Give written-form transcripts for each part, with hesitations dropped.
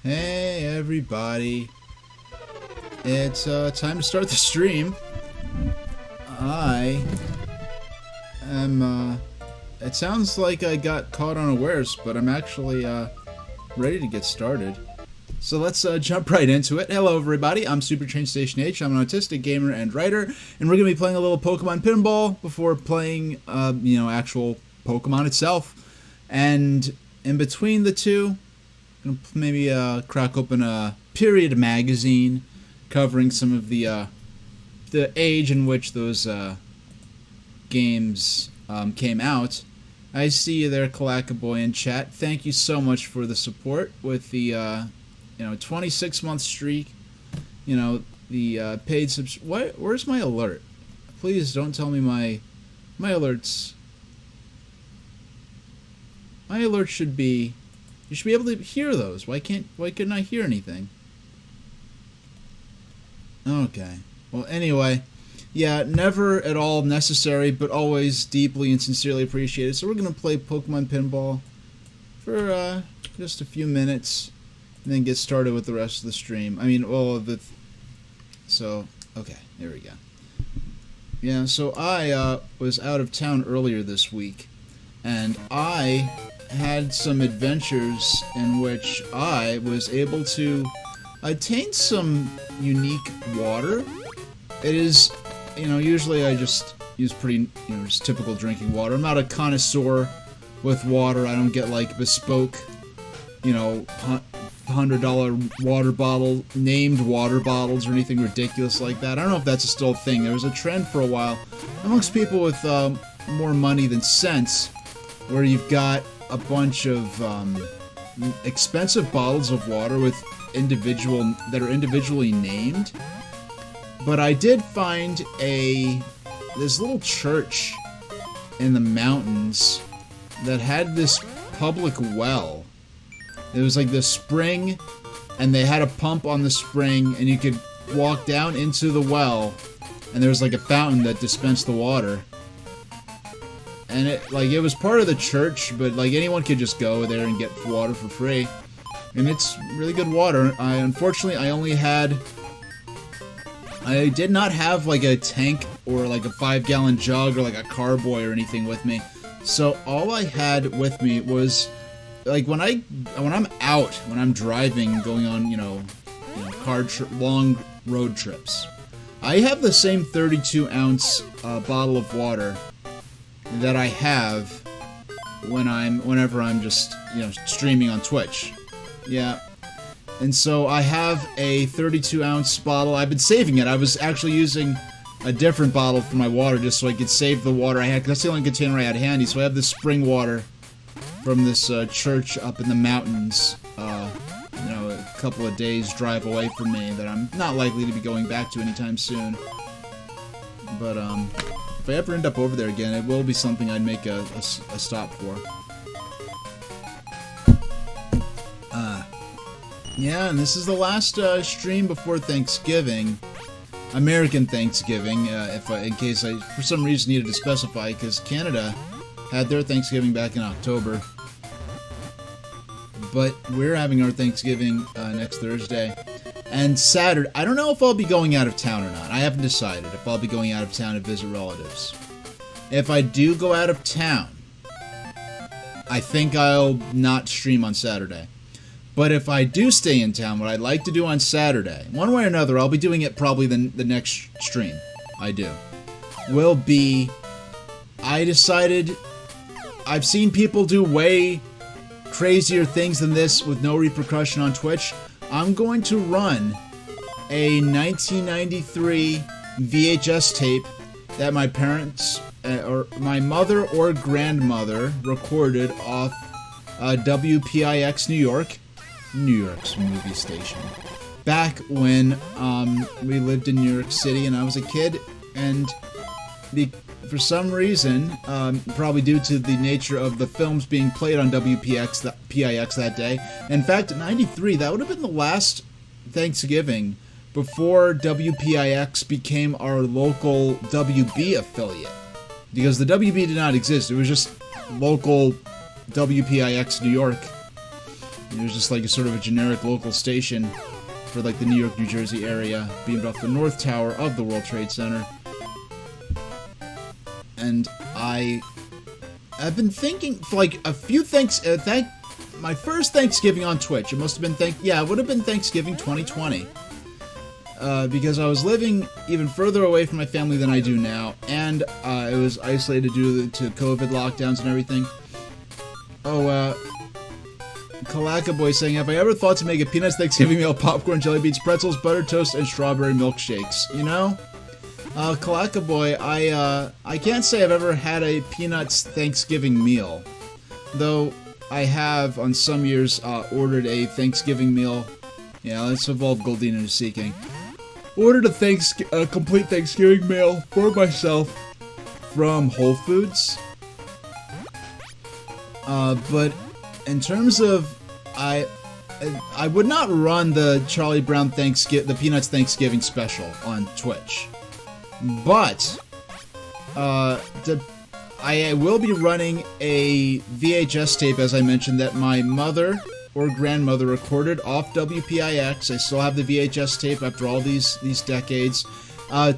Hey everybody, it's time to start the stream. I am, it sounds like I got caught unawares, but I'm actually ready to get started. So let's jump right into it. Hello everybody, I'm Super Train Station H. I'm an autistic gamer and writer, and we're going to be playing a little Pokemon Pinball before playing, actual Pokemon itself. And in between the two, I'm going to maybe crack open a period magazine covering some of the age in which those games came out. I see you there, Kalakaboy, in chat. Thank you so much for the support with the 26-month streak. The paid subs. Where's my alert? Please don't tell me my alerts. My alert should be. You should be able to hear those. Why couldn't I hear anything? Okay. Well, anyway, yeah, never at all necessary, but always deeply and sincerely appreciated. So we're gonna play Pokemon Pinball for just a few minutes, and then get started with the rest of the stream. Okay, there we go. Yeah, so I was out of town earlier this week, and I had some adventures in which I was able to attain some unique water. It is, usually I just use pretty, just typical drinking water. I'm not a connoisseur with water. I don't get like bespoke, $100 water bottle, named water bottles or anything ridiculous like that. I don't know if that's still a thing. There was a trend for a while amongst people with more money than sense, where you've got a bunch of expensive bottles of water with that are individually named. But I did find this little church in the mountains that had this public well. It was like this spring, and they had a pump on the spring, and you could walk down into the well, and there was like a fountain that dispensed the water. And it was part of the church, but like anyone could just go there and get water for free. And it's really good water. Unfortunately, I did not have like a tank or like a 5-gallon jug or like a carboy or anything with me. So all I had with me was like when I'm driving, going on, long road trips. I have the same 32-ounce bottle of water that I have whenever I'm just, streaming on Twitch. Yeah. And so I have a 32-ounce bottle. I've been saving it. I was actually using a different bottle for my water just so I could save the water I had, because that's the only container I had handy. So I have this spring water from this church up in the mountains, a couple of days drive away from me, that I'm not likely to be going back to anytime soon. But if I ever end up over there again, it will be something I'd make a stop for. Yeah, and this is the last stream before Thanksgiving, American Thanksgiving, in case I for some reason needed to specify, because Canada had their Thanksgiving back in October. But we're having our Thanksgiving next Thursday. And Saturday, I don't know if I'll be going out of town or not. I haven't decided if I'll be going out of town to visit relatives. If I do go out of town, I think I'll not stream on Saturday. But if I do stay in town, what I'd like to do on Saturday, one way or another, I'll be doing it probably the next stream I do, will be, I decided, I've seen people do way crazier things than this with no repercussion on Twitch. I'm going to run a 1993 VHS tape that my parents, or my mother or grandmother, recorded off WPIX New York's movie station. Back when we lived in New York City and I was a kid, and for some reason, probably due to the nature of the films being played on WPIX that day. In fact, in '93, that would have been the last Thanksgiving before WPIX became our local WB affiliate. Because the WB did not exist, it was just local WPIX New York. It was just like a sort of a generic local station for like the New York, New Jersey area, beamed off the North Tower of the World Trade Center. And I've been thinking for like a few my first Thanksgiving on Twitch, it must have been it would have been Thanksgiving 2020. Because I was living even further away from my family than I do now, and I was isolated due to COVID lockdowns and everything. Kalaka Boy saying, have I ever thought to make a Peanuts Thanksgiving meal, popcorn, jelly beans, pretzels, butter toast, and strawberry milkshakes? You know? Kalaka Boy, I can't say I've ever had a Peanuts Thanksgiving meal. Though I have, on some years, ordered a Thanksgiving meal. Yeah, let's evolve Goldina to Seeking. Ordered a complete Thanksgiving meal for myself from Whole Foods. But in terms of, I would not run the Charlie Brown the Peanuts Thanksgiving special on Twitch. But, I will be running a VHS tape, as I mentioned, that my mother or grandmother recorded off WPIX. I still have the VHS tape after all these decades.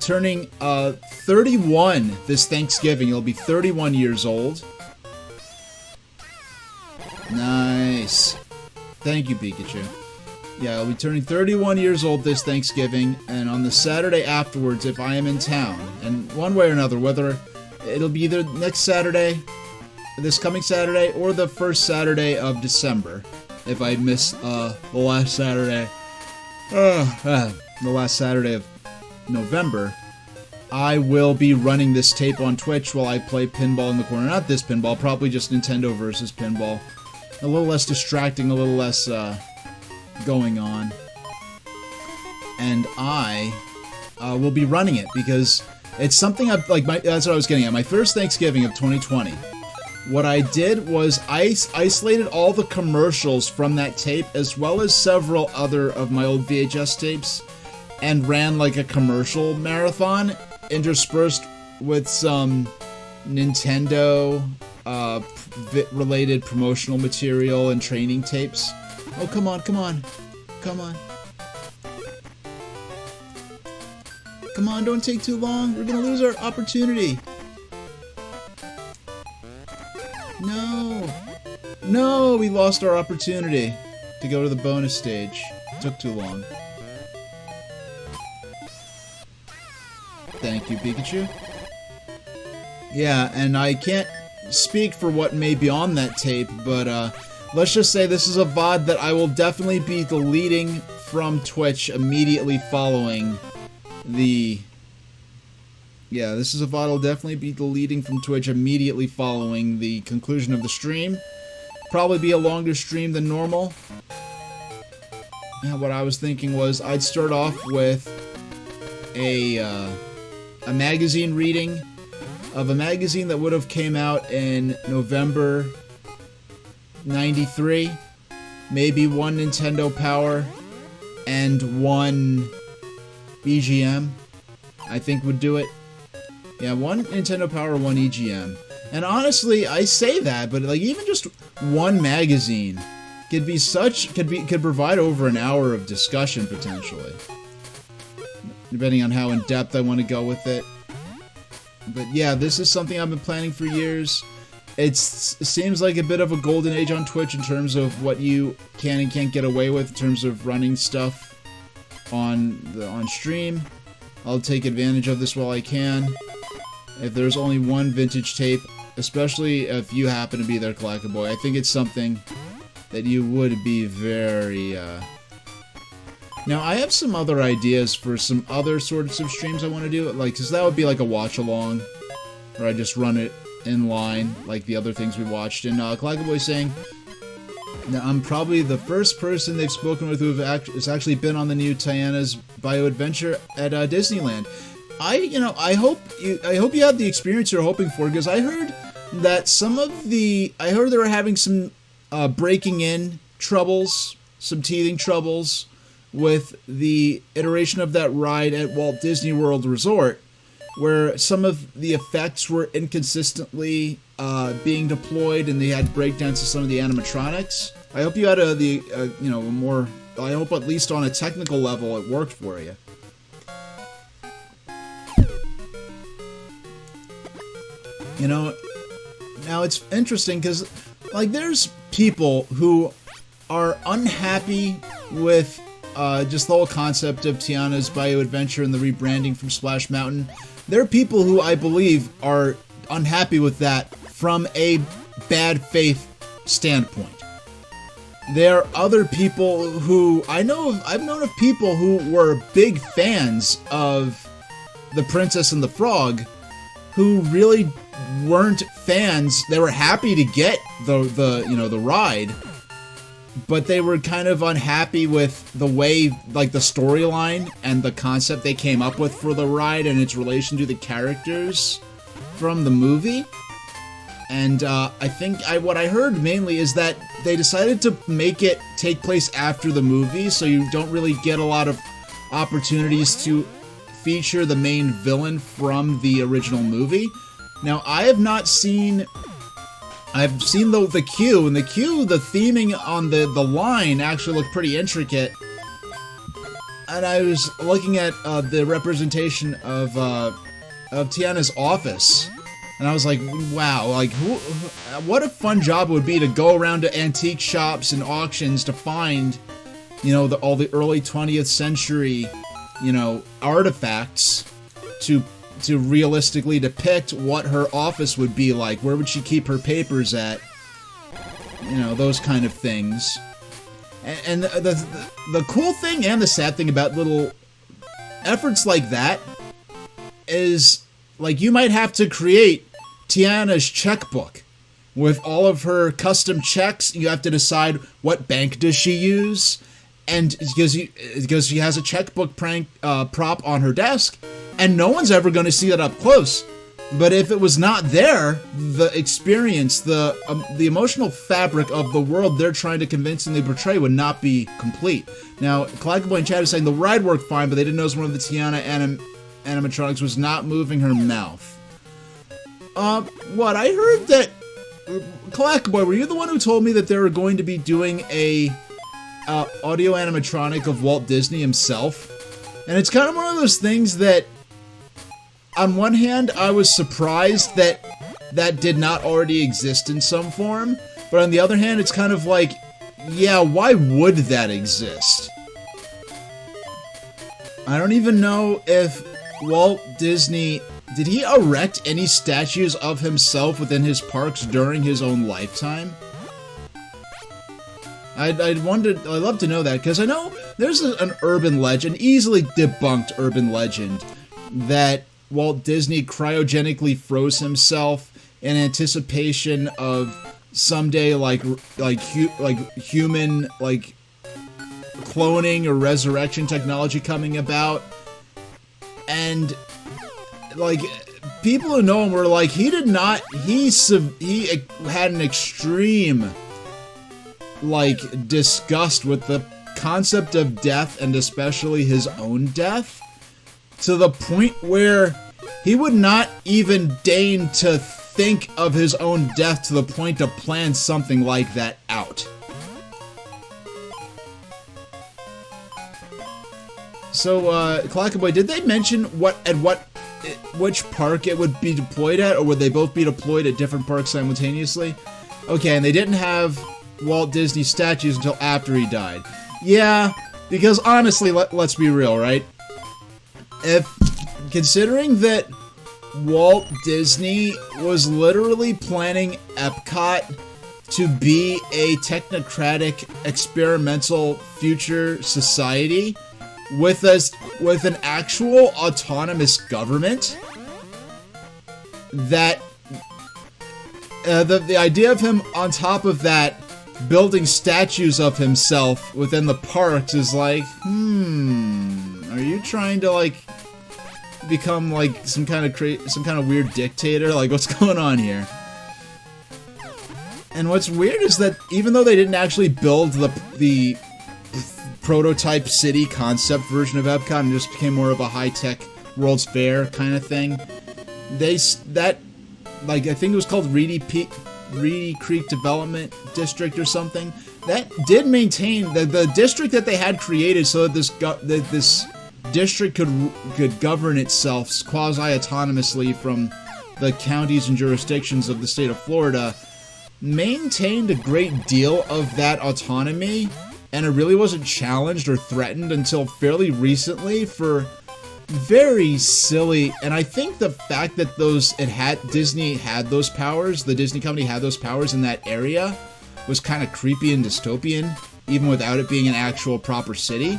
Turning 31 this Thanksgiving. It'll be 31 years old. Nice. Thank you, Pikachu. Yeah, I'll be turning 31 years old this Thanksgiving, and on the Saturday afterwards, if I am in town, and one way or another, whether it'll be either next Saturday, this coming Saturday, or the first Saturday of December, if I miss the last Saturday, the last Saturday of November, I will be running this tape on Twitch while I play pinball in the corner. Not this pinball, probably just Nintendo versus pinball. A little less distracting, a little less going on. And I will be running it because it's something I've, that's what I was getting at. My first Thanksgiving of 2020. What I did was I isolated all the commercials from that tape as well as several other of my old VHS tapes and ran like a commercial marathon interspersed with some Nintendo related promotional material and training tapes. Oh, come on, come on, come on. Come on, don't take too long. We're gonna lose our opportunity. No! No! We lost our opportunity to go to the bonus stage. It took too long. Thank you, Pikachu. Yeah, and I can't speak for what may be on that tape, but let's just say this is a VOD that I will definitely be deleting from Twitch immediately following the... Yeah, this is a VOD I'll definitely be deleting from Twitch immediately following the conclusion of the stream. Probably be a longer stream than normal. And what I was thinking was I'd start off with a magazine reading of a magazine that would have came out in November 93. Maybe one Nintendo Power and one EGM, I think would do it. Yeah, one Nintendo Power, one EGM. And honestly, I say that, but like even just one magazine could be could provide over an hour of discussion potentially. Depending on how in depth I want to go with it. But yeah, this is something I've been planning for years. It seems like a bit of a golden age on Twitch in terms of what you can and can't get away with in terms of running stuff on stream. I'll take advantage of this while I can. If there's only one vintage tape, especially if you happen to be there, Kalaka Boy, I think it's something that you would be very... Now, I have some other ideas for some other sorts of streams I want to do, like, because that would be like a watch-along, where I just run it in line, like the other things we watched. And Kalaka Boy saying, now, I'm probably the first person they've spoken with who has actually been on the new Tiana's Bio Adventure at Disneyland. I hope you had the experience you're hoping for, because I heard that I heard they were having some breaking in troubles, some teething troubles with the iteration of that ride at Walt Disney World Resort, where some of the effects were inconsistently being deployed and they had breakdowns to some of the animatronics. I hope you had more. I hope at least on a technical level it worked for you. You know, now it's interesting because, like, there's people who are unhappy with just the whole concept of Tiana's Bayou Adventure and the rebranding from Splash Mountain. There are people who I believe are unhappy with that from a bad faith standpoint. There are other people who I've known of people who were big fans of The Princess and the Frog who really weren't fans. They were happy to get the ride, but they were kind of unhappy with the way, like, the storyline and the concept they came up with for the ride and its relation to the characters from the movie. And I think what I heard mainly is that they decided to make it take place after the movie, so you don't really get a lot of opportunities to feature the main villain from the original movie. Now, I have not seen... I've seen the queue, and the theming on the line actually looked pretty intricate. And I was looking at the representation of Tiana's office, and I was like, wow, like, what a fun job it would be to go around to antique shops and auctions to find, all the early 20th century, artifacts to realistically depict what her office would be like. Where would she keep her papers at? Those kind of things. And the cool thing and the sad thing about little efforts like that is, like, you might have to create Tiana's checkbook with all of her custom checks. You have to decide what bank does she use, and because she has a checkbook prop on her desk, and no one's ever going to see it up close. But if it was not there, the experience, the emotional fabric of the world they're trying to convincingly portray would not be complete. Now, Clackboy in chat is saying the ride worked fine, but they didn't notice one of the Tiana animatronics was not moving her mouth. What? I heard that... Clackboy, were you the one who told me that they were going to be doing a audio animatronic of Walt Disney himself? And it's kind of one of those things that, on one hand, I was surprised that that did not already exist in some form, but on the other hand, it's kind of like, yeah, why would that exist? I don't even know if Walt Disney... Did he erect any statues of himself within his parks during his own lifetime? I'd love to know that, because I know there's an urban legend, easily debunked urban legend, that Walt Disney cryogenically froze himself in anticipation of someday, like human, like, cloning or resurrection technology coming about, and, like, people who know him were like, he had an extreme, like, disgust with the concept of death, and especially his own death, to the point where he would not even deign to think of his own death to the point to plan something like that out. So, Clackaboy, did they mention which park it would be deployed at, or would they both be deployed at different parks simultaneously? Okay, and they didn't have Walt Disney statues until after he died. Yeah, because honestly, let's be real, right? Considering that Walt Disney was literally planning Epcot to be a technocratic, experimental future society with an actual autonomous government, that the idea of him on top of that building statues of himself within the parks is like, are you trying to, like, become, like, some kind of weird dictator? Like, what's going on here? And what's weird is that even though they didn't actually build the prototype city concept version of Epcot and just became more of a high-tech World's Fair kind of thing, I think it was called Reedy Creek Development District or something, that did maintain the district that they had created so that this district could govern itself quasi-autonomously from the counties and jurisdictions of the state of Florida, maintained a great deal of that autonomy, and it really wasn't challenged or threatened until fairly recently for very silly. And I think the fact that Disney had those powers, the Disney company had those powers in that area, was kind of creepy and dystopian, even without it being an actual proper city.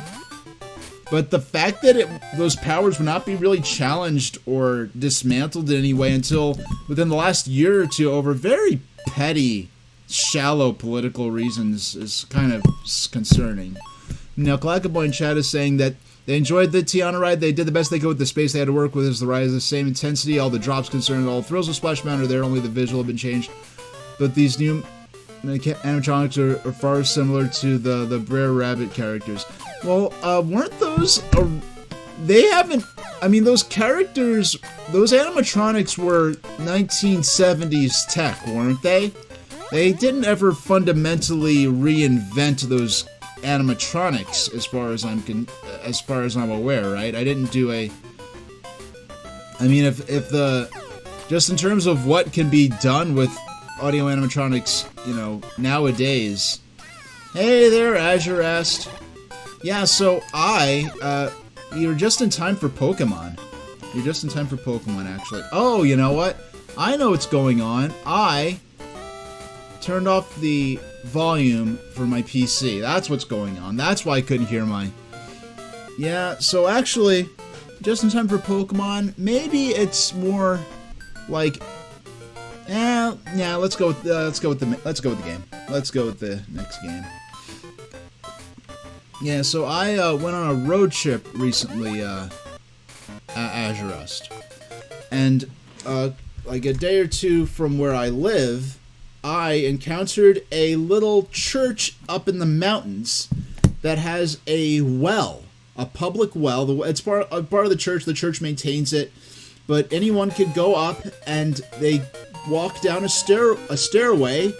But the fact that those powers would not be really challenged or dismantled in any way until within the last year or two over very petty, shallow political reasons is kind of concerning. Now, Clackaboy in chat is saying that they enjoyed the Tiana ride. They did the best they could with the space they had to work with as the ride is the same intensity. All the drops concerned, all the thrills of Splash Mountain are there, only the visual have been changed. But these new animatronics are far similar to the Brer Rabbit characters. Well, weren't those... they haven't... I mean, those characters... Those animatronics were 1970s tech, weren't they? They didn't ever fundamentally reinvent those animatronics, as far as I'm aware, right? I didn't do a... I mean, if the... Just in terms of what can be done with audio animatronics, you know, nowadays... Hey there, Azure asked. Yeah, so you're just in time for Pokemon. You're just in time for Pokemon, actually. Oh, you know what? I know what's going on. I turned off the volume for my PC. That's what's going on. That's why I couldn't hear my... Yeah, so actually, just in time for Pokemon, maybe it's more like... yeah, let's go with the game. Let's go with the next game. Yeah, so I went on a road trip recently at Azure Rust. And like a day or two from where I live, I encountered a little church up in the mountains that has a well, a public well. It's part of the church. The church maintains it, but anyone could go up and they walk down a stairway,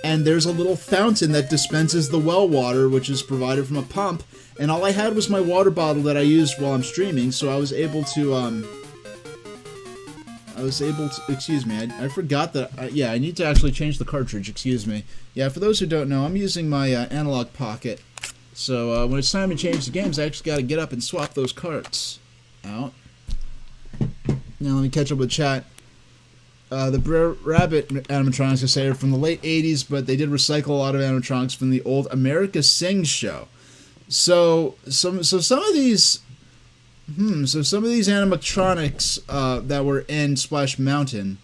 and there's a little fountain that dispenses the well water, which is provided from a pump. And all I had was my water bottle that I used while I'm streaming, so I was able to excuse me, I forgot that, yeah, I need to actually change the cartridge, excuse me. Yeah, for those who don't know, I'm using my analog pocket, so when it's time to change the games, I actually got to get up and swap those carts out. Now let me catch up with chat. The Brer Rabbit animatronics, I say, are from the late 80s, but they did recycle a lot of animatronics from the old America Sings show. So some of these animatronics that were in Splash Mountain.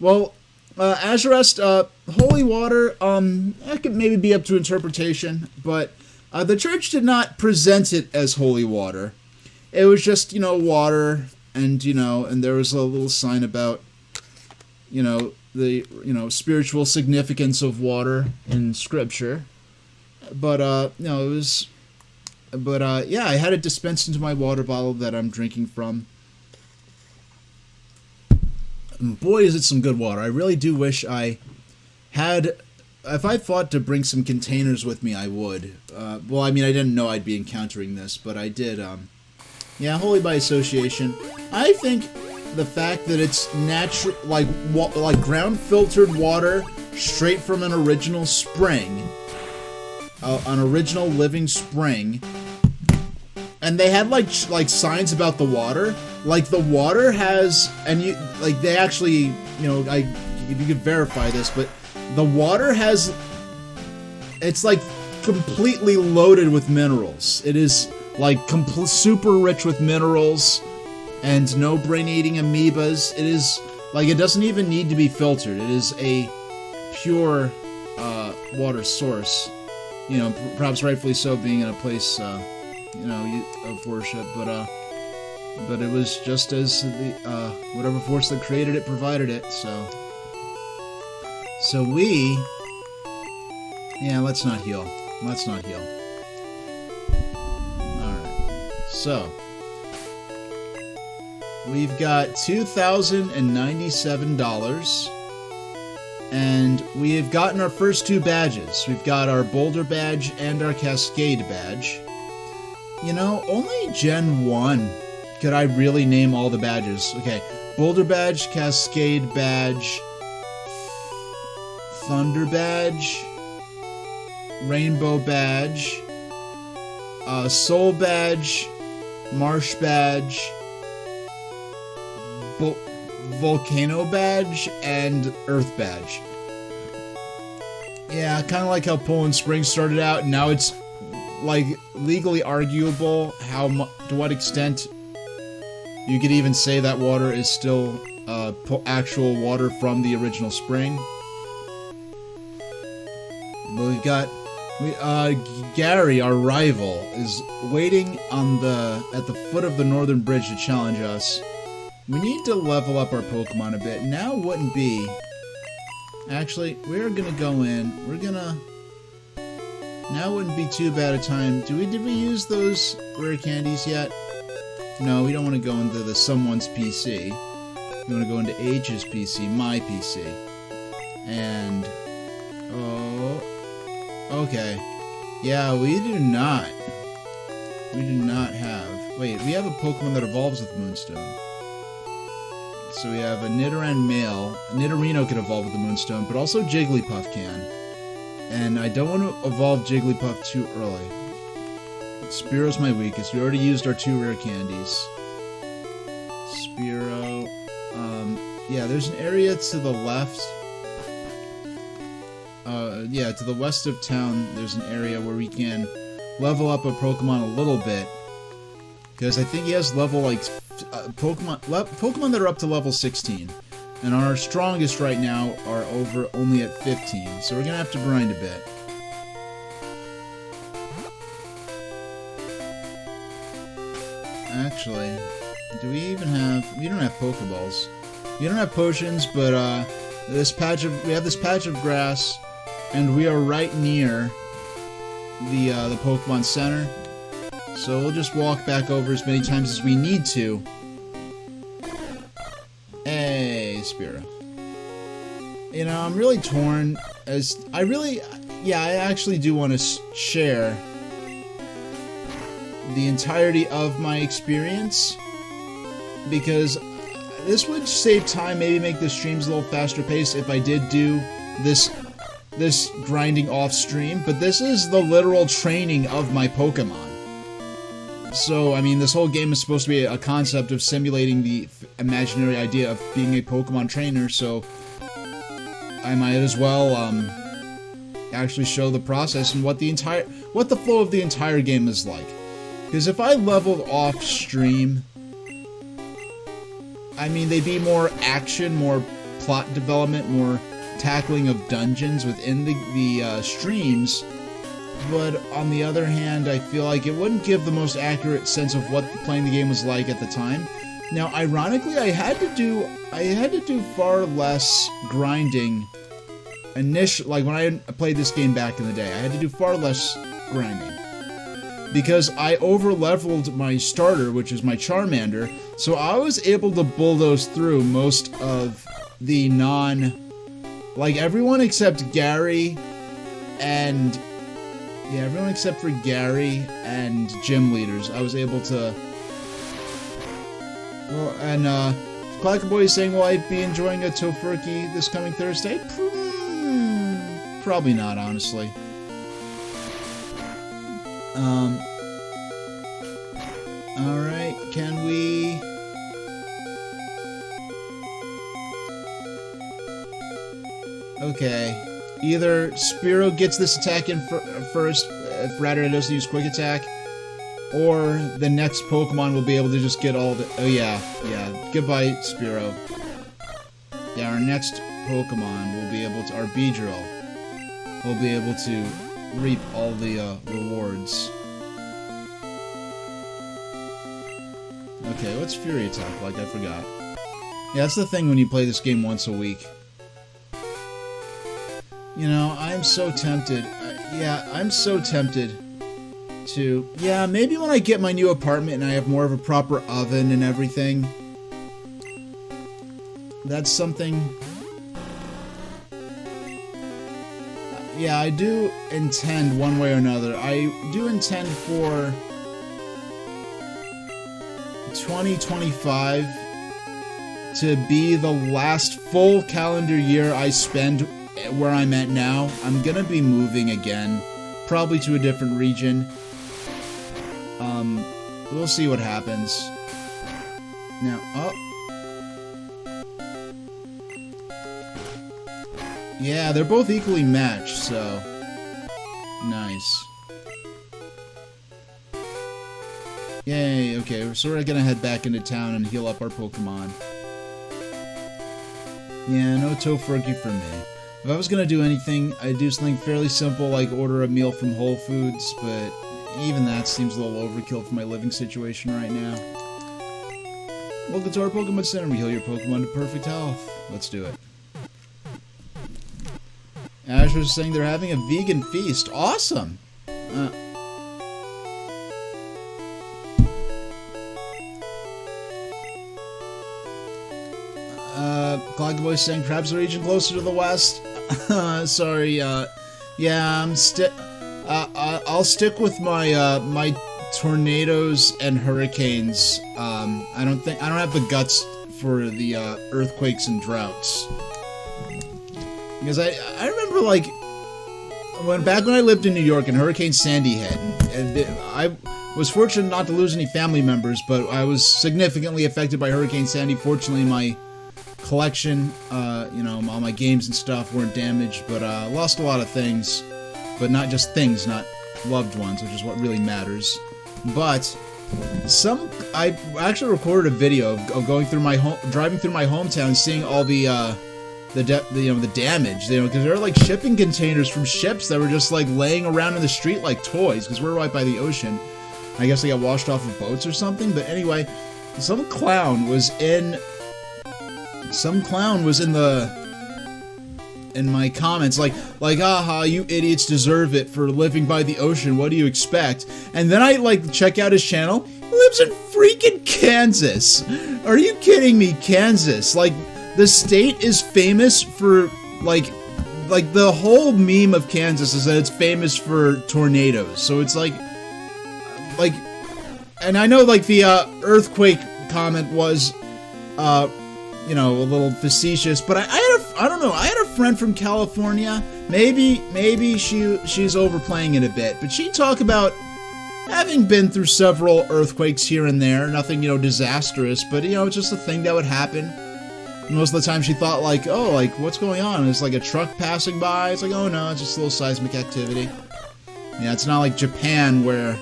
Well, Azure Rust, holy water, that could maybe be up to interpretation, but the church did not present it as holy water. It was just, you know, water, and, you know, and there was a little sign about, you know, the, you know, spiritual significance of water in scripture. But, no, it was... But, yeah, I had it dispensed into my water bottle that I'm drinking from. And boy, is it some good water. I really do wish I had... If I thought to bring some containers with me, I would. Well, I mean, I didn't know I'd be encountering this, but I did, yeah, holy by association. I think the fact that it's natural, like ground-filtered water straight from an original spring, an original living spring, and they had like signs about the water, like the water has, and you like they actually, you know, you could verify this, but the water has, it's like completely loaded with minerals. It is like super rich with minerals and no brain-eating amoebas. It is like, it doesn't even need to be filtered. It is a pure water source. You know, perhaps rightfully so, being in a place, you know, of worship. But it was just as the whatever force that created it provided it. So we, yeah, let's not heal. Let's not heal. So, we've got $2,097, And we have gotten our first 2 badges. We've got our Boulder badge and our Cascade badge. You know, only Gen 1 could I really name all the badges. Okay, Boulder badge, Cascade badge, Thunder badge, Rainbow badge, Soul badge, Marsh badge, Volcano badge, and Earth badge. Yeah, kind of like how Poland Springs started out, and now it's like legally arguable to what extent you could even say that water is still actual water from the original spring. But we've got Gary, our rival, is waiting at the foot of the northern bridge to challenge us. We need to level up our Pokemon a bit. Now wouldn't be... Actually, we're gonna go in. Now wouldn't be too bad a time. Did we use those rare candies yet? No, we don't want to go into someone's PC. We want to go into H's PC, my PC. And... Oh... Okay. Yeah, we do not. We do not have... Wait, we have a Pokemon that evolves with Moonstone. So we have a Nidoran male. Nidorino can evolve with the Moonstone, but also Jigglypuff can. And I don't want to evolve Jigglypuff too early. Spearo's my weakest. We already used our 2 rare candies. Spearow. Yeah, there's an area to the left. Yeah, to the west of town, there's an area where we can level up a Pokemon a little bit. Because I think he has level, like, Pokemon that are up to level 16. And our strongest right now are only at 15. So we're going to have to grind a bit. Actually, do we even have... We don't have Pokeballs. We don't have potions, but we have this patch of grass, and we are right near the Pokemon Center. So we'll just walk back over as many times as we need to. Hey, Spearow. You know, I'm really torn as... I actually do want to share the entirety of my experience, because this would save time, maybe make the streams a little faster paced if I did do this grinding off stream, but this is the literal training of my Pokemon. So, I mean, this whole game is supposed to be a concept of simulating the imaginary idea of being a Pokemon trainer, so I might as well actually show the process and what the flow of the entire game is like. Because if I leveled off stream, I mean, they'd be more action, more plot development, more tackling of dungeons within the streams. But on the other hand, I feel like it wouldn't give the most accurate sense of what playing the game was like at the time. Now, ironically, I had to do far less grinding like when I played this game back in the day. I had to do far less grinding, because I over-leveled my starter, which is my Charmander, so I was able to bulldoze through most of the like, everyone except Gary and... Yeah, everyone except for Gary and gym leaders, I was able to... Well, and, Clackerboy is saying, will I be enjoying a Tofurky this coming Thursday? Probably not, honestly. Alright, can we... Okay. Either Spearow gets this attack in first, if Rattata doesn't use Quick Attack, or the next Pokemon will be able to just get all the... Oh, yeah. Goodbye, Spearow. Yeah, our next Pokemon will be able to... Our Beedrill will be able to reap all the rewards. Okay, what's Fury Attack like? I forgot. Yeah, that's the thing when you play this game once a week. You know, I'm so tempted. I'm so tempted to... Yeah, maybe when I get my new apartment and I have more of a proper oven and everything. That's something yeah, I do intend one way or another. I do intend for 2025 to be the last full calendar year I spend where I'm at now. I'm gonna be moving again, probably to a different region. We'll see what happens. Now, yeah, they're both equally matched, so nice. Yay, okay, so we're gonna head back into town and heal up our Pokemon. Yeah, no Tofurky for me. If I was gonna do anything, I'd do something fairly simple like order a meal from Whole Foods, but even that seems a little overkill for my living situation right now. Welcome to our Pokemon Center. We heal your Pokemon to perfect health. Let's do it. Ash was saying they're having a vegan feast. Awesome! Clogboy saying perhaps a region closer to the west. Sorry, yeah, I'll stick with my my tornadoes and hurricanes. I don't have the guts for the earthquakes and droughts. Because I remember like back when I lived in New York and Hurricane Sandy hit, and I was fortunate not to lose any family members, but I was significantly affected by Hurricane Sandy. Fortunately, my collection, you know, all my games and stuff weren't damaged, but lost a lot of things, but not just things, not loved ones, which is what really matters. But I actually recorded a video of going through my driving through my hometown, seeing all the damage, you know, because there are like shipping containers from ships that were just like laying around in the street like toys, because we're right by the ocean. I guess they got washed off of boats or something. But anyway, some clown was in my comments like aha, you idiots deserve it for living by the ocean, what do you expect? And then I like check out his channel. He lives in freaking Kansas. Are you kidding me? Kansas, like the state is famous for like the whole meme of Kansas is that it's famous for tornadoes. So it's like and I know like the earthquake comment was you know, a little facetious, but I don't know, I had a friend from California, maybe she's overplaying it a bit, but she talked about having been through several earthquakes here and there, nothing, you know, disastrous, but, you know, it's just a thing that would happen. Most of the time she thought like, oh, like, what's going on? It's like a truck passing by, it's like, oh no, it's just a little seismic activity. Yeah, it's not like Japan where,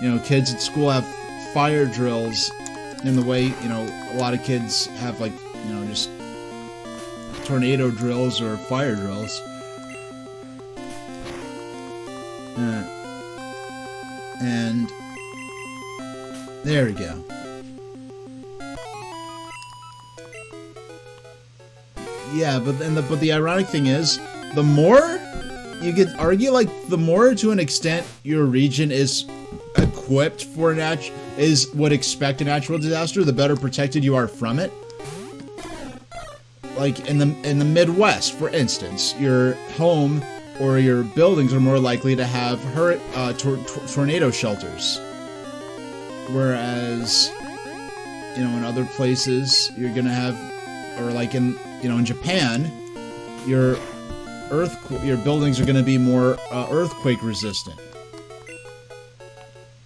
you know, kids at school have fire drills in the way, you know, a lot of kids have like, you know, just tornado drills or fire drills. And there we go. Yeah, but the ironic thing is, the more you could argue, like, the more to an extent your region is equipped for would expect a natural disaster, the better protected you are from it. Like in the Midwest, for instance, your home or your buildings are more likely to have tornado shelters, whereas, you know, in other places you're gonna have, or like in, you know, in Japan, your buildings are gonna be more earthquake resistant.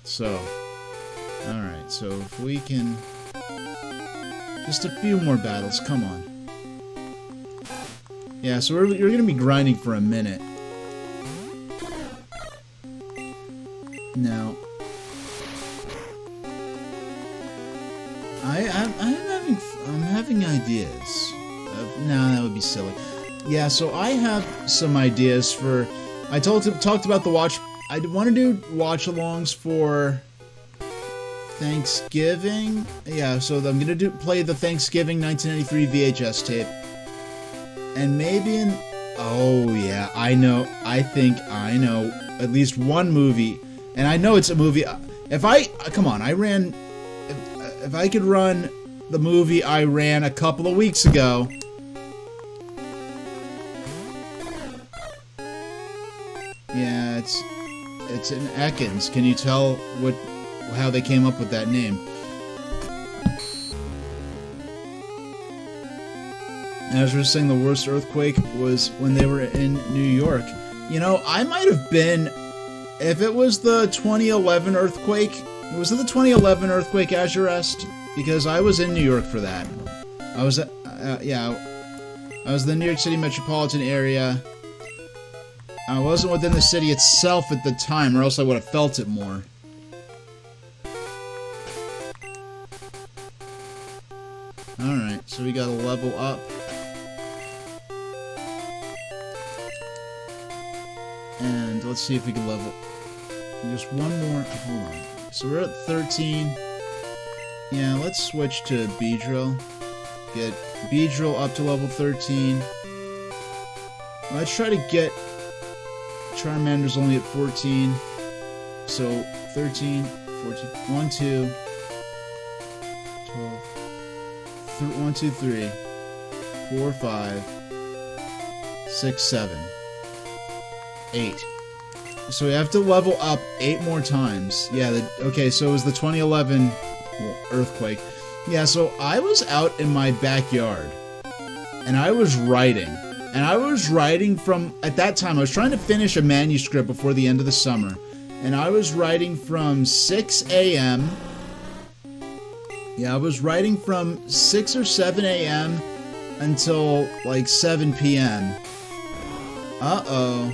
So, all right, so if we can, just a few more battles, come on. Yeah, so you're gonna be grinding for a minute. Now, I'm having ideas. No, that would be silly. Yeah, so I have some ideas for. I talked about the watch. I want to do watch-alongs for Thanksgiving. Yeah, so I'm gonna play the Thanksgiving 1993 VHS tape. And maybe oh yeah, I know, I know at least one movie, and I know it's a movie, if I could run the movie I ran a couple of weeks ago, It's in Ekans. Can you tell how they came up with that name? As we were saying, the worst earthquake was when they were in New York. You know, I might have been, if it was the 2011 earthquake, was it the 2011 earthquake, Azure Est? Because I was in New York for that. I was, I was in the New York City metropolitan area. I wasn't within the city itself at the time, or else I would have felt it more. Alright, so we gotta level up. And let's see if we can level. Just one more. Hold on. So we're at 13. Yeah, let's switch to Beedrill. Get Beedrill up to level 13. Let's try to get Charmander's only at 14. So 13, 14, 1, 2, 12, 1, 2, 3, 4, 5, 6, 7, 8. So we have to level up 8 more times. Yeah, okay, so it was the 2011 earthquake. Yeah, so I was out in my backyard, and I was writing. And I was writing from, at that time, I was trying to finish a manuscript before the end of the summer. And I was writing from 6 a.m. Yeah, I was writing from 6 or 7 a.m. until like 7 p.m. Uh-oh.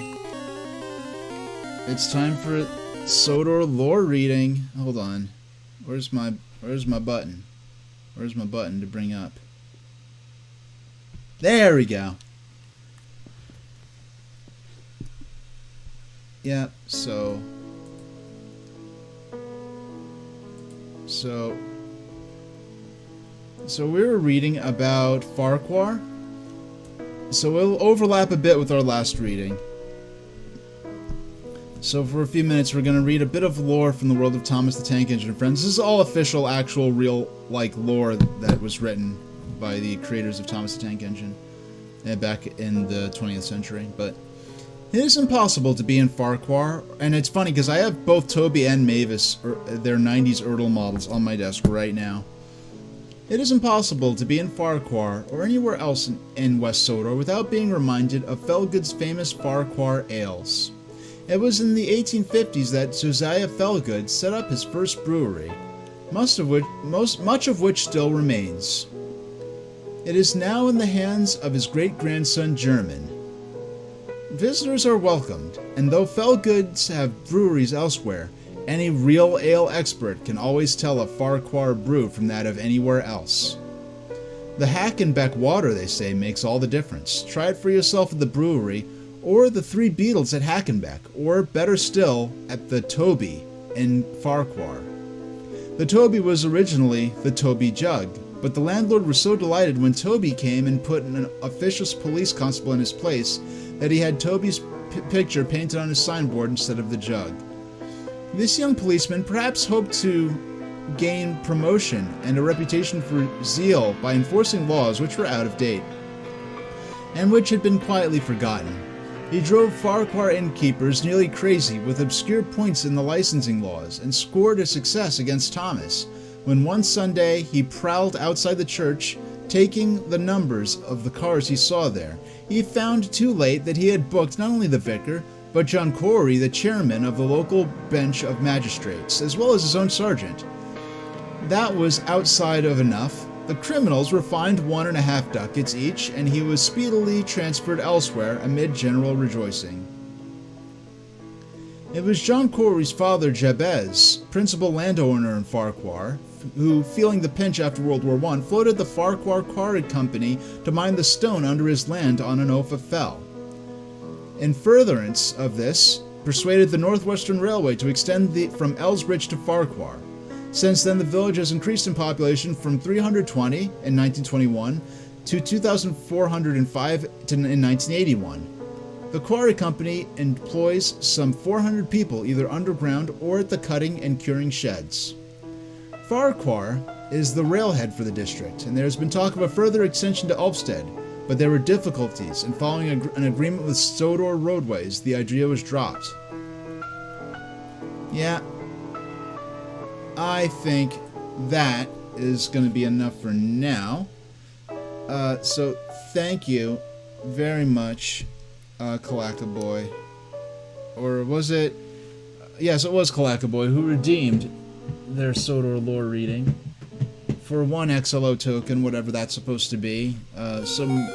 It's time for Sodor lore reading. Hold on. Where's my button? Where's my button to bring up? There we go. Yeah, so we were reading about Farquhar. So we'll overlap a bit with our last reading. So for a few minutes, we're going to read a bit of lore from the world of Thomas the Tank Engine and Friends. This is all official, actual, real, like, lore that was written by the creators of Thomas the Tank Engine back in the 20th century. But it is impossible to be in Farquhar, and it's funny because I have both Toby and Mavis, their 90s Erdl models, on my desk right now. It is impossible to be in Farquhar or anywhere else in West Sodor without being reminded of Felgood's famous Farquhar ales. It was in the 1850s that Josiah Felgood set up his first brewery, much of which still remains. It is now in the hands of his great-grandson German. Visitors are welcomed, and though Felgoods have breweries elsewhere, any real ale expert can always tell a Farquhar brew from that of anywhere else. The Hackenbeck water, they say, makes all the difference. Try it for yourself at the brewery, or the Three Beetles at Hackenbeck, or better still, at the Toby in Farquhar. The Toby was originally the Toby Jug, but the landlord was so delighted when Toby came and put an officious police constable in his place that he had Toby's picture painted on his signboard instead of the jug. This young policeman perhaps hoped to gain promotion and a reputation for zeal by enforcing laws which were out of date, and which had been quietly forgotten. He drove Farquhar innkeepers nearly crazy with obscure points in the licensing laws, and scored a success against Thomas, when one Sunday he prowled outside the church, taking the numbers of the cars he saw there. He found too late that he had booked not only the vicar, but John Corey, the chairman of the local bench of magistrates, as well as his own sergeant. That was outside of enough. The criminals were fined 1.5 ducats each, and he was speedily transferred elsewhere amid general rejoicing. It was John Corey's father, Jabez, principal landowner in Farquhar, who, feeling the pinch after World War I, floated the Farquhar Quarry Company to mine the stone under his land on Anofa Fell. In furtherance of this, persuaded the Northwestern Railway to extend from Elsbridge to Farquhar. Since then, the village has increased in population from 320 in 1921 to 2,405 in 1981. The quarry company employs some 400 people either underground or at the cutting and curing sheds. Farquhar is the railhead for the district, and there has been talk of a further extension to Ulfstead, but there were difficulties, and following an agreement with Sodor Roadways, the idea was dropped. Yeah. I think that is going to be enough for now. So thank you very much, Kalakaboy. Or was it? Yes, it was Kalakaboy who redeemed their Sodor lore reading for 1 XLO token, whatever that's supposed to be. Some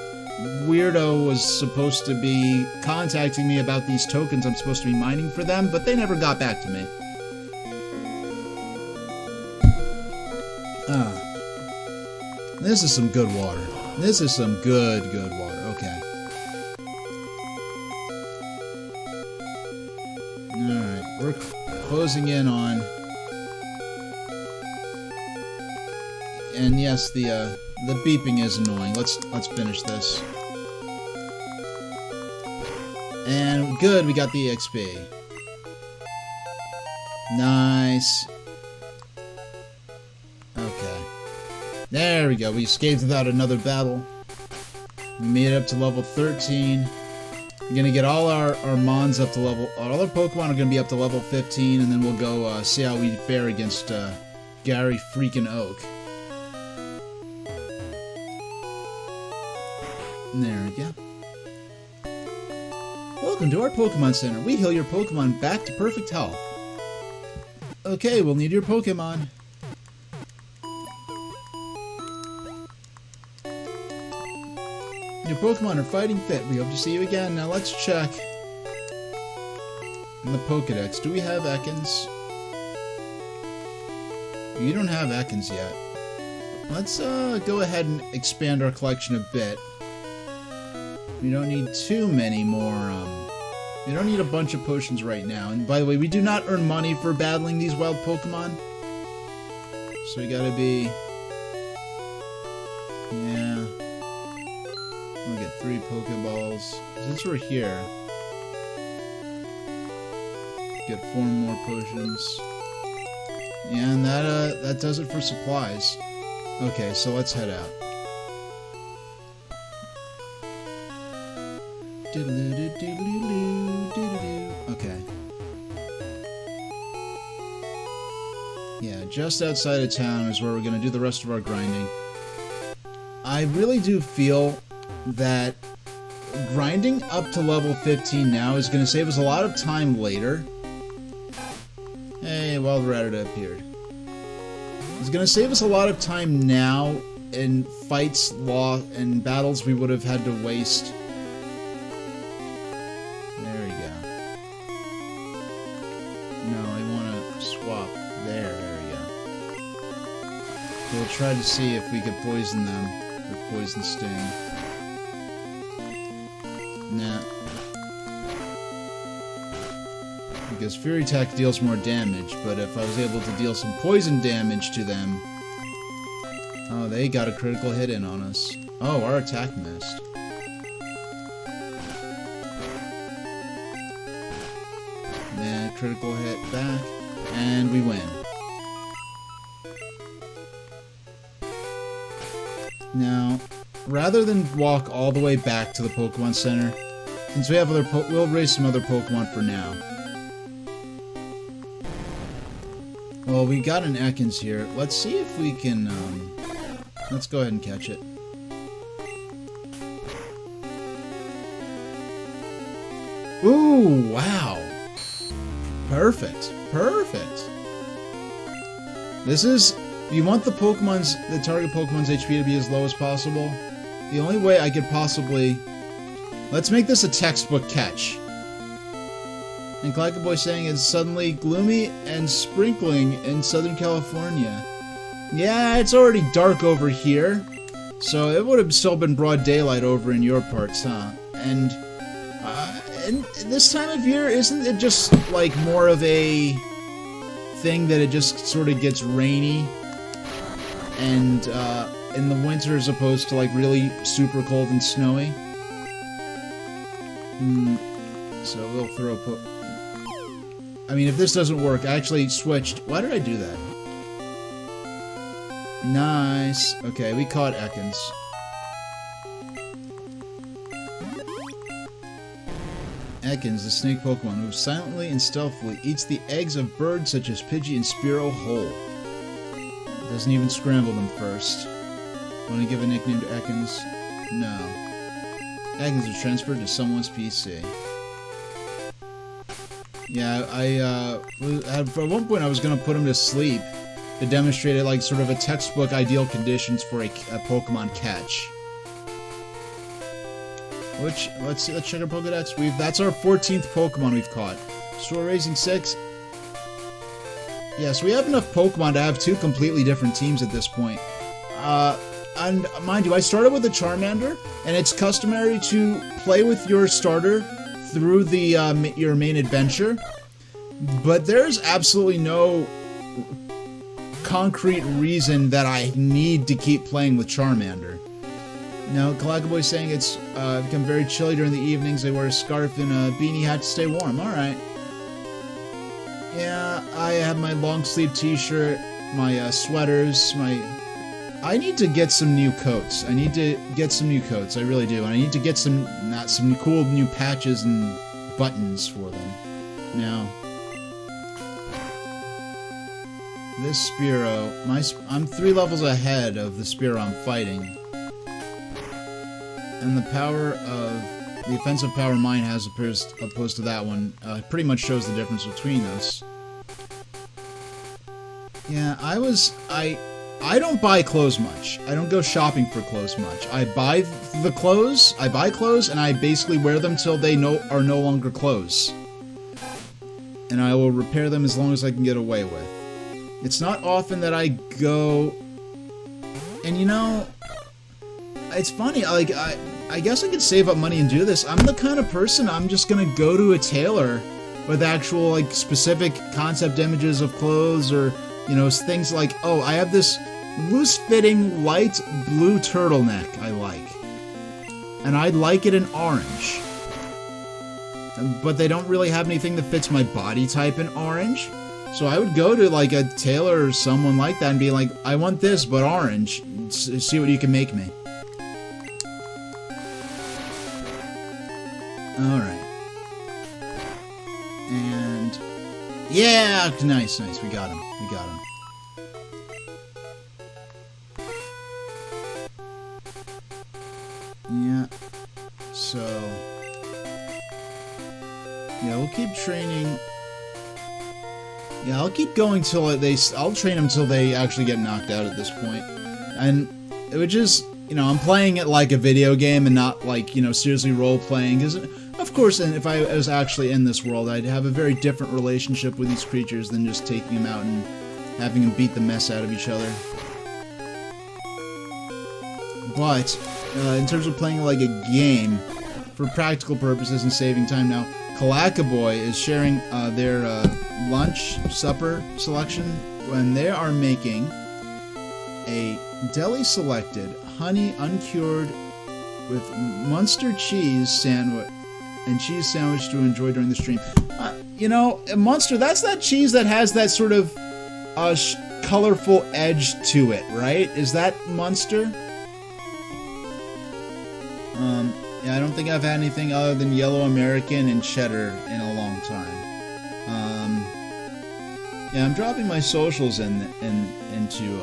weirdo was supposed to be contacting me about these tokens I'm supposed to be mining for them, but they never got back to me. This is some good water. This is some good water. Okay. Alright, we're closing in on... And yes, the beeping is annoying. Let's finish this. And good, we got the XP. Nice. Okay. There we go. We escaped without another battle. We made it up to level 13. We're gonna get all our Mons up to level... All our Pokemon are gonna be up to level 15, and then we'll go see how we fare against Gary freaking Oak. There we go. Welcome to our Pokemon Center. We heal your Pokemon back to perfect health. Okay, we'll need your Pokemon. Your Pokemon are fighting fit. We hope to see you again. Now let's check in the Pokedex. Do we have Ekans? You don't have Ekans yet. Let's go ahead and expand our collection a bit. We don't need too many more, we don't need a bunch of potions right now. And by the way, we do not earn money for battling these wild Pokemon. So we gotta be... Yeah. We'll get 3 Pokeballs. Since we're here... Get 4 more potions. Yeah, and that does it for supplies. Okay, so let's head out. Okay. Yeah, just outside of town is where we're going to do the rest of our grinding. I really do feel that grinding up to level 15 now is going to save us a lot of time later. Hey, Wild Rattata appeared. It's going to save us a lot of time now in fights, and battles we would have had to waste. There we go. No, I want to swap there. There we go. We'll try to see if we could poison them with Poison Sting. Nah. Because Fury Attack deals more damage, but if I was able to deal some poison damage to them... Oh, they got a critical hit in on us. Oh, our attack missed. Then critical hit back, and we win. Now, rather than walk all the way back to the Pokemon Center, since we have we'll raise some other Pokemon for now. Well, we got an Ekans here. Let's see if we can, let's go ahead and catch it. Ooh, wow. Perfect. Perfect. This is... You want the target Pokemon's HP to be as low as possible? The only way I could possibly... Let's make this a textbook catch. And Clackaboy saying it's suddenly gloomy and sprinkling in Southern California. Yeah, it's already dark over here. So it would have still been broad daylight over in your parts, huh? And this time of year, isn't it just like more of a thing that it just sort of gets rainy? And in the winter as opposed to like really super cold and snowy? So we'll throw I mean, if this doesn't work, I actually switched. Why did I do that? Nice. Okay, we caught Ekans. Ekans, the snake Pokemon, moves silently and stealthily, eats the eggs of birds such as Pidgey and Spearow whole. Doesn't even scramble them first. Want to give a nickname to Ekans? No. Ekans was transferred to someone's PC. Yeah, at one point I was going to put him to sleep to demonstrate it like sort of a textbook ideal conditions for a Pokemon catch. Which, let's see, let's check our Pokedex. That's our 14th Pokemon we've caught. So we're raising 6. Yeah, so we have enough Pokemon to have 2 completely different teams at this point. And mind you, I started with a Charmander, and it's customary to play with your starter through the your main adventure. But there's absolutely no concrete reason that I need to keep playing with Charmander. Now, Calacaboy's saying it's become very chilly during the evenings. They wear a scarf and a beanie hat to stay warm. Alright. Yeah, I have my long sleeve t-shirt, my sweaters, I need to get some new coats. I need to get some new coats. I really do. And I need to get some cool new patches and buttons for them. Now, this Spearow, I'm 3 levels ahead of the Spearow I'm fighting. And the offensive power mine has opposed to that one pretty much shows the difference between us. Yeah, I don't buy clothes much. I don't go shopping for clothes much. I buy clothes, and I basically wear them till they are no longer clothes. And I will repair them as long as I can get away with. It's not often that I go... And you know... It's funny, like, I guess I could save up money and do this. I'm the kind of person, I'm just gonna go to a tailor with actual, like, specific concept images of clothes, or, you know, things like, oh, I have this loose-fitting, light blue turtleneck I like. And I'd like it in orange. But they don't really have anything that fits my body type in orange. So I would go to, like, a tailor or someone like that and be like, I want this, but orange. See what you can make me. Alright. And... yeah! Nice, nice. We got him. We got him. Yeah. So... yeah, we'll keep training... yeah, I'll keep going till I'll train them till they actually get knocked out at this point. And... which is... you know, I'm playing it like a video game and not like, you know, seriously role-playing. Because, of course, and if I was actually in this world, I'd have a very different relationship with these creatures than just taking them out and having them beat the mess out of each other. But, in terms of playing like a game, for practical purposes and saving time now, Calacaboy is sharing their supper selection when they are making a deli-selected honey uncured with Munster cheese sandwich to enjoy during the stream. You know, Munster, that's that cheese that has that sort of colorful edge to it, right? Is that Munster? Yeah, I don't think I've had anything other than Yellow American and cheddar in a long time. Yeah, I'm dropping my socials into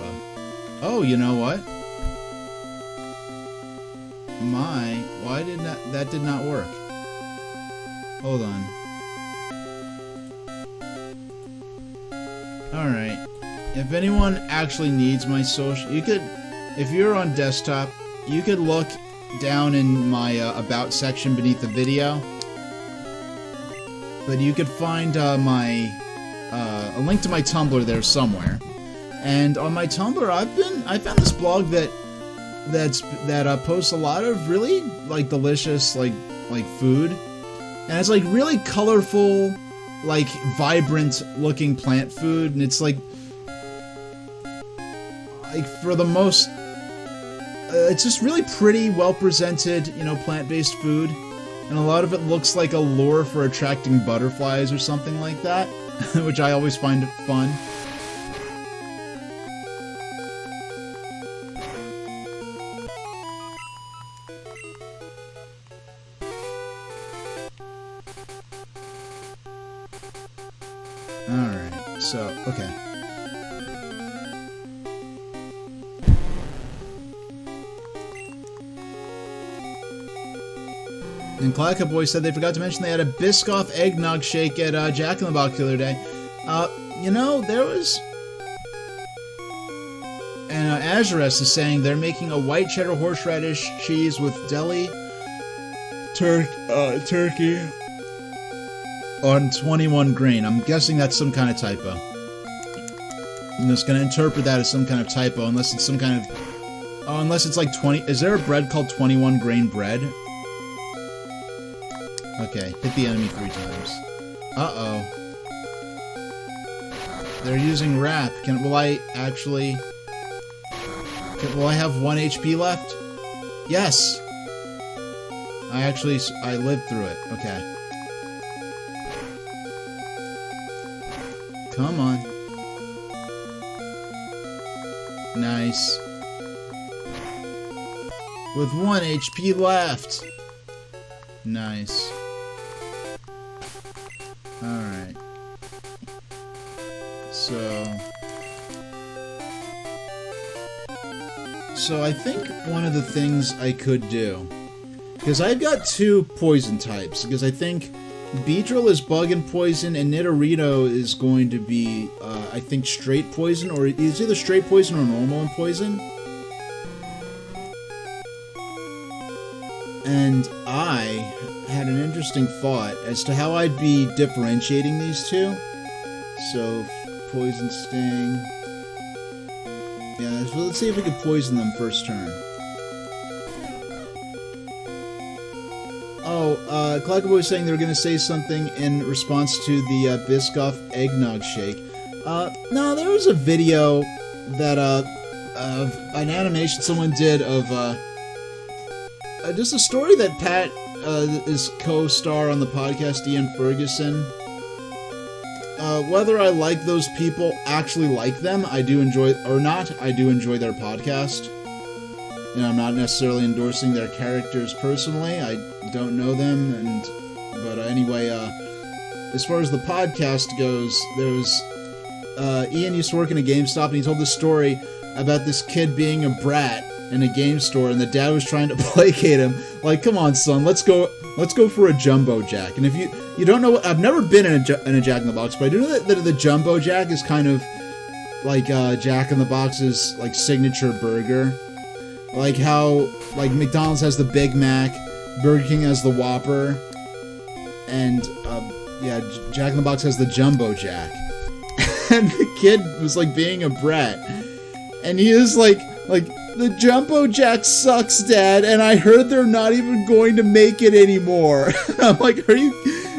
oh, you know what? Why did that did not work? Hold on. Alright. If anyone actually needs my social, you could, if you're on desktop, you could look down in my about section beneath the video. But you could find a link to my Tumblr there somewhere. And on my Tumblr, I found this blog that posts a lot of really like delicious like food, and it's like really colorful, like vibrant looking plant food, and it's like for the most, it's just really pretty, well presented, you know, plant-based food, and a lot of it looks like a lure for attracting butterflies or something like that, which I always find fun. Alright, so, okay. And Clacka Boy said they forgot to mention they had a Biscoff eggnog shake at Jack in the Box the other day. You know, there was... And Azurus is saying they're making a white cheddar horseradish cheese with deli turkey on 21 grain. I'm guessing that's some kind of typo. I'm just going to interpret that as some kind of typo, unless it's some kind of... Oh, unless it's like 20... Is there a bread called 21 grain bread? Okay, hit the enemy 3 times. Uh-oh. They're using wrap. Will I actually... Will I have 1 HP left? Yes! I lived through it. Okay. Come on. Nice. With 1 HP left. Nice. Alright. So I think one of the things I could do, because I've got 2 poison types, because I think Beedrill is bug and poison, and Nidorino is going to be, I think, straight poison, or it's either straight poison or normal and poison. And I had an interesting thought as to how I'd be differentiating these 2. So, poison sting. Yeah, so let's see if we can poison them first turn. Oh, Clackaboy was saying they were going to say something in response to the Biscoff eggnog shake. No, there was a video that, of an animation someone did of, just a story that Pat, is co-star on the podcast, Ian Ferguson. Whether I like those people, actually like them, I do enjoy, or not, I do enjoy their podcast. You know, I'm not necessarily endorsing their characters personally, I don't know them, but anyway, as far as the podcast goes, there was, Ian used to work in a GameStop, and he told this story about this kid being a brat in a game store, and the dad was trying to placate him, like, come on, son, let's go for a Jumbo Jack. And if you don't know what, I've never been in a Jack in the Box, but I do know that the Jumbo Jack is kind of like Jack in the Box's like signature burger, like how like McDonald's has the Big Mac, Burger King has the Whopper, and yeah, Jack in the Box has the Jumbo Jack. And the kid was like being a brat, and he is like the Jumbo Jack sucks, Dad, and I heard they're not even going to make it anymore. I'm like, are you...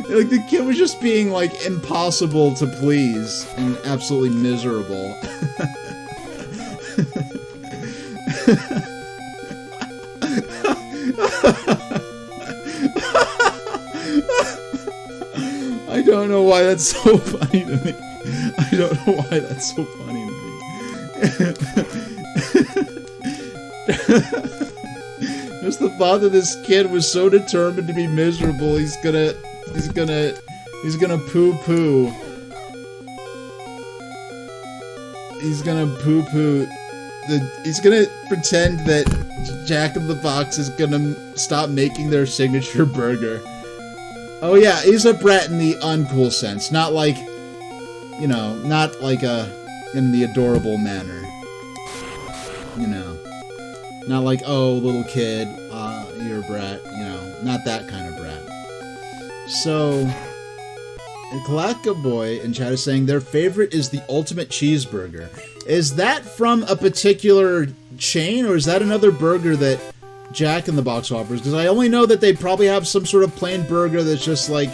Like, the kid was just being, like, impossible to please and absolutely miserable. I don't know why that's so funny to me. I don't know why that's so funny to me. Just the thought that this kid was so determined to be miserable, he's gonna poo-poo. He's gonna pretend that Jack in the Box is gonna stop making their signature burger. Oh yeah, he's a brat in the uncool sense, not like, you know, not like in the adorable manner. You know. Not like, oh, little kid, you're a brat, you know, not that kind of brat. So, Kalaka Boy in chat is saying their favorite is the ultimate cheeseburger. Is that from a particular chain, or is that another burger that Jack in the Box offers? Because I only know that they probably have some sort of plain burger that's just like,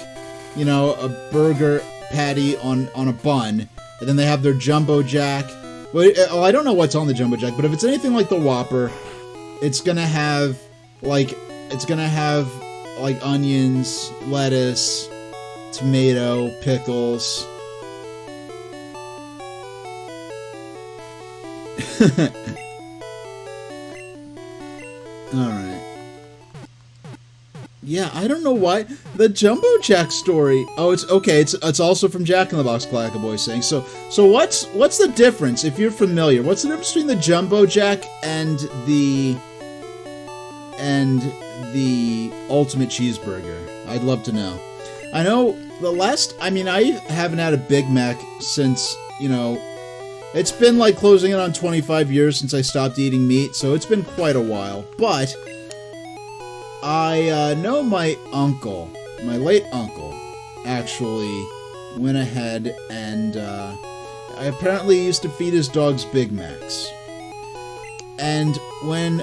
you know, a burger patty on a bun, and then they have their Jumbo Jack. Well, I don't know what's on the Jumbo Jack, but if it's anything like the Whopper, it's gonna have like onions, lettuce, tomato, pickles. Alright. Yeah, I don't know why. The Jumbo Jack story... Oh, it's okay. It's also from Jack in the Box, Clackaboy saying. So what's the difference, if you're familiar? What's the difference between the Jumbo Jack and the Ultimate Cheeseburger? I'd love to know. I know I haven't had a Big Mac since, it's been like closing in on 25 years since I stopped eating meat, so it's been quite a while. But I know my late uncle, actually went ahead and I apparently used to feed his dogs Big Macs. And when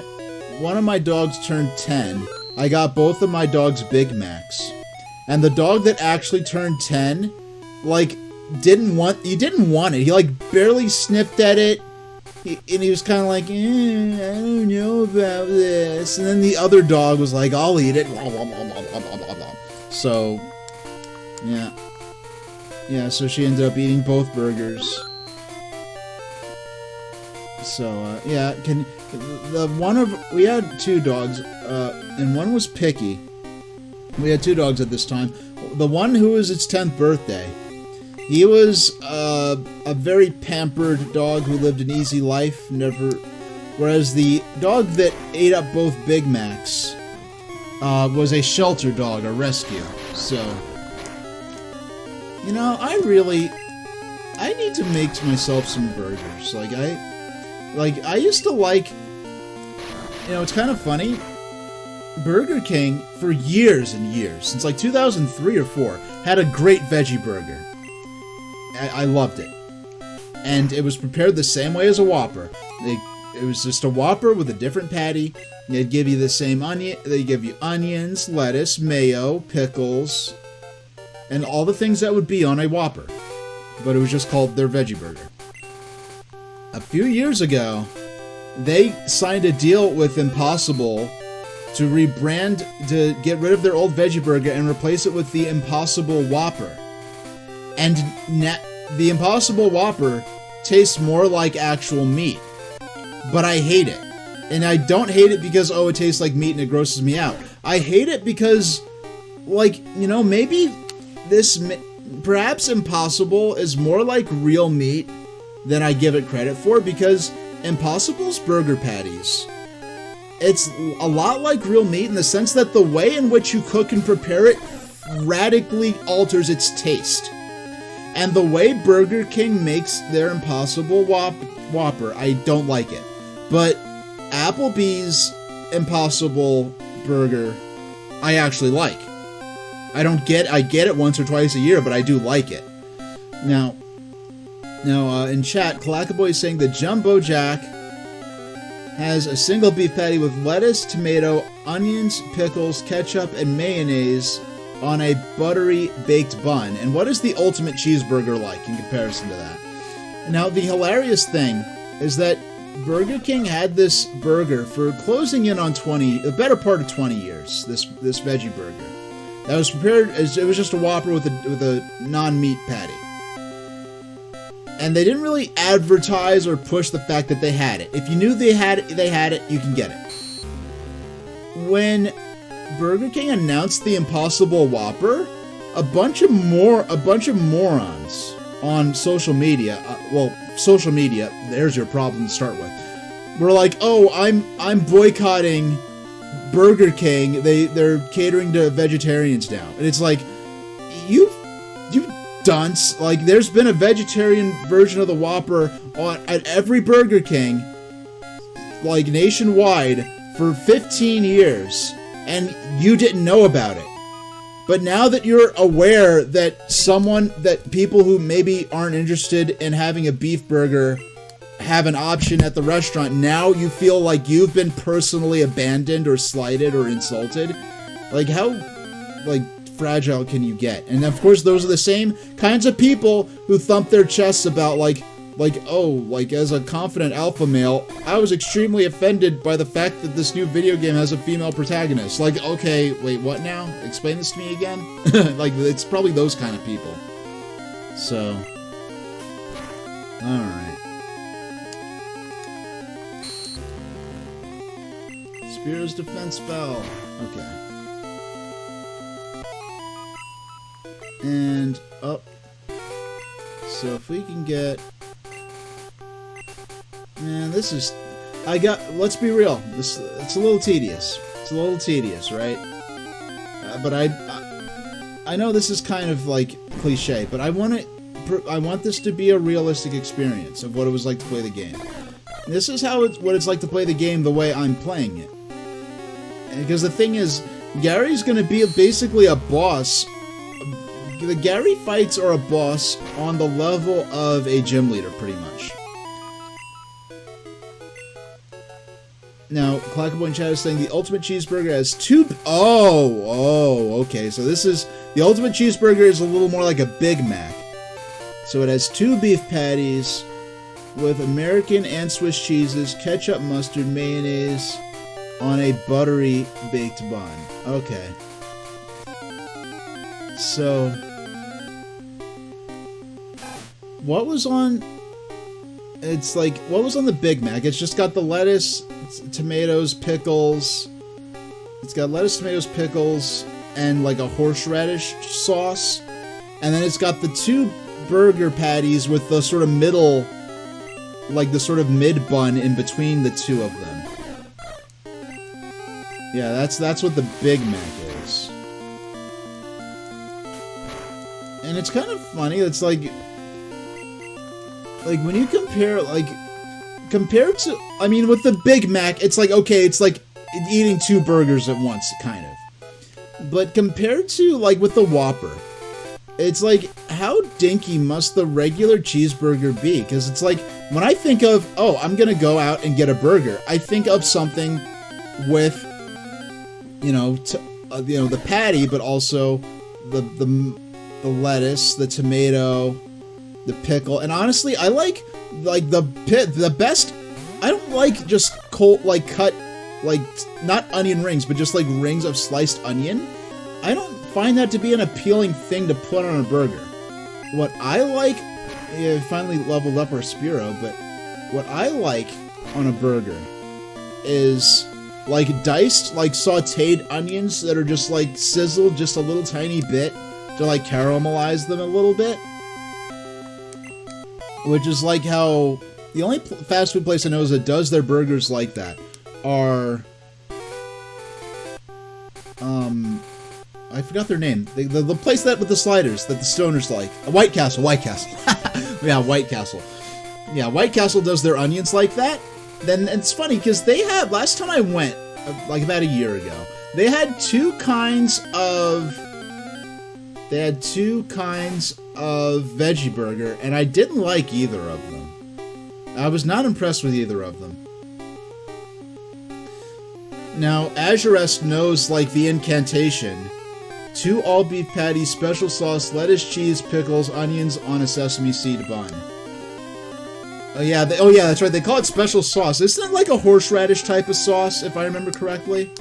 one of my dogs turned 10, I got both of my dogs Big Macs. And the dog that actually turned 10, didn't want it. He, barely sniffed at it. And he was kind of like, I don't know about this. And then the other dog was like, I'll eat it. So, yeah. Yeah, so she ended up eating both burgers. So, yeah, we had two dogs, and one was picky. We had two dogs at this time. The one who was its 10th birthday, he was a very pampered dog who lived an easy life, whereas the dog that ate up both Big Macs was a shelter dog, a rescue. So, I need to make myself some burgers. I used to it's kind of funny. Burger King, for years and years, since 2003 or 4, had a great veggie burger. I loved it. And it was prepared the same way as a Whopper. It was just a Whopper with a different patty. They'd give you the same onion. They'd give you onions, lettuce, mayo, pickles, and all the things that would be on a Whopper. But it was just called their veggie burger. A few years ago, they signed a deal with Impossible to rebrand, to get rid of their old veggie burger and replace it with the Impossible Whopper. And the Impossible Whopper tastes more like actual meat. But I hate it. And I don't hate it because, it tastes like meat and it grosses me out. I hate it because, maybe perhaps Impossible is more like real meat than I give it credit for, because Impossible's burger patties, it's a lot like real meat in the sense that the way in which you cook and prepare it radically alters its taste. And the way Burger King makes their Impossible Whopper, I don't like it. But Applebee's Impossible Burger, I actually like. I get it once or twice a year, but I do like it. Now, in chat, Clackaboy is saying the Jumbo Jack has a single beef patty with lettuce, tomato, onions, pickles, ketchup, and mayonnaise on a buttery baked bun. And what is the Ultimate Cheeseburger like in comparison to that? Now, the hilarious thing is that Burger King had this burger for closing in on the better part of 20 years, this veggie burger. That was prepared as, it was just a Whopper with a non-meat patty. And they didn't really advertise or push the fact that they had it. If you knew they had it, you can get it. When Burger King announced the Impossible Whopper, a bunch of morons on social media, social media, there's your problem to start with, were like, I'm boycotting Burger King. They're catering to vegetarians now. And it's like, you dunce. There's been a vegetarian version of the Whopper at every Burger King, nationwide, for 15 years, and you didn't know about it. But now that you're aware that people who maybe aren't interested in having a beef burger have an option at the restaurant, now you feel like you've been personally abandoned or slighted or insulted. How fragile can you get? And of course, those are the same kinds of people who thump their chests about as a confident alpha male, I was extremely offended by the fact that this new video game has a female protagonist. Okay, wait, what now? Explain this to me again? It's probably those kind of people. So, alright. Spear's defense spell. Okay. And up. So if we can get... Man, this is... let's be real. It's a little tedious. It's a little tedious, right? But I know this is kind of like cliche, but I want this to be a realistic experience of what it was like to play the game. This is what it's like to play the game the way I'm playing it. Because the thing is, Gary's going to be basically a boss. The Gary fights are a boss on the level of a gym leader, pretty much. Now, Clackable in chat is saying the Ultimate Cheeseburger has two... okay. So this is... The Ultimate Cheeseburger is a little more like a Big Mac. So it has 2 beef patties with American and Swiss cheeses, ketchup, mustard, mayonnaise on a buttery baked bun. Okay. So... What was on... It's like... What was on the Big Mac? It's just got the lettuce... tomatoes, pickles. It's got lettuce, tomatoes, pickles, and like a horseradish sauce. And then it's got the 2 burger patties with the sort of middle, like the sort of mid bun in between the 2 of them. Yeah, that's what the Big Mac is. And it's kind of funny. It's like when you compare, compared to, I mean, with the Big Mac, it's like, okay, it's like eating 2 burgers at once, kind of. But compared to, like, with the Whopper, it's like, how dinky must the regular cheeseburger be? Because it's like, when I think of, oh, I'm gonna go out and get a burger, I think of something with, the patty, but also the lettuce, the tomato, the pickle, and honestly, I like the best. I don't like just cut, not onion rings, but just like rings of sliced onion. I don't find that to be an appealing thing to put on a burger. What I like, finally leveled up our Spiro, but what I like on a burger is like diced, like sauteed onions that are just like sizzled just a little tiny bit to like caramelize them a little bit. Which is like how the only fast food place I know that does their burgers like that are, I forgot their name. The place that with the sliders that the stoners like. White Castle. Yeah, White Castle. Yeah, White Castle does their onions like that. Then it's funny because they had, last time I went, like about a year ago, they had 2 kinds of veggie burger, and I didn't like either of them. I was not impressed with either of them. Now, Azurest knows, like, the incantation. 2 all-beef patties, special sauce, lettuce, cheese, pickles, onions on a sesame seed bun. Oh yeah, that's right, they call it special sauce. Isn't it like a horseradish type of sauce, if I remember correctly?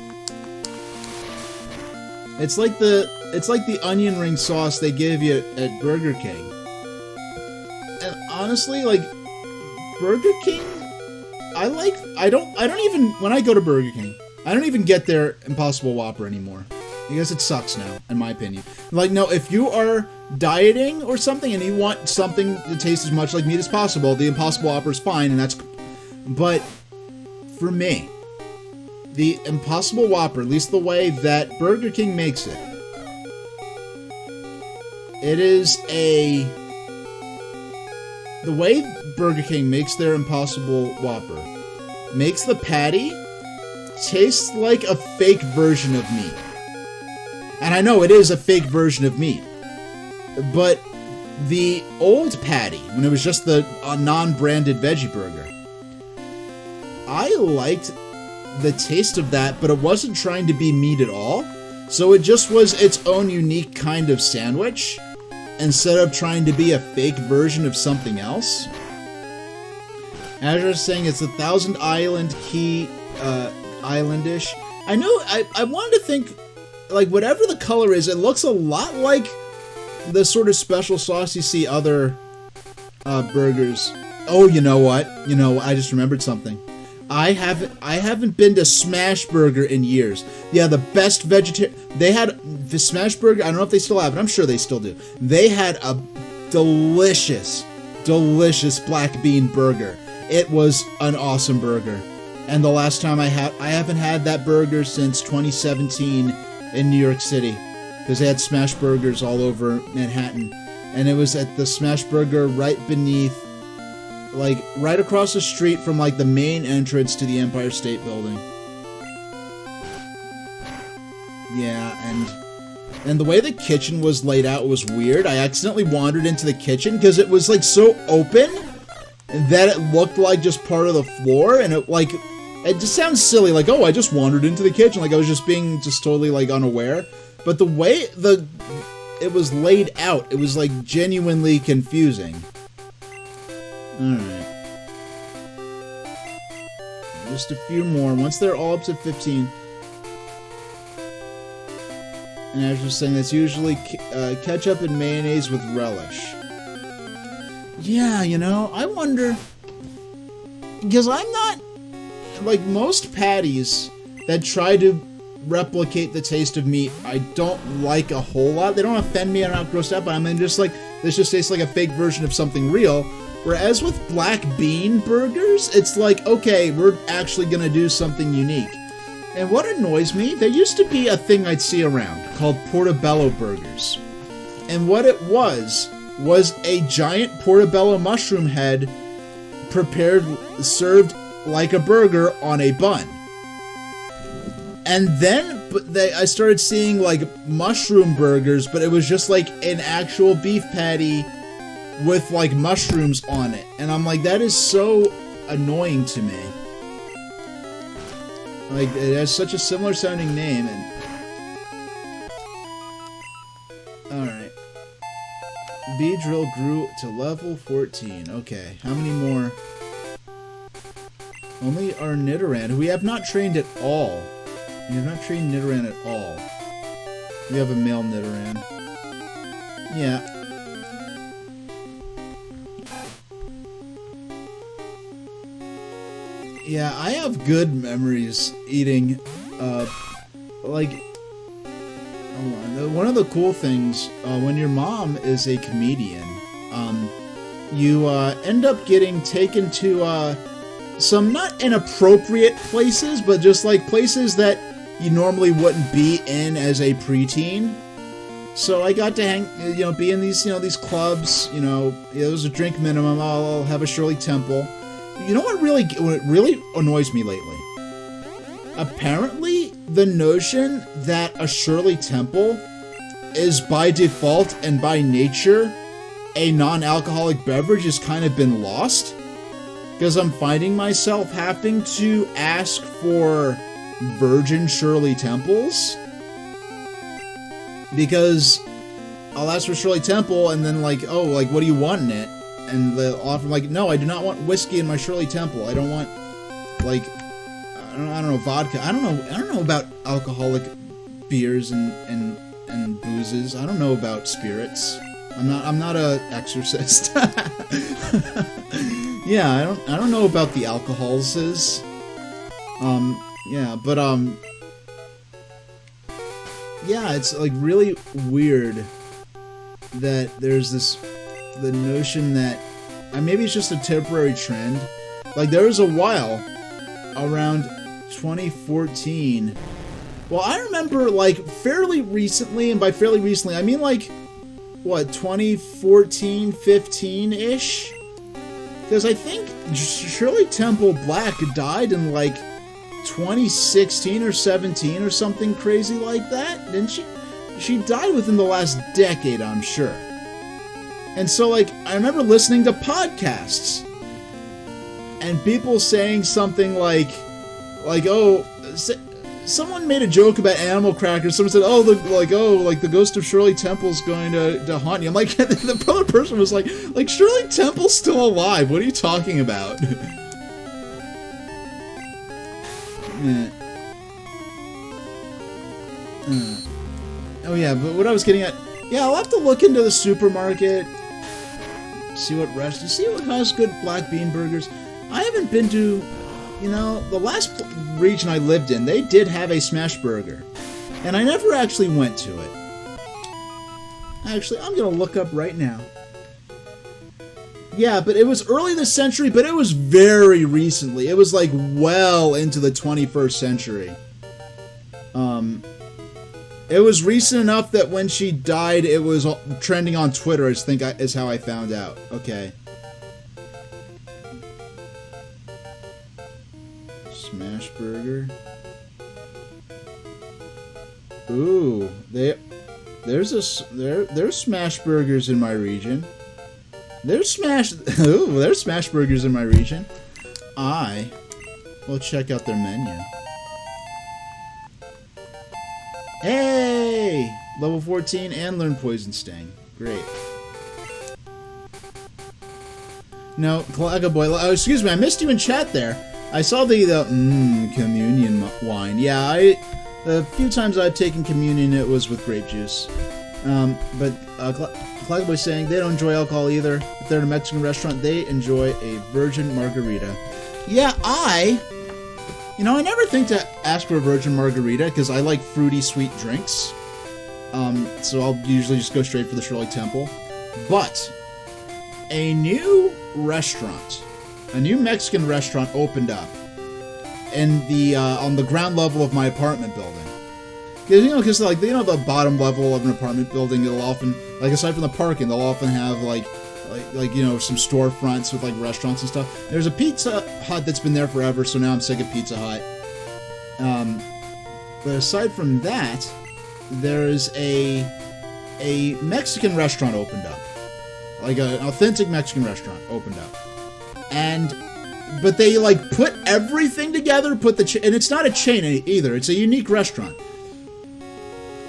It's like the onion ring sauce they give you at Burger King. And honestly, like, Burger King, I don't even, when I go to Burger King, I don't even get their Impossible Whopper anymore. Because it sucks now, in my opinion. Like, no, if you are dieting or something and you want something that tastes as much like meat as possible, the Impossible Whopper is fine, and that's... But, for me, the Impossible Whopper, at least the way that Burger King makes it, it is a... The way Burger King makes their Impossible Whopper makes the patty taste like a fake version of meat. And I know it is a fake version of meat. But the old patty, when it was just the non-branded veggie burger, I liked the taste of that, but it wasn't trying to be meat at all. So it just was its own unique kind of sandwich, instead of trying to be a fake version of something else. Azure is saying it's 1,000 Island Key Islandish. I know, I wanted to think, like, whatever the color is, it looks a lot like the sort of special sauce you see other burgers. Oh, you know what? I just remembered something. I haven't been to Smash Burger in years. Yeah, the best vegetarian. They had the Smash Burger. I don't know if they still have it. I'm sure they still do. They had a delicious black bean burger. It was an awesome burger. And the last time I haven't had that burger since 2017 in New York City, because they had Smash Burgers all over Manhattan, and it was at the Smash Burger right beneath, like right across the street from like the main entrance to the Empire State Building. Yeah, and the way the kitchen was laid out was weird. I accidentally wandered into the kitchen because it was like so open that it looked like just part of the floor, and it just sounds silly, like, oh, I just wandered into the kitchen, like I was just being just totally like unaware. But the way it was laid out, it was like genuinely confusing. Alright. Just a few more. Once they're all up to 15. And I was just saying, that's usually ketchup and mayonnaise with relish. Yeah, you know, I wonder, because I'm not, like most patties that try to replicate the taste of meat, I don't like a whole lot. They don't offend me, I'm not grossed out, but I'm just like, this just tastes like a fake version of something real. Whereas with black bean burgers, it's like, okay, we're actually gonna do something unique. And what annoys me, there used to be a thing I'd see around called portobello burgers. And what it was a giant portobello mushroom head served like a burger on a bun. And then I started seeing like mushroom burgers, but it was just like an actual beef patty with like mushrooms on it. And I'm like, that is so annoying to me. Like, it has such a similar sounding name, and... Alright. Beedrill grew to level 14. Okay, how many more? Only our Nidoran, who we have not trained at all. We have not trained Nidoran at all. We have a male Nidoran. Yeah. Yeah, I have good memories eating, like, one of the cool things, when your mom is a comedian, you, end up getting taken to, some not inappropriate places, but just, like, places that you normally wouldn't be in as a preteen. So I got to be in these, these clubs, there was a drink minimum, I'll have a Shirley Temple. You know what really annoys me lately? Apparently, the notion that a Shirley Temple is by default and by nature a non-alcoholic beverage has kind of been lost. Because I'm finding myself having to ask for virgin Shirley Temples. Because I'll ask for Shirley Temple and then like, oh, like, what do you want in it? And they'll offer, like, no, I do not want whiskey in my Shirley Temple. I don't want, like, I don't know, vodka. I don't know about alcoholic beers and boozes. I don't know about spirits. I'm not a exorcist. Yeah, I don't know about the alcohols. Yeah, but yeah, it's like really weird that there's the notion that maybe it's just a temporary trend. Like, there was a while around 2014. Well, I remember, like, fairly recently, and by fairly recently, I mean, like, what, 2014, 15-ish? Because I think Shirley Temple Black died in, like, 2016 or 17 or something crazy like that, didn't she? She died within the last decade, I'm sure. And so, like, I remember listening to podcasts and people saying something like, oh, someone made a joke about animal crackers. Someone said, oh, the ghost of Shirley Temple's going to haunt you. I'm like, the other person was like, Shirley Temple's still alive. What are you talking about? Oh yeah, but what I was getting at, yeah, I'll have to look into the supermarket, see what has good black bean burgers. I haven't been to you know, the last region I lived in, they did have a smash burger. And I never actually went to it. Actually, I'm going to look up right now. Yeah, but it was early this century, but it was very recently. It was like well into the 21st century. It was recent enough that when she died, it was trending on Twitter, is how I found out. Okay. Smash burger. Ooh, there's smash burgers in my region. There's smash burgers in my region. I will check out their menu. Hey! Level 14 and learn Poison Sting. Great. No, Claga Boy. Oh, excuse me, I missed you in chat there. I saw the communion wine. Yeah, the few times I've taken communion, it was with grape juice. But Claga Boy saying they don't enjoy alcohol either. If they're in a Mexican restaurant, they enjoy a virgin margarita. Yeah, you know, I never think to ask for a virgin margarita because I like fruity, sweet drinks. So I'll usually just go straight for the Shirley Temple. But a new restaurant, a new Mexican restaurant opened up in the on the ground level of my apartment building. Because like, you know, the bottom level of an apartment building, it'll often, like, aside from the parking, they'll often have like you know, some storefronts with like restaurants and stuff. There's a Pizza Hut that's been there forever, so now I'm sick of Pizza Hut. But aside from that, there's a Mexican restaurant opened up, like an authentic Mexican restaurant opened up, but they like put everything together, and it's not a chain either. It's a unique restaurant.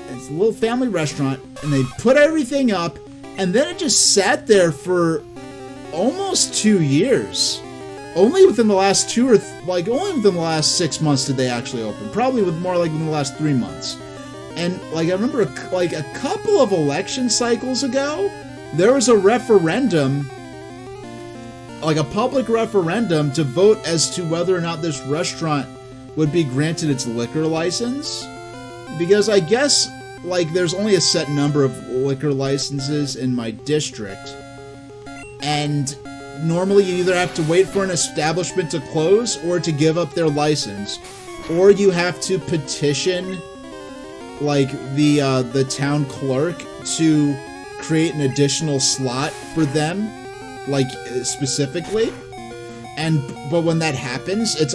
It's a little family restaurant, and they put everything up. And then it just sat there for almost 2 years. Only within the last only within the last 6 months did they actually open. Probably more like within the last 3 months. And like, I remember like a couple of election cycles ago, there was a referendum, like a public referendum to vote as to whether or not this restaurant would be granted its liquor license. Because I guess, like, there's only a set number of liquor licenses in my district, and normally you either have to wait for an establishment to close or to give up their license, or you have to petition, like, the town clerk to create an additional slot for them, like, specifically. But when that happens, it's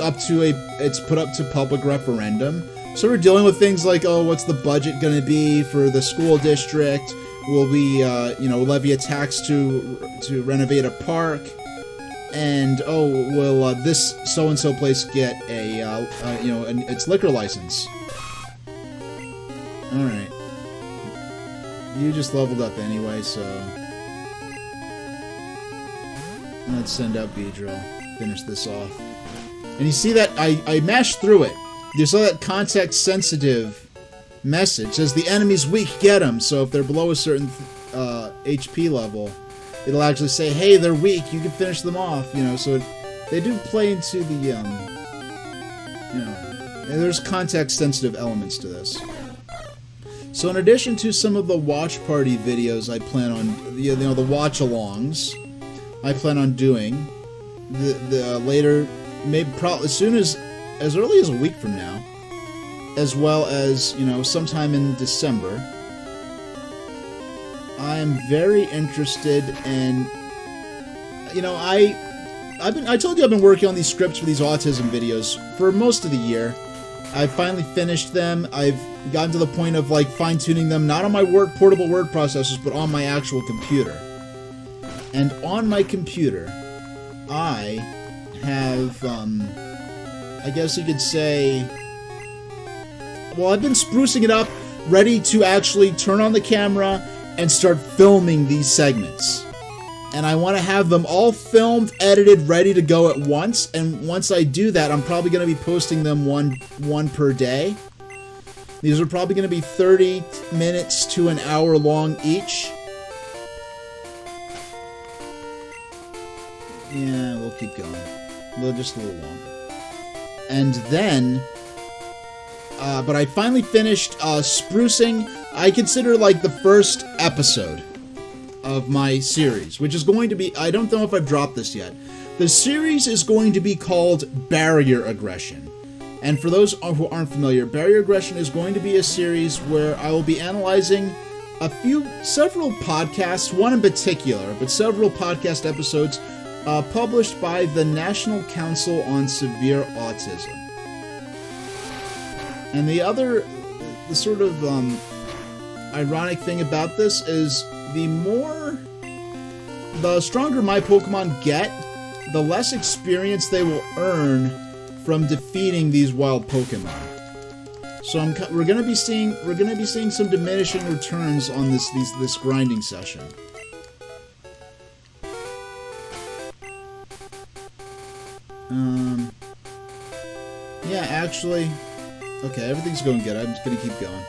put up to public referendum. So we're dealing with things like, oh, what's the budget going to be for the school district? Will we, levy a tax to renovate a park? And, oh, will this so-and-so place get its liquor license? Alright. You just leveled up anyway, so... Let's send out Beedrill. Finish this off. And you see that I mashed through it. You saw that context-sensitive message. It says the enemy's weak, get them. So if they're below a certain HP level, it'll actually say, hey, they're weak, you can finish them off. You know, so they do play into the, and there's context-sensitive elements to this. So in addition to some of the watch party videos I plan on, the watch-alongs, I plan on doing, the later, maybe probably as early as a week from now, as well as, sometime in December, I am very interested in, I told you I've been working on these scripts for these autism videos for most of the year. I finally finished them. I've gotten to the point of, like, fine-tuning them, not on my portable word processors, but on my actual computer. And on my computer, I have, I guess you could say, well, I've been sprucing it up, ready to actually turn on the camera and start filming these segments. And I want to have them all filmed, edited, ready to go at once. And once I do that, I'm probably going to be posting them one per day. These are probably going to be 30 minutes to an hour long each. Yeah, we'll keep going. Just a little longer. And then, but I finally finished sprucing, I consider like the first episode of my series, which is going to be, I don't know if I've dropped this yet. The series is going to be called Barrier Aggression. And for those who aren't familiar, Barrier Aggression is going to be a series where I will be analyzing several podcasts, one in particular, but several podcast episodes published by the National Council on Severe Autism. And the sort of ironic thing about this is the stronger my Pokemon get, the less experience they will earn from defeating these wild Pokemon. So we're gonna be seeing some diminishing returns on this grinding session. Yeah, actually, okay, everything's going good. I'm just gonna keep going.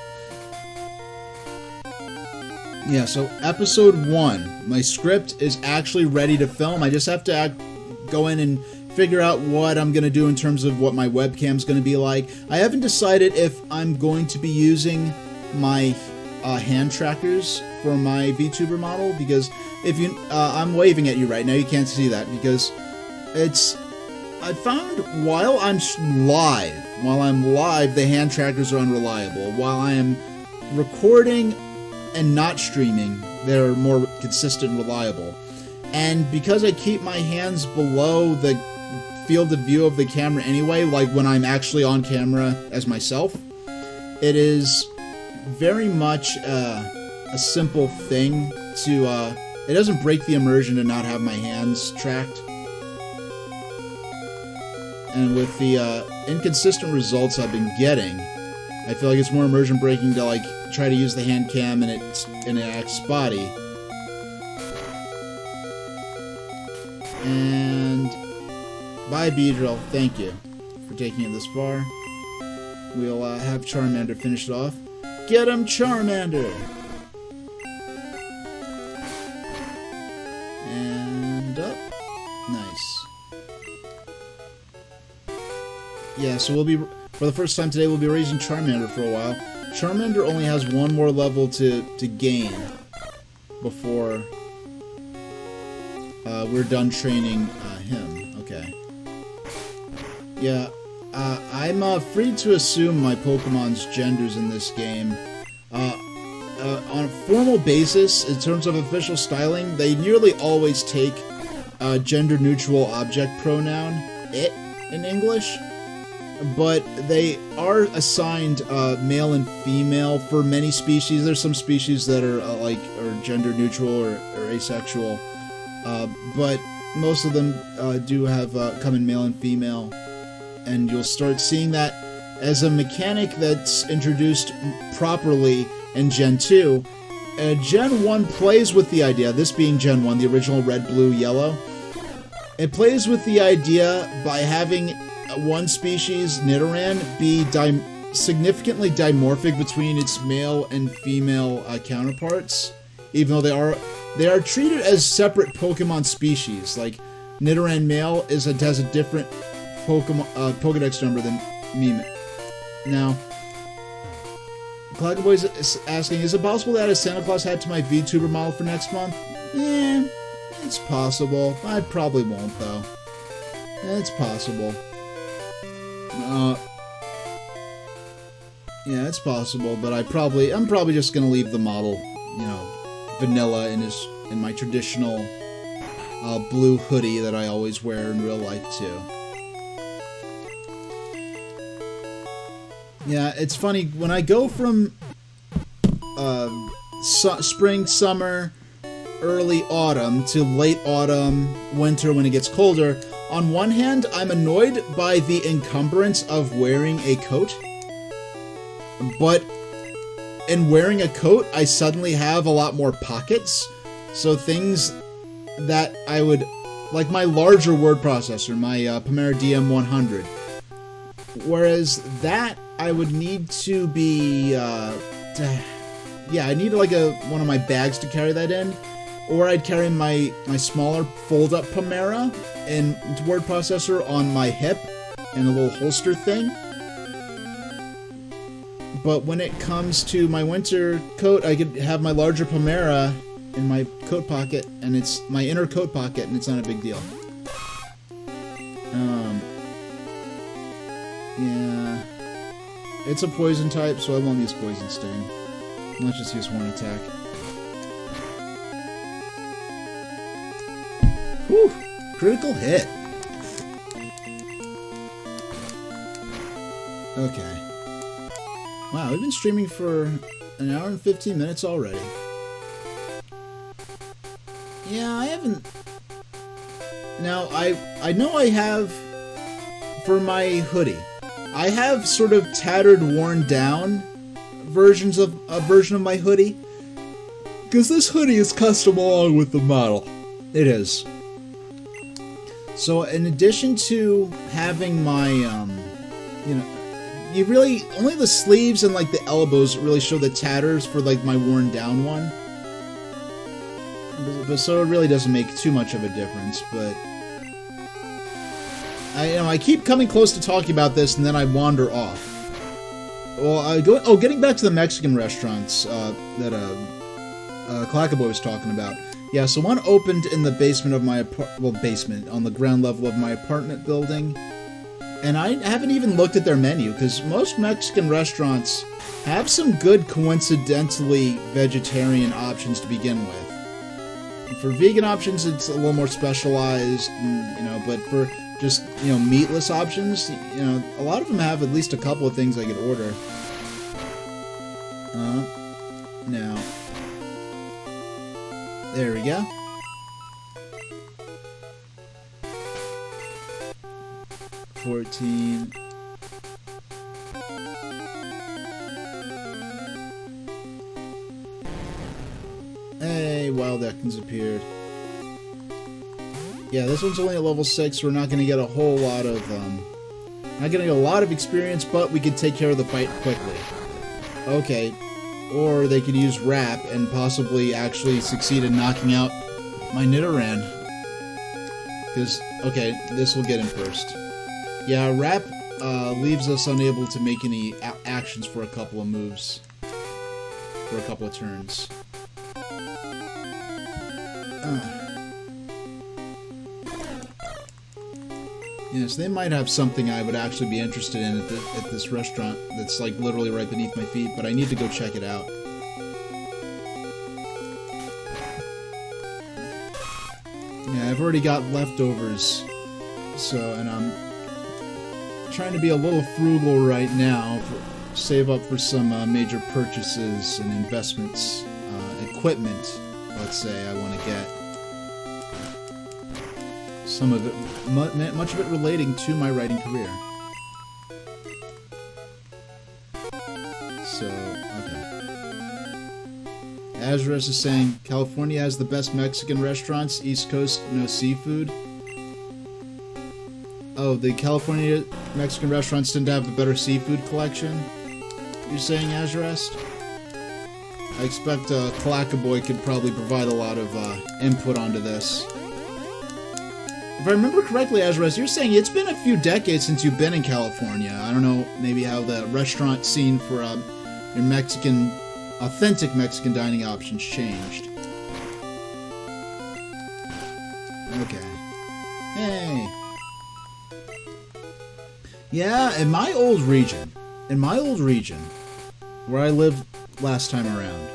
Yeah, so episode 1, my script is actually ready to film. I just have to go in and figure out what I'm going to do in terms of what my webcam's going to be like. I haven't decided if I'm going to be using my hand trackers for my VTuber model, because if you, I'm waving at you right now, you can't see that, because I found while I'm live, the hand trackers are unreliable. While I am recording and not streaming, they're more consistent and reliable. And because I keep my hands below the field of view of the camera anyway, like when I'm actually on camera as myself, it is very much a simple thing to, it doesn't break the immersion to not have my hands tracked. And with the inconsistent results I've been getting, I feel like it's more immersion breaking to like try to use the hand cam and it acts spotty. And bye, Beedrill. Thank you for taking it this far. We'll have Charmander finish it off. Get him, Charmander! And up. Nice. Yeah, so for the first time today, we'll be raising Charmander for a while. Charmander only has one more level to gain before we're done training him. Okay. Yeah, I'm free to assume my Pokemon's genders in this game. On a formal basis, in terms of official styling, they nearly always take gender-neutral object pronoun, it, in English. But they are assigned male and female for many species. There's some species that are are gender neutral or asexual, but most of them do have come in male and female, and you'll start seeing that as a mechanic that's introduced properly in Gen 2. Gen 1 plays with the idea, this being Gen 1, the original red, blue, yellow, it plays with the idea by having one species, Nidoran, be significantly dimorphic between its male and female counterparts, even though they are treated as separate Pokemon species. Like Nidoran male has a different Pokemon Pokedex number than Mime. Now, Claggerboy is asking, is it possible to add a Santa Claus hat to my VTuber model for next month? Yeah, it's possible. I probably won't though. It's possible. Yeah, it's possible, but I'm probably just gonna leave the model, vanilla in my traditional blue hoodie that I always wear in real life too. Yeah, it's funny when I go from spring, summer, early autumn to late autumn, winter when it gets colder. On one hand, I'm annoyed by the encumbrance of wearing a coat, but in wearing a coat, I suddenly have a lot more pockets, so things that I would, like my larger word processor, my Pomera DM100, whereas that I would need to be, I need like one of my bags to carry that in, or I'd carry my smaller fold-up Pomera and word processor on my hip, and a little holster thing. But when it comes to my winter coat, I could have my larger Pomera in my coat pocket, and it's my inner coat pocket, and it's not a big deal. Yeah. It's a poison type, so I won't use Poison Sting. Let's just use Horn Attack. Whew! Critical hit. Okay. Wow, we've been streaming for an hour and 15 minutes already. Yeah, I haven't... Now, I know I have... For my hoodie, I have sort of tattered, worn down versions of a version of my hoodie. Because this hoodie is custom along with the model. It is. So, in addition to having my, you know... You really, only the sleeves and like the elbows really show the tatters for like my worn down one. But so it really doesn't make too much of a difference, but I keep coming close to talking about this and then I wander off. Well, getting back to the Mexican restaurants that Clackaboy was talking about. Yeah, so one opened in the basement of my basement on the ground level of my apartment building. And I haven't even looked at their menu, because most Mexican restaurants have some good, coincidentally, vegetarian options to begin with. For vegan options, it's a little more specialized, but for just, meatless options, a lot of them have at least a couple of things I could order. Now, there we go. 14. Hey, Wild Ekans appeared. Yeah, this one's only at level 6. We're not going to get a whole lot of, not going to get a lot of experience, but we can take care of the fight quickly. Okay. Or they could use Wrap and possibly actually succeed in knocking out my Nidoran. Because, okay, this will get him first. Yeah, Wrap leaves us unable to make any actions for a couple of moves. For a couple of turns. Yes, they might have something I would actually be interested in at this restaurant that's like literally right beneath my feet, but I need to go check it out. Yeah, I've already got leftovers, and I'm trying to be a little frugal right now, save up for some major purchases and investments, equipment, let's say, I want to get. Some of it, much of it relating to my writing career. So, okay. Azarus is saying, California has the best Mexican restaurants, East Coast, no seafood. Oh, the California Mexican restaurants tend to have a better seafood collection? You're saying, Azarest? I expect Clackaboy could probably provide a lot of input onto this. If I remember correctly, Azarest, you're saying it's been a few decades since you've been in California. I don't know, maybe how the restaurant scene for your Mexican, authentic Mexican dining options changed. Okay. Hey. Yeah, in my old region, where I lived last time around,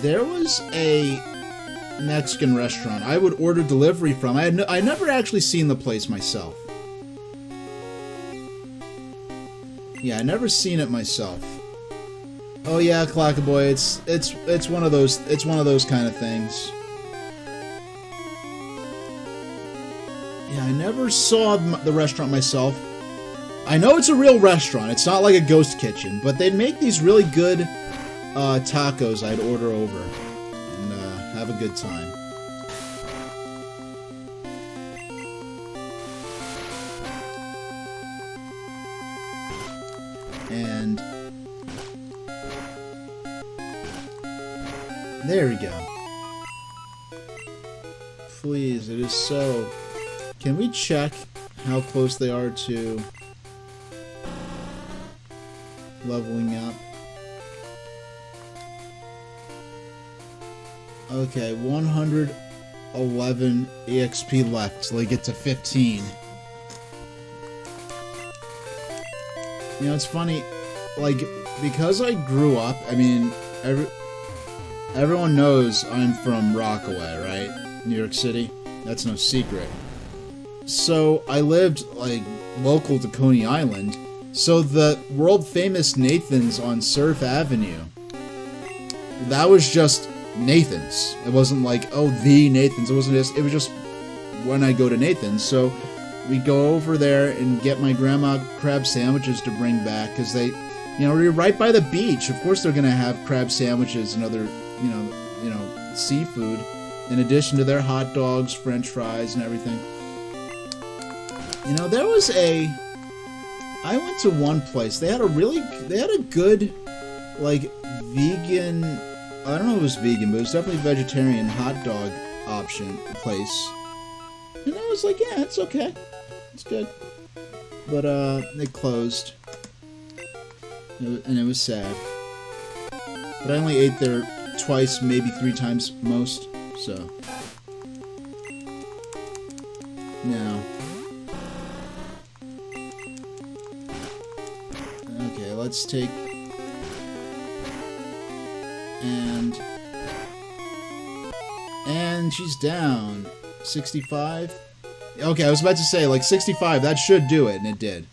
there was a Mexican restaurant I would order delivery from. I never actually seen the place myself. Yeah, I never seen it myself. Oh yeah, Clackaboy, it's one of those kind of things. Yeah, I never saw the restaurant myself. I know it's a real restaurant. It's not like a ghost kitchen, but they'd make these really good tacos I'd order over. Have a good time. And there we go. Please, it is so. Can we check how close they are to leveling up. Okay, 111 EXP left till they get to 15. You know, it's funny, like, because I grew up, I mean, everyone knows I'm from Rockaway, right? New York City. That's no secret. So, I lived, like, local to Coney Island. So, the world-famous Nathan's on Surf Avenue, that was just Nathan's. It wasn't like, oh, the Nathan's. It wasn't just, it was just when I go to Nathan's. So, we go over there and get my grandma crab sandwiches to bring back, because they, you know, we're right by the beach. Of course they're going to have crab sandwiches and other, you know, seafood, in addition to their hot dogs, french fries, and everything. You know, there was I went to one place. They had a good, like, vegan, I don't know if it was vegan, but it was definitely vegetarian hot dog place. And I was like, yeah, it's okay. It's good. But, they closed. And it was sad. But I only ate there twice, maybe 3 times most, so. Now. Okay, let's take... And she's down. 65? Okay, I was about to say, like, 65, that should do it, and it did.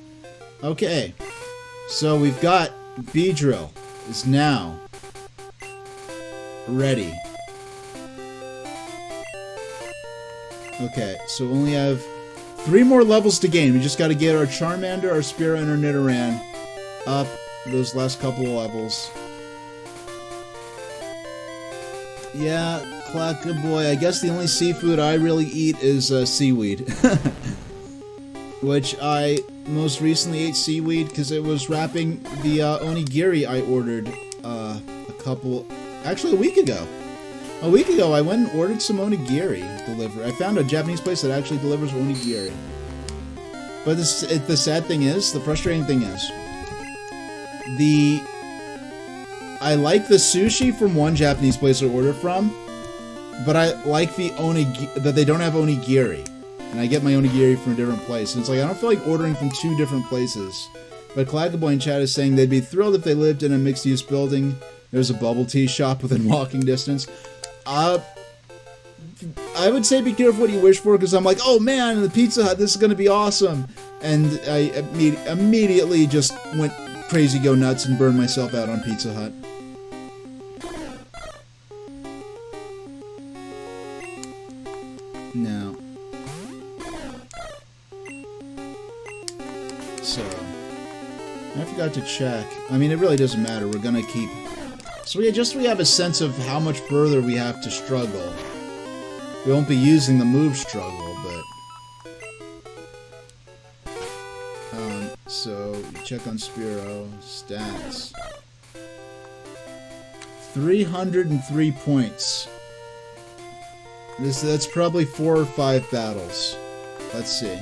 Okay. So we've got Beedrill is now ready. Okay, so we only have 3 more levels to gain. We just got to get our Charmander, our Spearow, and our Nidoran up those last couple of levels. Yeah, Clack, good boy. I guess the only seafood I really eat is seaweed. Which I most recently ate seaweed because it was wrapping the onigiri I ordered actually a week ago. A week ago, I went and ordered some onigiri delivered. I found a Japanese place that actually delivers onigiri. But the sad thing is, the frustrating thing is, I like the sushi from one Japanese place I order from, but I like that they don't have onigiri. And I get my onigiri from a different place. And it's like, I don't feel like ordering from 2 different places. But Clackaboy in chat is saying they'd be thrilled if they lived in a mixed-use building. There's a bubble tea shop within walking distance. I would say be careful what you wish for, because I'm like, oh man, the Pizza Hut, this is going to be awesome. And I immediately just went crazy, go nuts, and burned myself out on Pizza Hut. No. So, I forgot to check. I mean, it really doesn't matter. We're gonna keep... So we have a sense of how much further we have to struggle. We won't be using the move struggle, but... so, check on Spearow. Stats. 303 points. That's probably 4 or 5 battles. Let's see.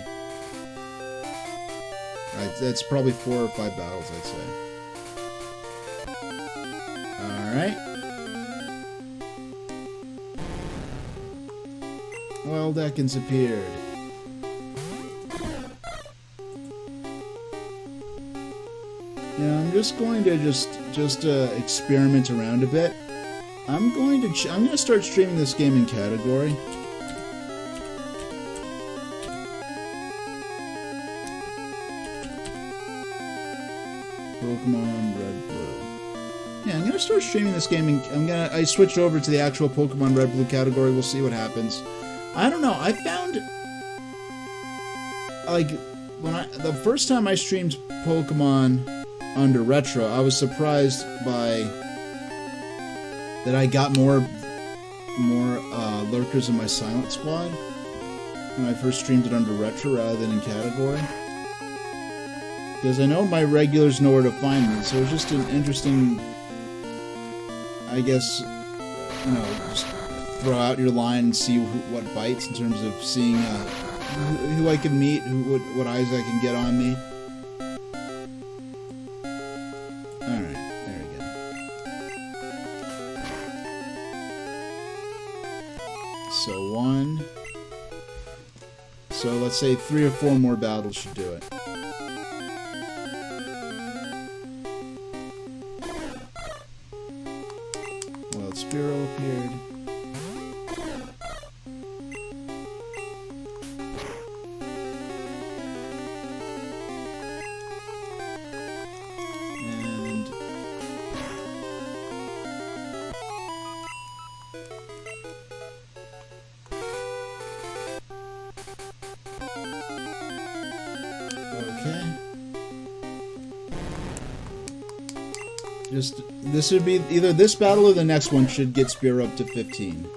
Right, that's probably 4 or 5 battles, I'd say. Alright. Wild Ekans appeared. Yeah, I'm just going to experiment around a bit. I'm going to start streaming this game in category. Pokémon Red Blue. Yeah, I'm gonna start streaming this game and I switched over to the actual Pokémon Red Blue category. We'll see what happens. I don't know. I found, like, the first time I streamed Pokémon under Retro, I was surprised by that I got more lurkers in my Silent Squad when I first streamed it under Retro rather than in category. Because I know my regulars know where to find me, so it's just an interesting, I guess, you know, just throw out your line and see what bites in terms of seeing who I can meet, what eyes I can get on me. Alright, there we go. So 1. So let's say 3 or 4 more battles should do it. Well, Spearow appeared. And okay. Just, this would be, either this battle or the next one should get Spearow up to 15.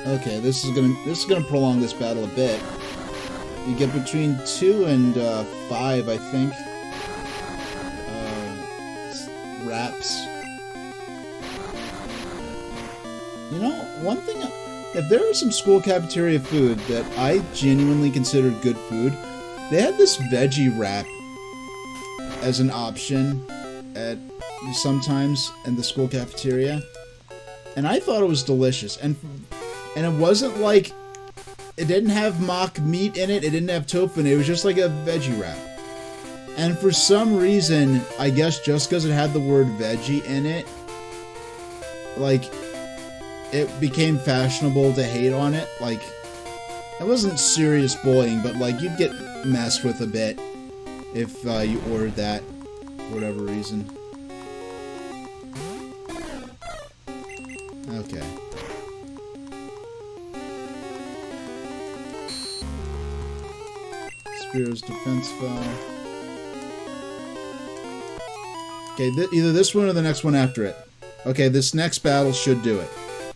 Okay, this is gonna prolong this battle a bit. You get between 2 and 5, I think. Wraps. You know, one thing, if there was some school cafeteria food that I genuinely considered good food, they had this veggie wrap as an option at sometimes in the school cafeteria, and I thought it was delicious. And it wasn't like, it didn't have mock meat in it, it didn't have tofu in it, it was just like a veggie wrap. And for some reason, I guess just because it had the word veggie in it, like, it became fashionable to hate on it. Like, it wasn't serious bullying, but like, you'd get messed with a bit if you ordered that for whatever reason. Okay. Spearow's defense fell. Okay, either this one or the next one after it. Okay, this next battle should do it.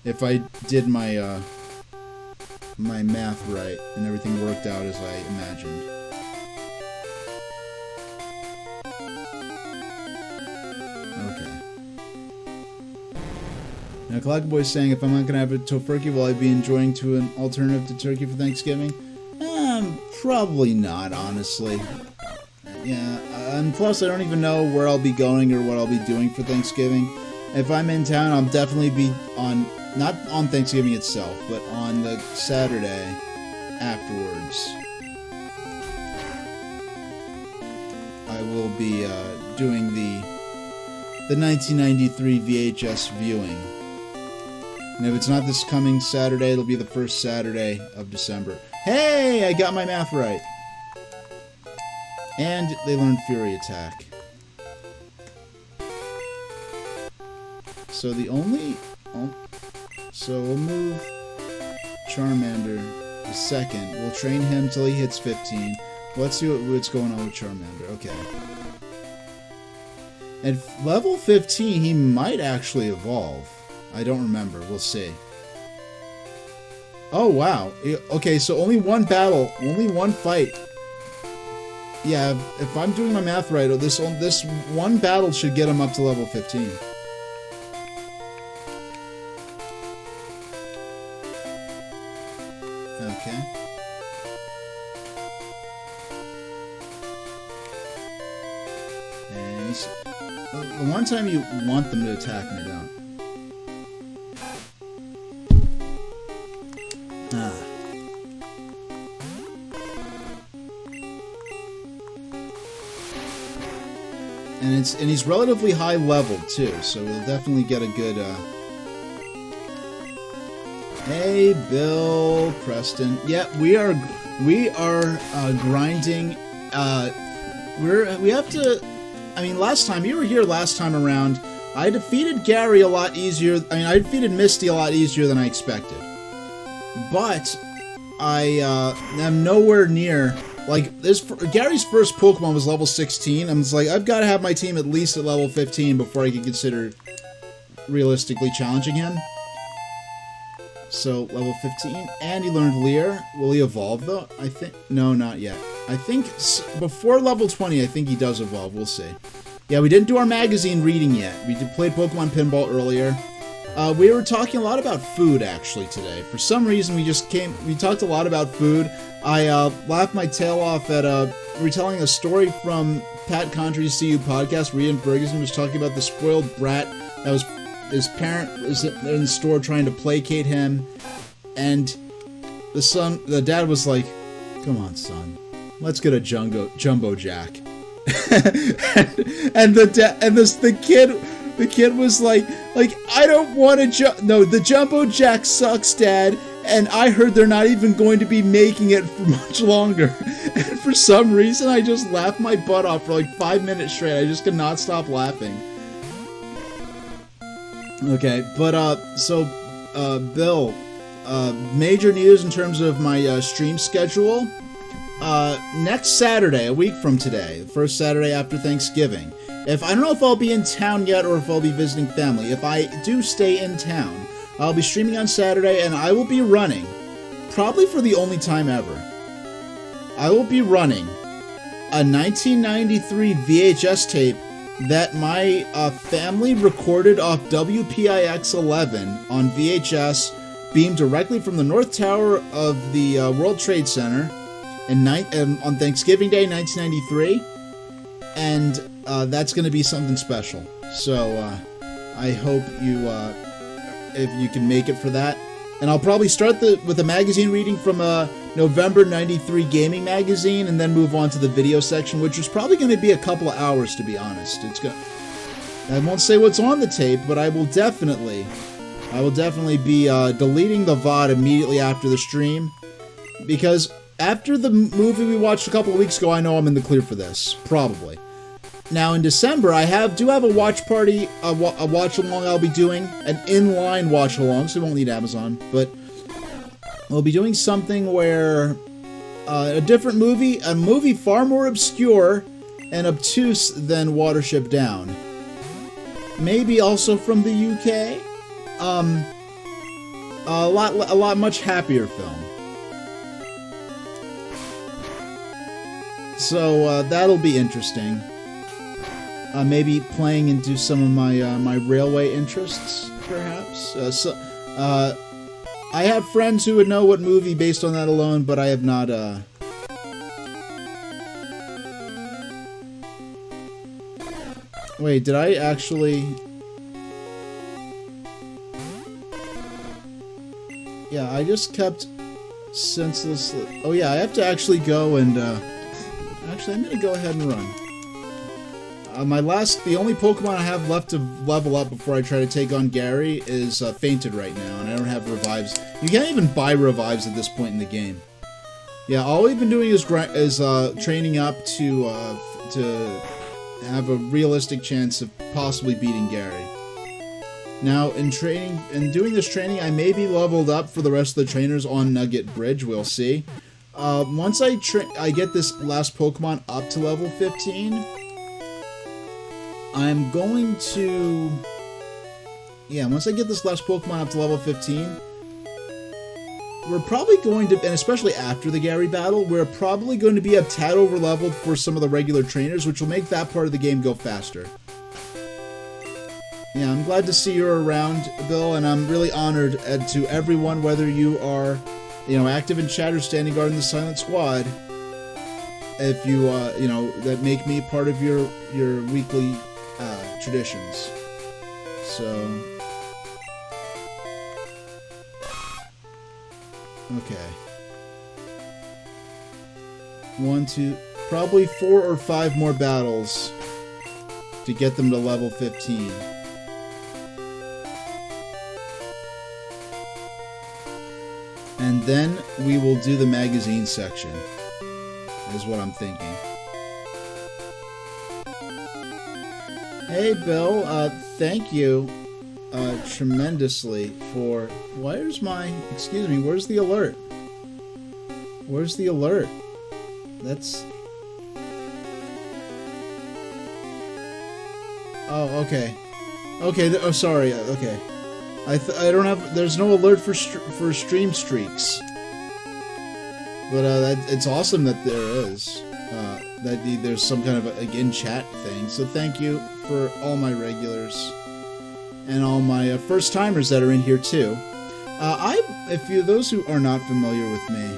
If I did my my math right and everything worked out as I imagined. Okay. Now, Clock Boy's saying, if I'm not gonna have a tofurkey, will I be enjoying to an alternative to turkey for Thanksgiving? Probably not, honestly. Yeah, and plus I don't even know where I'll be going or what I'll be doing for Thanksgiving. If I'm in town, I'll definitely be on, not on Thanksgiving itself, but on the Saturday afterwards. I will be doing the 1993 VHS viewing. And if it's not this coming Saturday, it'll be the first Saturday of December. Hey, I got my math right. And they learned Fury Attack. So the only... so we'll move Charmander to second. We'll train him till he hits 15. Let's see what's going on with Charmander. Okay. At level 15, he might actually evolve. I don't remember. We'll see. Oh, wow. Okay, so only one battle. Only one fight. Yeah, if I'm doing my math right, this one battle should get him up to level 15. Okay. And he's, the one time you want them to attack me, don't. And he's relatively high leveled too, so we'll definitely get a good. Hey, Bill Preston. Yeah, we are grinding. We have to. I mean, last time you were here last time around, I defeated Gary a lot easier. I mean, I defeated Misty a lot easier than I expected. But I am nowhere near. Like, Gary's first Pokemon was level 16. I'm just like, I've got to have my team at least at level 15 before I can consider realistically challenging him. So, level 15. And he learned Leer. Will he evolve, though? I think... No, not yet. I think before level 20, I think he does evolve. We'll see. Yeah, we didn't do our magazine reading yet. We played Pokemon Pinball earlier. We were talking a lot about food, actually, today. For some reason, we talked a lot about food. I laughed my tail off at retelling a story from Pat Condry's CU podcast, where Ian Ferguson was talking about the spoiled brat that was his parent was in the store trying to placate him, and the dad was like, "Come on, son, let's get a jumbo jack." and the kid was like, "I don't want to no, the jumbo jack sucks, Dad, and I heard they're not even going to be making it for much longer." And for some reason, I just laughed my butt off for like 5 minutes straight. I just could not stop laughing. Okay, but Bill, major news in terms of my stream schedule. Next Saturday, a week from today, the first Saturday after Thanksgiving. I don't know if I'll be in town yet or if I'll be visiting family. If I do stay in town, I'll be streaming on Saturday, and I will be running, probably for the only time ever, I will be running a 1993 VHS tape that my family recorded off WPIX-11 on VHS, beamed directly from the North Tower of the World Trade Center on Thanksgiving Day 1993, and that's going to be something special. So I hope if you can make it for that. And I'll probably start with a magazine reading from a November 93 gaming magazine, and then move on to the video section, which is probably going to be a couple of hours, to be honest. I won't say what's on the tape, but I will definitely be deleting the VOD immediately after the stream, because after the movie we watched a couple of weeks ago, I know I'm in the clear for this, probably. Now in December, I do have a watch party, a watch along I'll be doing, an inline watch along, so we won't need Amazon, but we'll be doing something where a different movie, a movie far more obscure and obtuse than Watership Down. Maybe also from the UK. A lot much happier film. So that'll be interesting. Maybe playing into some of my railway interests, perhaps. I have friends who would know what movie based on that alone, but I have not. Wait, did I actually? Yeah, I just kept senselessly. Oh yeah, I have to actually go and. Actually, I'm gonna go ahead and run. The only Pokemon I have left to level up before I try to take on Gary is Fainted right now, and I don't have revives. You can't even buy revives at this point in the game. Yeah, all we've been doing is training up to have a realistic chance of possibly beating Gary. Now, in doing this training, I may be leveled up for the rest of the trainers on Nugget Bridge. We'll see. Once I get this last Pokemon up to level 15. I'm going to... Yeah, once I get this last Pokemon up to level 15, we're probably going to, and especially after the Gary battle, we're probably going to be a tad over-leveled for some of the regular trainers, which will make that part of the game go faster. Yeah, I'm glad to see you're around, Bill, and I'm really honored to everyone, whether you are, active in chat or standing guard in the Silent Squad, if you, that make me part of your weekly traditions. So, okay. 1, 2, probably 4 or 5 more battles to get them to level 15. And then we will do the magazine section, is what I'm thinking. Hey, Bill, thank you tremendously for... where's the alert? Where's the alert? That's... Oh, okay. Okay, sorry, okay. I don't have... There's no alert for stream streaks. But, it's awesome that there is. That there's some kind of in-chat thing. So thank you for all my regulars. and all my first timers that are in here too. Those who are not familiar with me,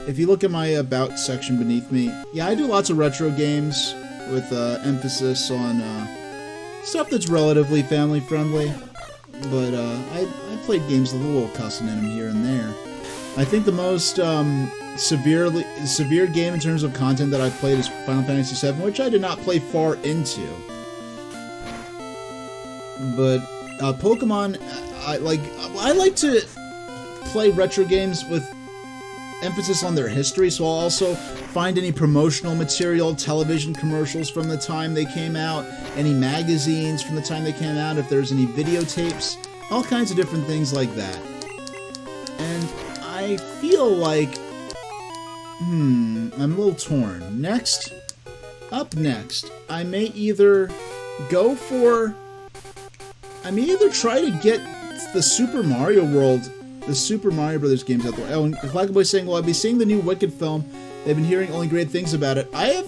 if you look at my about section beneath me, yeah, I do lots of retro games with emphasis on stuff that's relatively family friendly. But I played games with a little cussing in them here and there. I think the most severe game in terms of content that I've played is Final Fantasy VII, which I did not play far into. But Pokemon, I like to play retro games with emphasis on their history, so I'll also find any promotional material, television commercials from the time they came out, any magazines from the time they came out, if there's any videotapes, all kinds of different things like that. And I feel like, I'm a little torn. Up next, I may either try to get the Super Mario World, the Super Mario Brothers games out there. Oh, and Clackaboy's saying, well, I'll be seeing the new Wicked film. They've been hearing only great things about it. I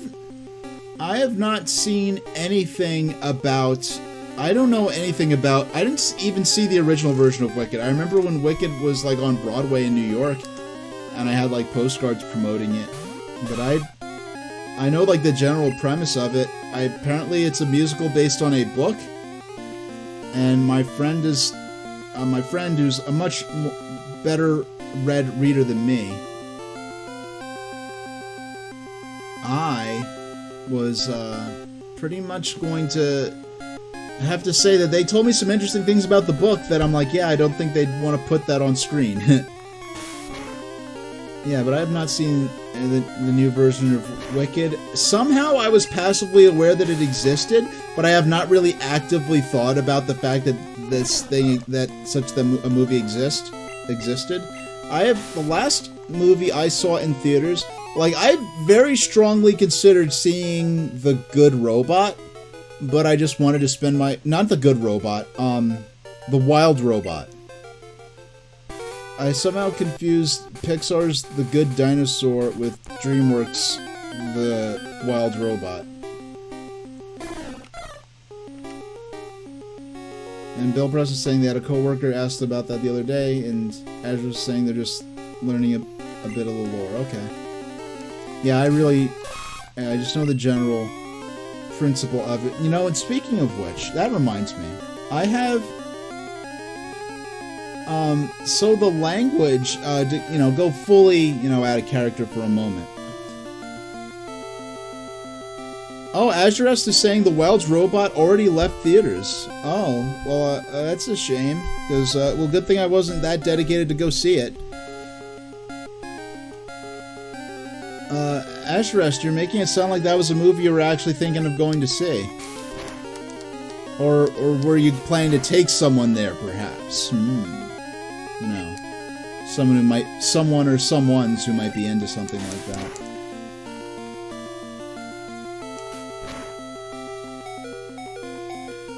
have not seen anything about... I don't know anything about... I didn't even see the original version of Wicked. I remember when Wicked was, like, on Broadway in New York, and I had, like, postcards promoting it. But I know, like, the general premise of it. Apparently it's a musical based on a book, and my friend who's a much better read reader than me, I was pretty much going to have to say that they told me some interesting things about the book that I'm like, yeah, I don't think they'd want to put that on screen. Yeah, but I have not seen the new version of Wicked. Somehow I was passively aware that it existed, but I have not really actively thought about the fact that a movie existed. The last movie I saw in theaters, like, I very strongly considered seeing The Good Robot, but I just wanted to spend not The Good Robot, The Wild Robot. I somehow confused Pixar's The Good Dinosaur with DreamWorks' The Wild Robot. And Bill Press is saying they had a coworker asked about that the other day, and Azure was saying they're just learning a bit of the lore. Okay. Yeah, I just know the general principle of it. You know, and speaking of which, that reminds me, I have... so the language, go fully, out of character for a moment. Oh, Azurest is saying the Wild's Robot already left theaters. Oh, well, that's a shame, because, good thing I wasn't that dedicated to go see it. Azurest, you're making it sound like that was a movie you were actually thinking of going to see. Or were you planning to take someone there, perhaps? Someone or someones who might be into something like that.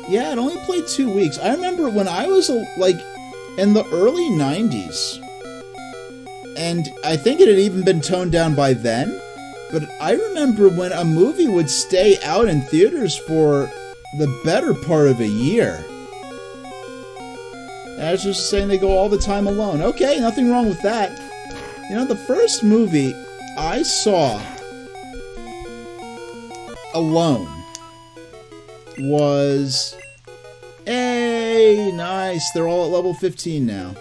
Yeah, it only played 2 weeks. I remember when I was, in the early 90s, and I think it had even been toned down by then, but I remember when a movie would stay out in theaters for the better part of a year. I was just saying they go all the time alone. Okay, nothing wrong with that. The first movie I saw alone was... Hey, nice. They're all at level 15 now.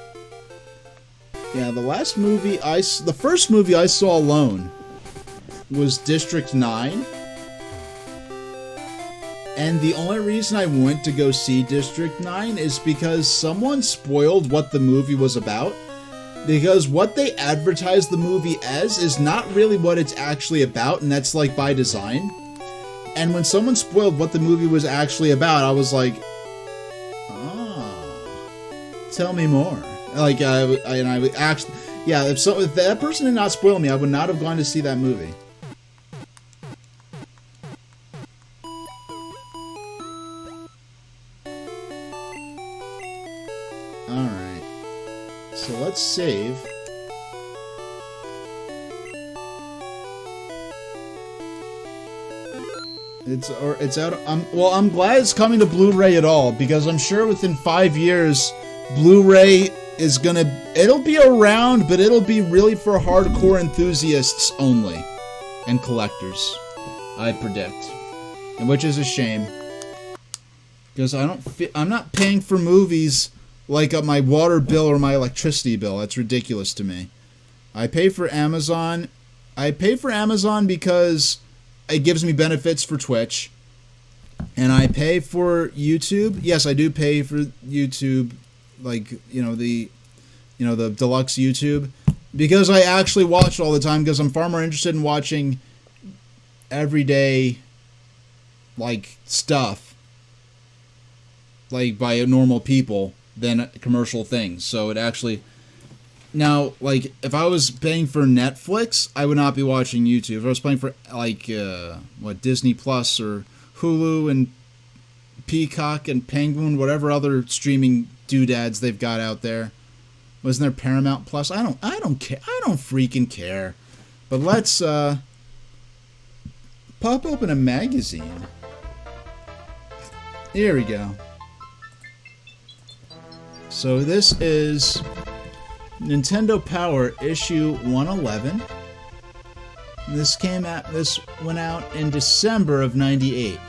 Yeah, the first movie I saw alone was District 9. And the only reason I went to go see District 9 is because someone spoiled what the movie was about. Because what they advertised the movie as is not really what it's actually about, and that's, by design. And when someone spoiled what the movie was actually about, I was like, tell me more. If that person did not spoil me, I would not have gone to see that movie. Alright. So let's save. It's out. I'm glad it's coming to Blu-ray at all, because I'm sure within 5 years, Blu-ray is gonna. It'll be around, but it'll be really for hardcore enthusiasts only, and collectors, I predict, and which is a shame, because I'm not paying for movies like my water bill or my electricity bill. That's ridiculous to me. I pay for Amazon. I pay for Amazon because it gives me benefits for Twitch, and I pay for YouTube. Yes, I do pay for YouTube, like the deluxe YouTube, because I actually watch it all the time. Because I'm far more interested in watching everyday like stuff, like by normal people, than commercial things. So it actually. Now, like, if I was paying for Netflix, I would not be watching YouTube. If I was paying for, like, Disney Plus or Hulu and Peacock and Penguin, whatever other streaming doodads they've got out there. Wasn't there Paramount Plus? I don't care. I don't freaking care. But let's, pop open a magazine. Here we go. So this is Nintendo Power issue 111. This went out in December of '98.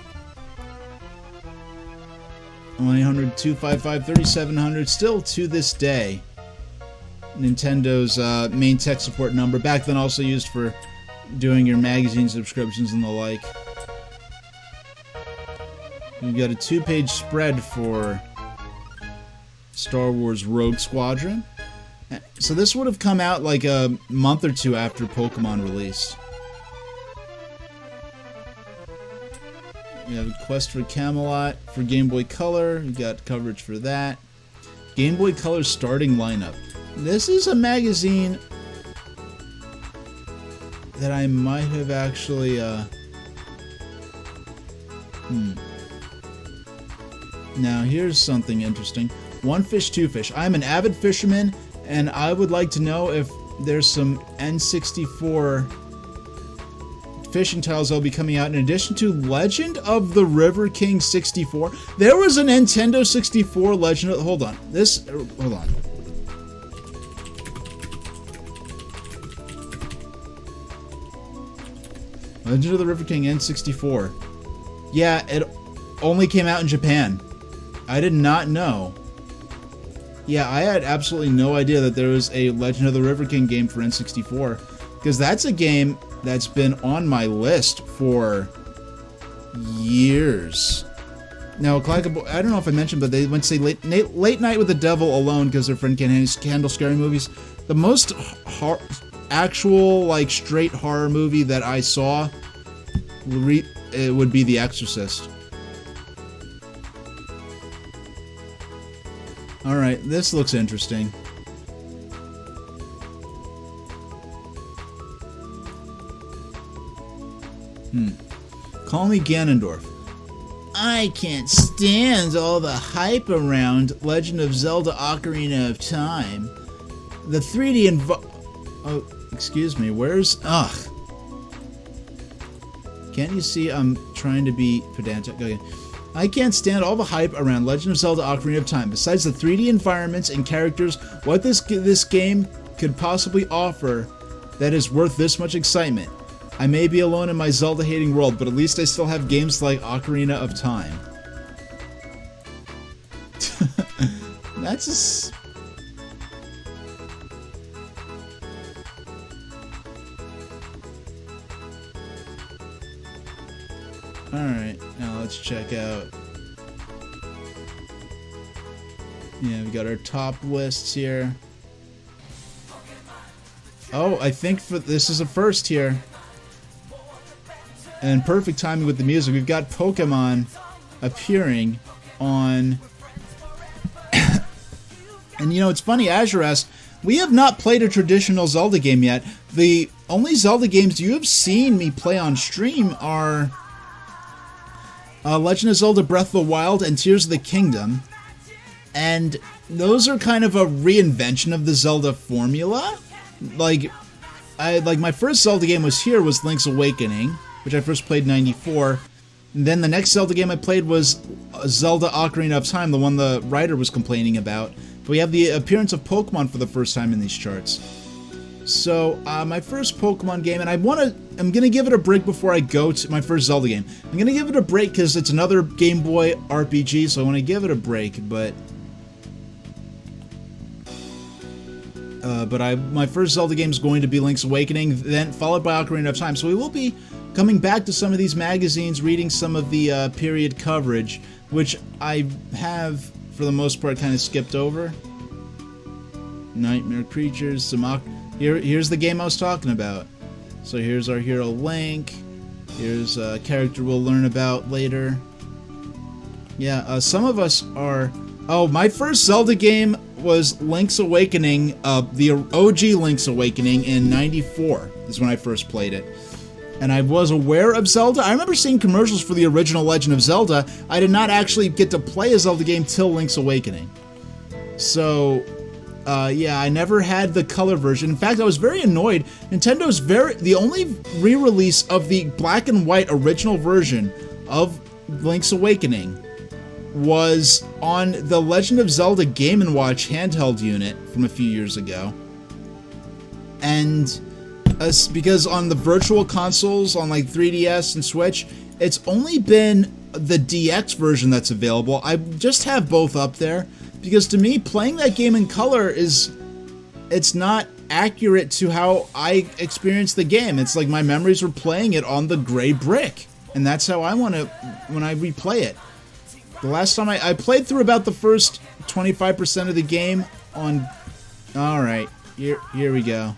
1-800-255-3700. Still to this day, Nintendo's main tech support number. Back then, also used for doing your magazine subscriptions and the like. We've got a 2-page spread for Star Wars Rogue Squadron. So this would have come out like a month or two after Pokemon released. We have a Quest for Camelot for Game Boy Color. We got coverage for that. Game Boy Color starting lineup. This is a magazine that I might have actually Now here's something interesting. One Fish, Two Fish. I'm an avid fisherman, and I would like to know if there's some N64 fishing titles that'll be coming out in addition to Legend of the River King 64. There was a Nintendo 64 Legend of... Hold on. Hold on. Legend of the River King N64. Yeah, it only came out in Japan. I did not know. Yeah, I had absolutely no idea that there was a Legend of the River King game for N64, because that's a game that's been on my list for years. Now, I don't know if I mentioned, but they went to say Late Night with the Devil Alone because their friend can't handle scary movies. The most actual, like, straight horror movie that I saw it would be The Exorcist. Alright, this looks interesting. Call me Ganondorf. I can't stand all the hype around Legend of Zelda Ocarina of Time. The 3D Oh, excuse me, where's... Ugh. Can't you see I'm trying to be pedantic? Okay. I can't stand all the hype around Legend of Zelda Ocarina of Time. Besides the 3D environments and characters, what this game could possibly offer that is worth this much excitement. I may be alone in my Zelda-hating world, but at least I still have games like Ocarina of Time. That's Alright, now let's check out. Yeah, we got our top lists here. Oh, I think this is a first here. And perfect timing with the music. We've got Pokemon appearing on... And you know, it's funny, Azure asks, we have not played a traditional Zelda game yet. The only Zelda games you have seen me play on stream are Legend of Zelda Breath of the Wild and Tears of the Kingdom. And those are kind of a reinvention of the Zelda formula. Like my first Zelda game was Link's Awakening, which I first played in '94. And then the next Zelda game I played was Zelda Ocarina of Time, the one the writer was complaining about. But we have the appearance of Pokemon for the first time in these charts. So, my first Pokemon game, and I'm gonna give it a break before I go to my first Zelda game. I'm gonna give it a break because it's another Game Boy RPG, so I want to give it a break, but my first Zelda game is going to be Link's Awakening, then followed by Ocarina of Time. So we will be coming back to some of these magazines, reading some of the period coverage, which I have, for the most part, kind of skipped over. Nightmare Creatures, here's the game I was talking about. So here's our hero Link. Here's a character we'll learn about later. Yeah, some of us are... Oh, my first Zelda game was Link's Awakening, the OG Link's Awakening in '94 is when I first played it. And I was aware of Zelda. I remember seeing commercials for the original Legend of Zelda. I did not actually get to play a Zelda game till Link's Awakening. So... yeah, I never had the color version. In fact, I was very annoyed. Nintendo's the only re-release of the black and white original version of Link's Awakening was on the Legend of Zelda Game & Watch handheld unit from a few years ago. And because on the virtual consoles, on like 3DS and Switch, it's only been the DX version that's available. I just have both up there. Because to me, playing that game in color it's not accurate to how I experienced the game. It's like my memories were playing it on the gray brick. And that's how I want to, when I replay it. The last time I played through about the first 25% of the game on... Alright, here we go.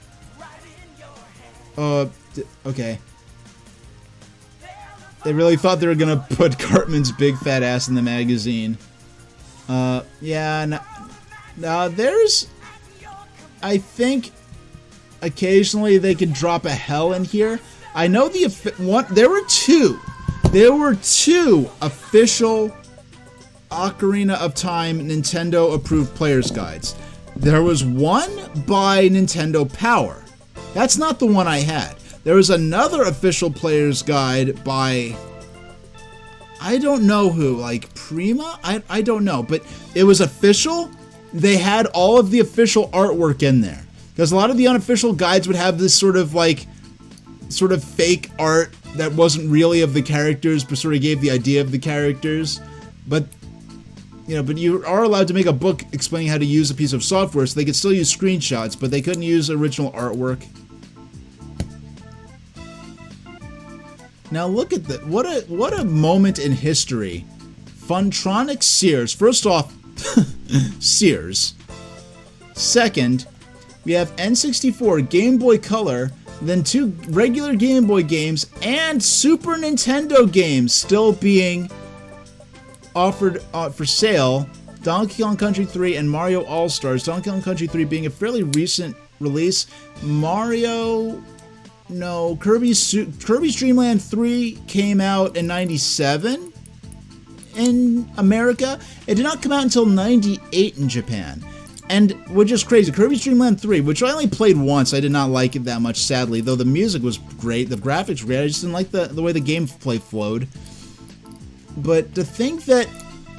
Okay. They really thought they were gonna put Cartman's big fat ass in the magazine. Yeah, now there's... I think occasionally they could drop a hell in here. I know there were two official Ocarina of Time Nintendo approved player's guides. There was one by Nintendo Power. That's not the one I had. There was another official player's guide by... I don't know who, like Prima? I don't know, but it was official. They had all of the official artwork in there. Because a lot of the unofficial guides would have this sort of fake art that wasn't really of the characters, but sort of gave the idea of the characters. But, but you are allowed to make a book explaining how to use a piece of software, so they could still use screenshots, but they couldn't use original artwork. Now look at that. What a moment in history. Funtronic Sears. First off, Sears. Second, we have N64, Game Boy Color, then 2 regular Game Boy games, and Super Nintendo games still being offered for sale. Donkey Kong Country 3 and Mario All-Stars. Donkey Kong Country 3 being a fairly recent release. Kirby's Dream Land 3 came out in '97 in America. It did not come out until '98 in Japan. And which is crazy, Kirby's Dream Land 3, which I only played once, I did not like it that much, sadly, though the music was great, the graphics were great, I just didn't like the way the gameplay flowed. But to think that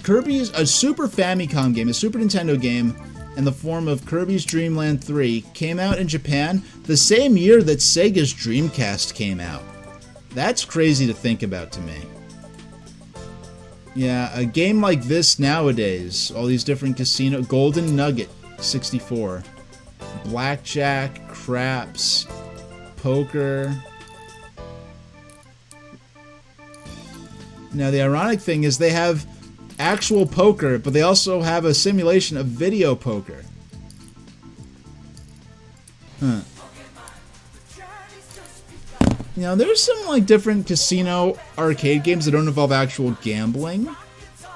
Kirby's, a Super Famicom game, a Super Nintendo game, in the form of Kirby's Dream Land 3, came out in Japan the same year that Sega's Dreamcast came out. That's crazy to think about to me. Yeah, a game like this nowadays, all these different casino... Golden Nugget 64. Blackjack, craps, poker... Now the ironic thing is they have actual poker, but they also have a simulation of video poker. Huh. There's some different casino arcade games that don't involve actual gambling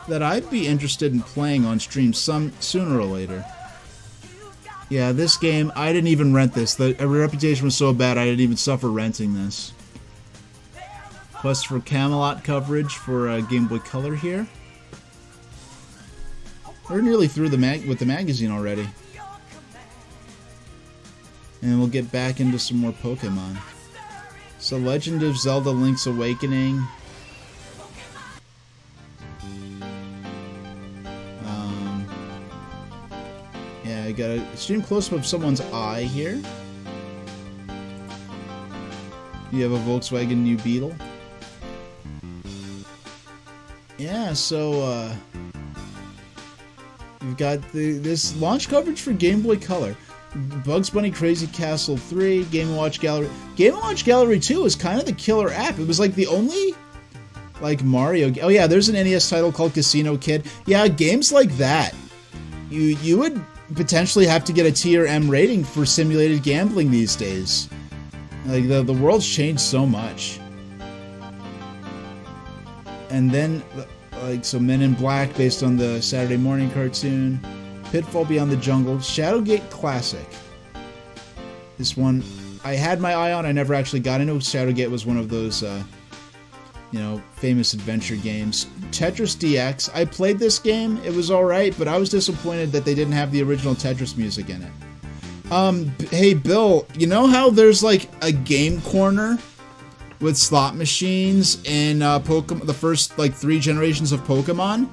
that I'd be interested in playing on stream sooner or later. Yeah, this game, I didn't even rent this. The reputation was so bad I didn't even suffer renting this. Quest for Camelot coverage for Game Boy Color here. We're nearly through with the magazine already. And we'll get back into some more Pokemon. So Legend of Zelda Link's Awakening. extreme close-up of someone's eye here. You have a Volkswagen New Beetle. Yeah, so you've got this launch coverage for Game Boy Color. Bugs Bunny Crazy Castle 3, Game & Watch Gallery. Game & Watch Gallery 2 is kind of the killer app. It was like the only, like, Mario... Oh yeah, there's an NES title called Casino Kid. Yeah, games like that. You would potentially have to get a T or M rating for simulated gambling these days. Like, the world's changed so much. And then, like, so Men in Black, based on the Saturday morning cartoon. Pitfall Beyond the Jungle. Shadowgate Classic. This one, I had my eye on, I never actually got into. Shadowgate was one of those, you know, famous adventure games. Tetris DX. I played this game. It was alright, but I was disappointed that they didn't have the original Tetris music in it. Hey, Bill, you know how there's, like, a game corner with slot machines in Pokemon, the first, like, 3 generations of Pokemon?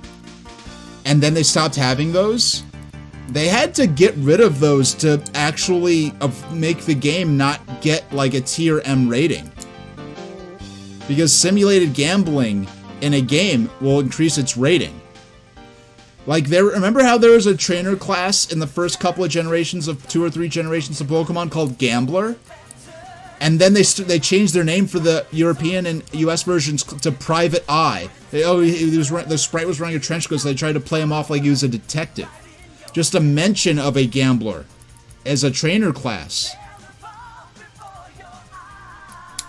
And then they stopped having those? They had to get rid of those to actually make the game not get, like, a T or M rating. Because simulated gambling in a game will increase its rating. Like, remember how there was a trainer class in the first couple of generations of 2 or 3 generations of Pokemon called Gambler? And then they changed their name for the European and US versions to Private Eye. The sprite was wearing a trench coat, so they tried to play him off like he was a detective. Just a mention of a gambler as a trainer class.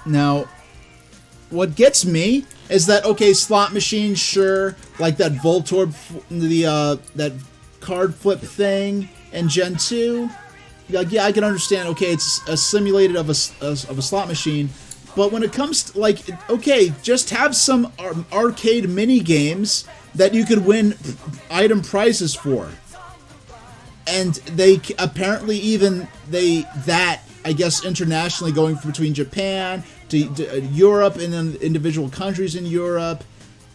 Now, what gets me is that, okay, slot machines, sure, like that Voltorb, that card flip thing in Gen 2. Like, yeah, I can understand, okay, it's a simulated of a slot machine, but when it comes to, like, okay, just have some arcade mini games that you could win item prizes for. And they apparently I guess internationally, going between Japan to Europe and then individual countries in Europe,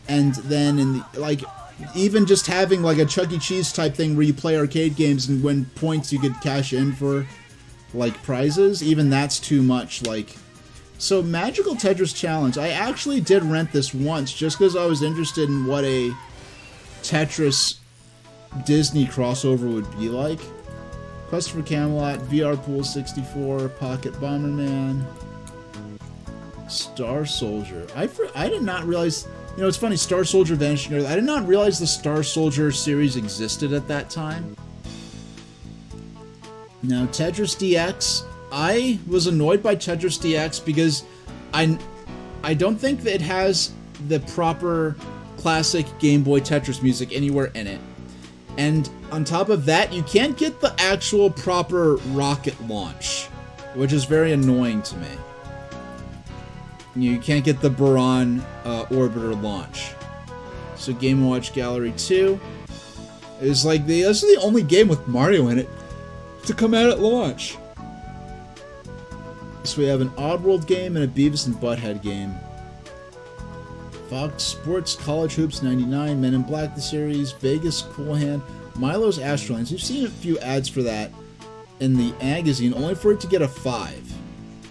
and then even just having like a Chuck E. Cheese type thing where you play arcade games and win points you could cash in for like prizes, even that's too much. Like, so Magical Tetris Challenge, I actually did rent this once just because I was interested in what a Tetris Disney crossover would be like. Quest for Camelot, VR Pool 64, Pocket Bomberman, Star Soldier. I did not realize, you know, it's funny, Star Soldier Vanishing Earth. I did not realize the Star Soldier series existed at that time. Now, Tetris DX, I was annoyed by Tetris DX because I don't think that it has the proper classic Game Boy Tetris music anywhere in it. And on top of that, you can't get the actual proper rocket launch, which is very annoying to me. You can't get the Buran orbiter launch. So Game & Watch Gallery 2 is like this is the only game with Mario in it to come out at launch. So we have an Oddworld game and a Beavis and Butthead game. Fox Sports College Hoops 99, Men in Black the series, Vegas Cool Hand, Milo's Astrolands. We've seen a few ads for that in the magazine, only for it to get a 5.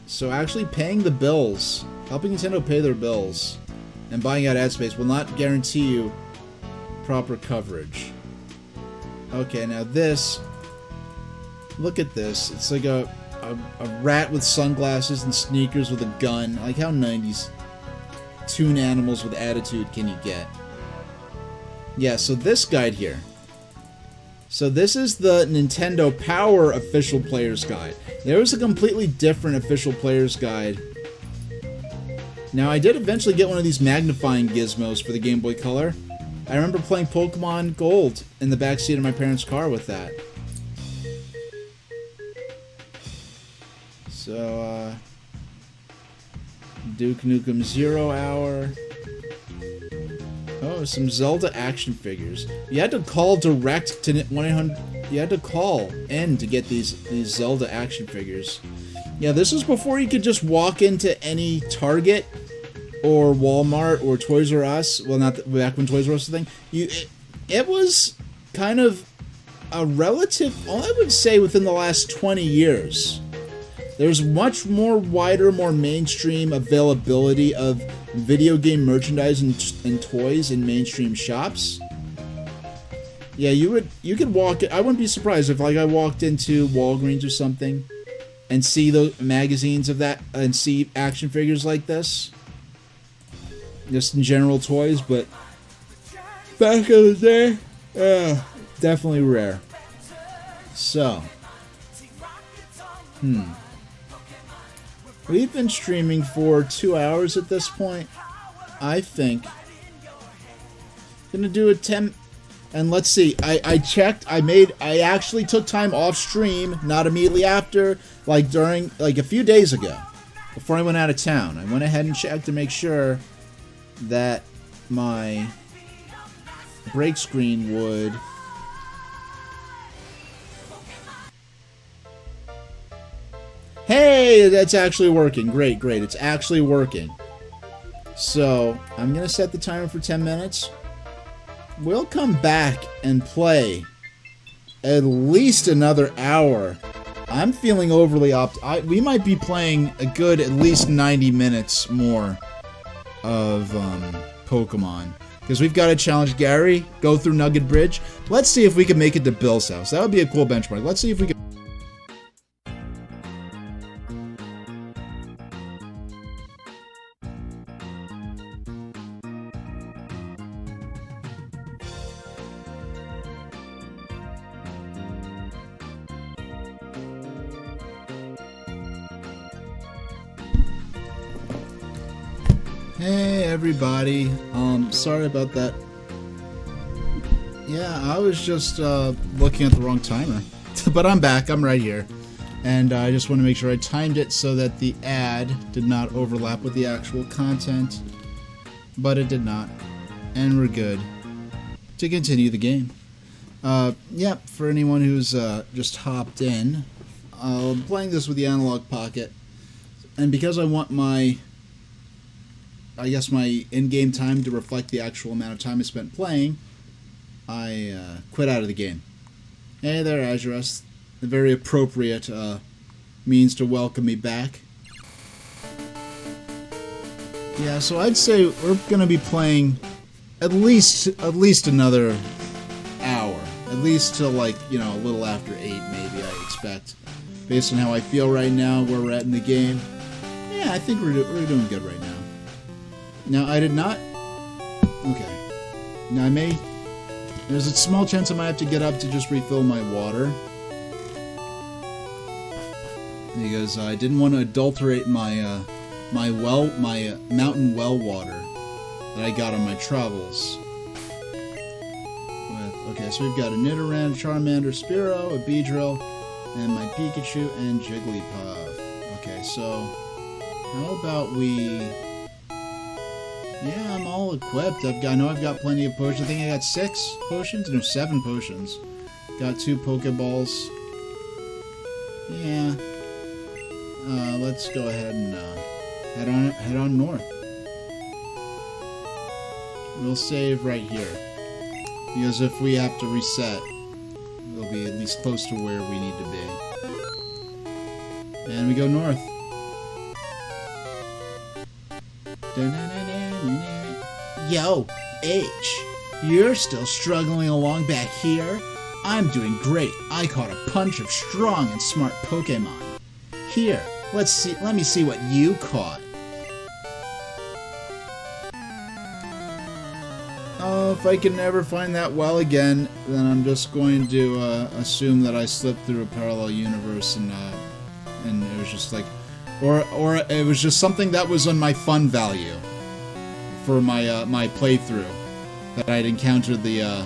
So actually paying the bills, helping Nintendo pay their bills, and buying out ad space will not guarantee you proper coverage. Okay, now this, look at this. It's like a rat with sunglasses and sneakers with a gun. Like, how 90s toon animals with attitude can you get? Yeah, so this guide here. So this is the Nintendo Power official player's guide. There was a completely different official player's guide. Now, I did eventually get one of these magnifying gizmos for the Game Boy Color. I remember playing Pokemon Gold in the backseat of my parents' car with that. So, Duke Nukem 0 Hour. Oh, some Zelda action figures. You had to call direct to 1-800. You had to call in to get these Zelda action figures. Yeah, this was before you could just walk into any Target or Walmart or Toys R Us. Well, not back when Toys R Us was a thing. It was kind of a relative, all I would say within the last 20 years. There's much more wider, more mainstream availability of video game merchandise and toys in mainstream shops. Yeah, you could walk. I wouldn't be surprised if like I walked into Walgreens or something and see those magazines of that and see action figures like this. Just in general toys, but back in the day, definitely rare. So, we've been streaming for 2 hours at this point. I think gonna do a 10. And let's see, I checked, I actually took time off stream, not immediately after, like during, like a few days ago, before I went out of town. I went ahead and checked to make sure that my break screen would... Hey, that's actually working. Great, great, it's actually working. So, I'm going to set the timer for 10 minutes. We'll come back and play at least another hour. I'm feeling overly we might be playing a good at least 90 minutes more of Pokemon. Because we've got to challenge Gary, go through Nugget Bridge. Let's see if we can make it to Bill's house. That would be a cool benchmark. Let's see if we can... Hey everybody, sorry about that. Yeah, I was just looking at the wrong timer. But I'm back, I'm right here. And I just want to make sure I timed it so that the ad did not overlap with the actual content. But it did not. And we're good to continue the game. Yeah, for anyone who's just hopped in, I'm playing this with the Analog Pocket. And because I want my in-game time to reflect the actual amount of time I spent playing, I quit out of the game. Hey there, Azuras. The very appropriate means to welcome me back. Yeah, so I'd say we're gonna be playing at least another hour. At least till like, a little after 8 maybe, I expect. Based on how I feel right now, where we're at in the game. Yeah, I think we're doing good right now. Now, I did not... Okay. Now, there's a small chance I might have to get up to just refill my water. Because I didn't want to adulterate my mountain well water that I got on my travels. Okay, so we've got a Nidoran, Charmander, Spearow, a Beedrill, and my Pikachu and Jigglypuff. Okay, so how about we... Yeah, I'm all equipped. I know I've got plenty of potions. I think I got 6 potions? No, 7 potions. Got 2 Pokeballs. Yeah. Let's go ahead and head on north. We'll save right here. Because if we have to reset, we'll be at least close to where we need to be. And we go north. Yo, H, you're still struggling along back here? I'm doing great. I caught a bunch of strong and smart Pokemon. Here, let me see what you caught. Oh, if I can never find that well again, then I'm just going to assume that I slipped through a parallel universe and it was just like, or it was just something that was on my fun value for my my playthrough, that I'd encountered the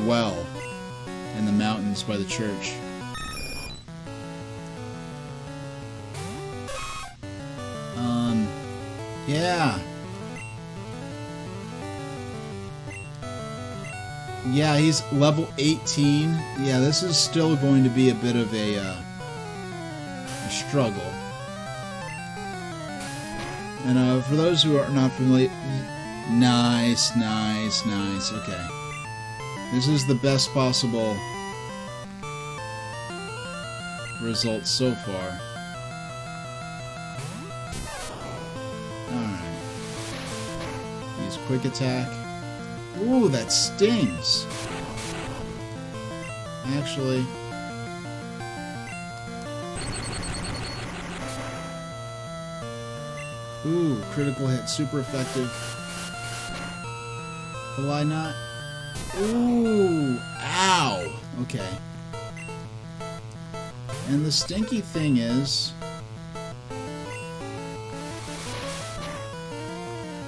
well in the mountains by the church. Yeah. Yeah, he's level 18. Yeah, this is still going to be a bit of a struggle. And for those who are not familiar... Nice. Okay. This is the best possible results so far. Alright. Use quick attack. Ooh, that stings! Actually... Ooh, critical hit, super effective. Will I not? Ooh, ow! Okay. And the stinky thing is...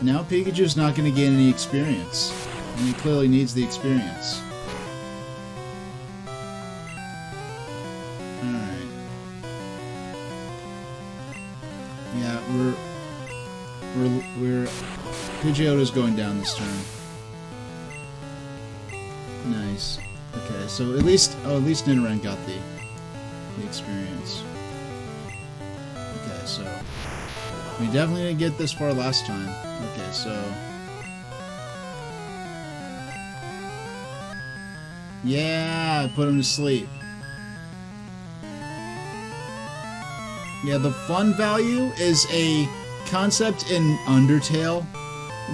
Now Pikachu's not going to gain any experience. And he clearly needs the experience. Alright. Yeah, we're Pidgeotto's going down this turn. Nice. Okay, so at least Nidoran got the experience. Okay, so we definitely didn't get this far last time. Okay, so yeah, put him to sleep. Yeah, the fun value is a concept in Undertale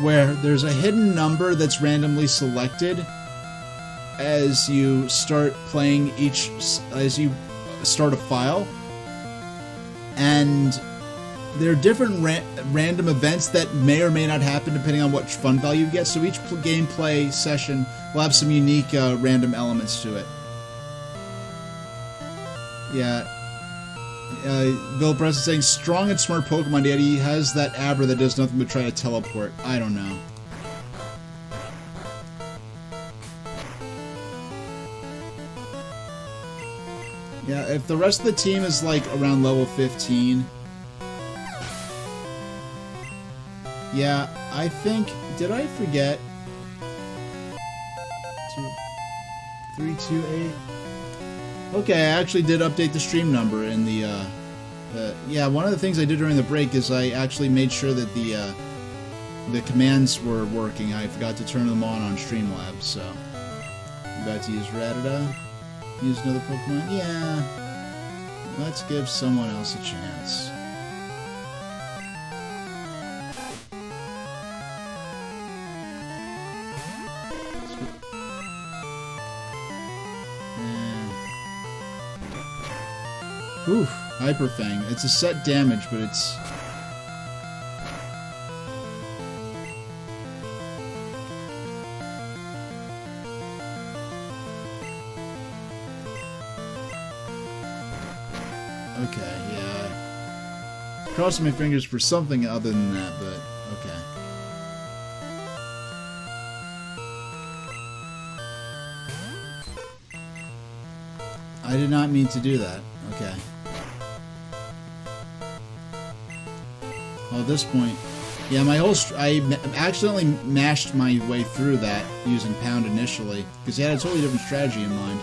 where there's a hidden number that's randomly selected as you start playing as you start a file, and there are different random events that may or may not happen depending on what fun value you get, so each gameplay session will have some unique random elements to it. Yeah. Bill Press is saying, strong and smart Pokemon, yet he has that Abra that does nothing but try to teleport. I don't know. Yeah, if the rest of the team is like around level 15... Yeah, I think... Did I forget? 328? Okay, I actually did update the stream number in the, yeah, one of the things I did during the break is I actually made sure that the commands were working. I forgot to turn them on Streamlabs, so... I'm about to use Rattata. Use another Pokemon? Yeah. Let's give someone else a chance. Oof, Hyper Fang. It's a set damage, but it's... Okay, yeah. Crossing my fingers for something other than that, but okay. I did not mean to do that. Okay. Well, at this point, yeah, my whole I accidentally mashed my way through that using Pound initially because he had a totally different strategy in mind.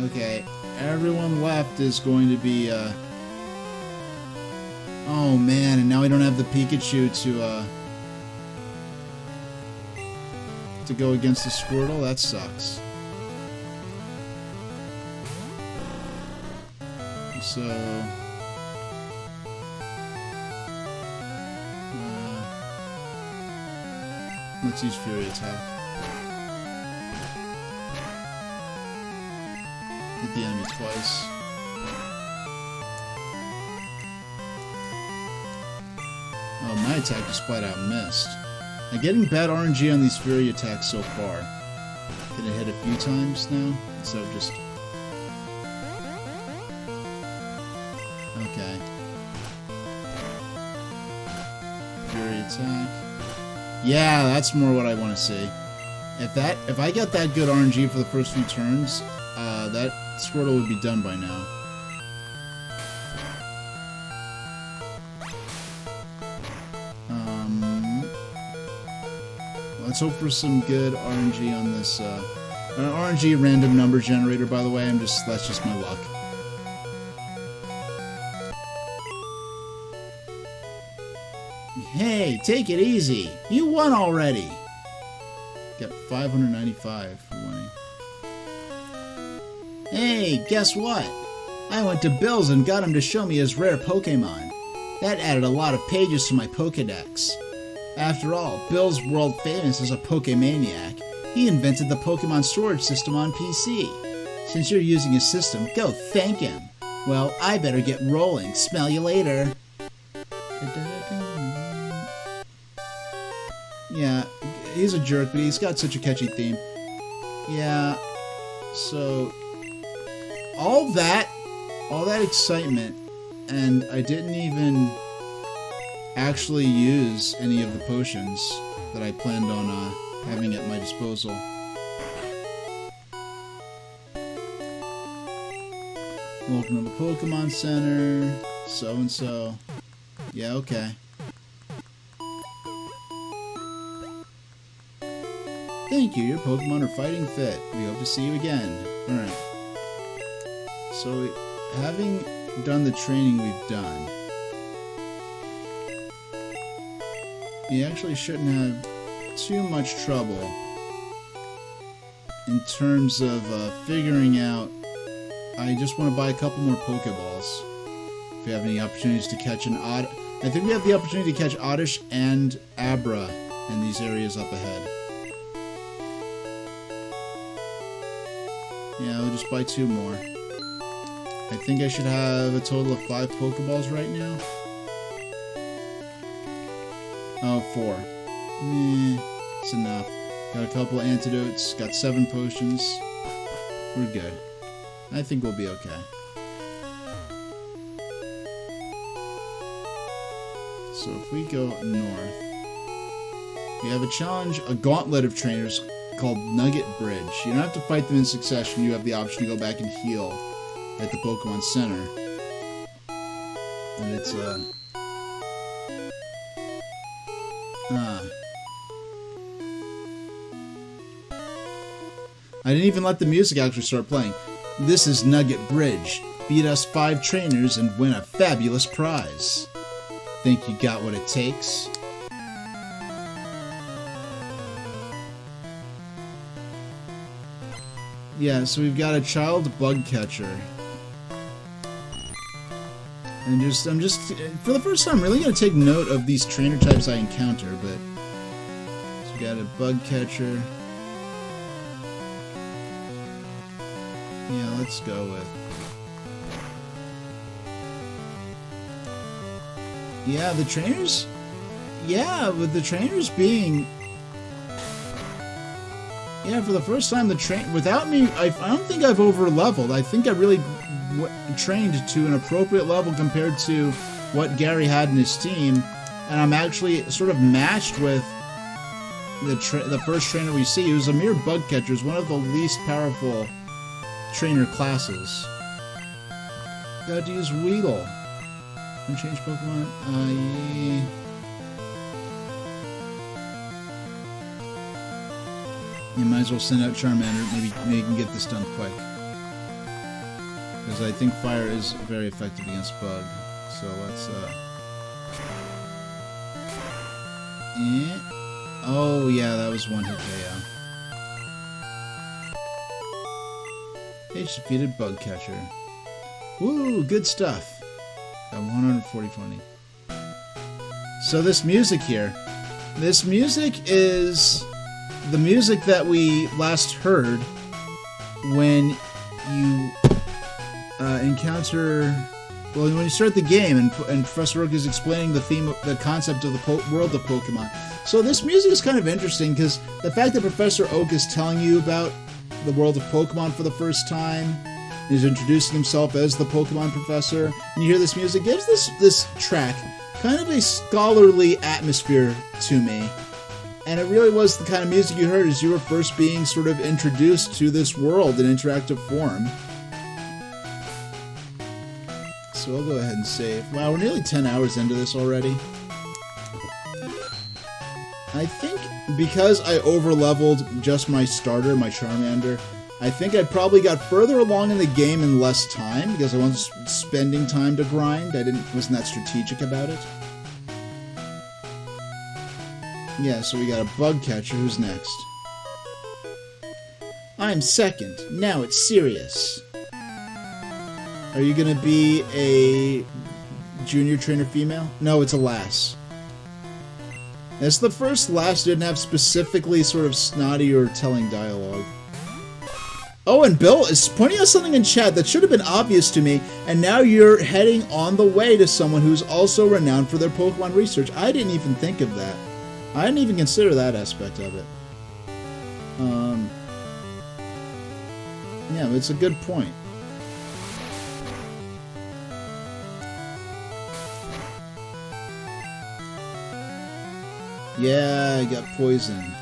Okay, everyone left is going to be, oh man, and now we don't have the Pikachu to go against the Squirtle? That sucks. So... let's use Fury Attack. Hit the enemy twice. Oh, my attack just flat out missed. I'm getting bad RNG on these Fury attacks so far. Can it hit a few times now? Instead of just... Okay. Fury attack. Yeah, that's more what I want to see. If I get that good RNG for the first few turns, that Squirtle would be done by now. Let's hope for some good RNG on this. An RNG random number generator, by the way. That's just my luck. Hey, take it easy. You won already. Got 595 for winning. Hey, guess what? I went to Bill's and got him to show me his rare Pokémon. That added a lot of pages to my Pokédex. After all, Bill's world famous as a Pokémaniac. He invented the Pokémon storage system on PC. Since you're using his system, go thank him. Well, I better get rolling. Smell you later. Yeah, he's a jerk, but he's got such a catchy theme. Yeah, so all that excitement, and I didn't even actually use any of the potions that I planned on having at my disposal. Welcome to the Pokemon Center, so-and-so. Yeah, okay. Thank you, your Pokemon are fighting fit. We hope to see you again. Alright. So, having done the training we've done, we actually shouldn't have too much trouble in terms of figuring out. I just want to buy a couple more Pokeballs. If we have any opportunities to catch an Odd... I think we have the opportunity to catch Oddish and Abra in these areas up ahead. Yeah, we'll just buy 2 more. I think I should have a total of 5 Pokeballs right now. Oh, 4. It's enough. Got a couple antidotes, got 7 potions. We're good. I think we'll be okay. So if we go north, we have a challenge, a gauntlet of trainers called Nugget Bridge. You don't have to fight them in succession. You have the option to go back and heal at the Pokemon Center. And it's I didn't even let the music actually start playing. This is Nugget Bridge. Beat us 5 trainers and win a fabulous prize. Think you got what it takes? Yeah, so we've got a child bug catcher. And I'm just for the first time really gonna take note of these trainer types I encounter, but so we got a bug catcher. Yeah, let's go with. Yeah, the trainers. Yeah, with the trainers being. Yeah, for the first time, without me, I don't think I've over-leveled. I think I really trained to an appropriate level compared to what Gary had in his team, and I'm actually sort of matched with the first trainer we see. He was a mere bug catcher, one of the least powerful trainer classes. Got to use Weedle. And change Pokemon. Yeah. You might as well send out Charmander. Maybe you can get this done quick. Because I think fire is very effective against bug. So let's Oh yeah, that was one hit KO. H defeated bug catcher. Woo, good stuff. Got 140-20. So this music here. This music is the music that we last heard when you encounter. Well, when you start the game and Professor Oak is explaining the theme, the concept of the world of Pokemon. So this music is kind of interesting because the fact that Professor Oak is telling you about the world of Pokemon for the first time, he's introducing himself as the Pokemon Professor, and you hear this music, gives this track kind of a scholarly atmosphere to me. And it really was the kind of music you heard as you were first being sort of introduced to this world in interactive form. So I'll go ahead and save. Wow, we're nearly 10 hours into this already. I think because I over-leveled just my starter, my Charmander, I think I probably got further along in the game in less time because I wasn't spending time to grind. Wasn't that strategic about it. Yeah, so we got a bug catcher. Who's next? I'm second. Now it's serious. Are you gonna be a junior trainer female? No, it's a lass. It's the first lass who didn't have specifically sort of snotty or telling dialogue. Oh, and Bill is pointing out something in chat that should have been obvious to me, and now you're heading on the way to someone who's also renowned for their Pokemon research. I didn't even think of that. I didn't even consider that aspect of it. Yeah, it's a good point. Yeah, I got poisoned.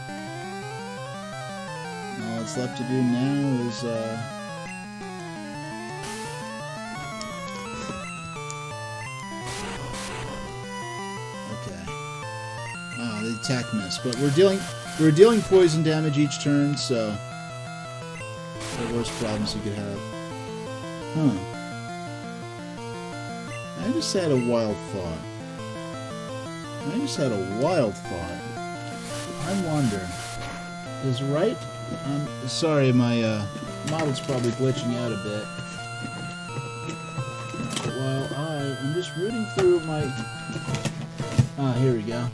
All that's left to do now is, okay. Oh, the attack missed, but we're dealing poison damage each turn, so the worst problems you could have. Huh. I just had a wild thought. I wonder. Is right? I'm sorry, my model's probably glitching out a bit. While I'm just rooting through my... Ah, here we go.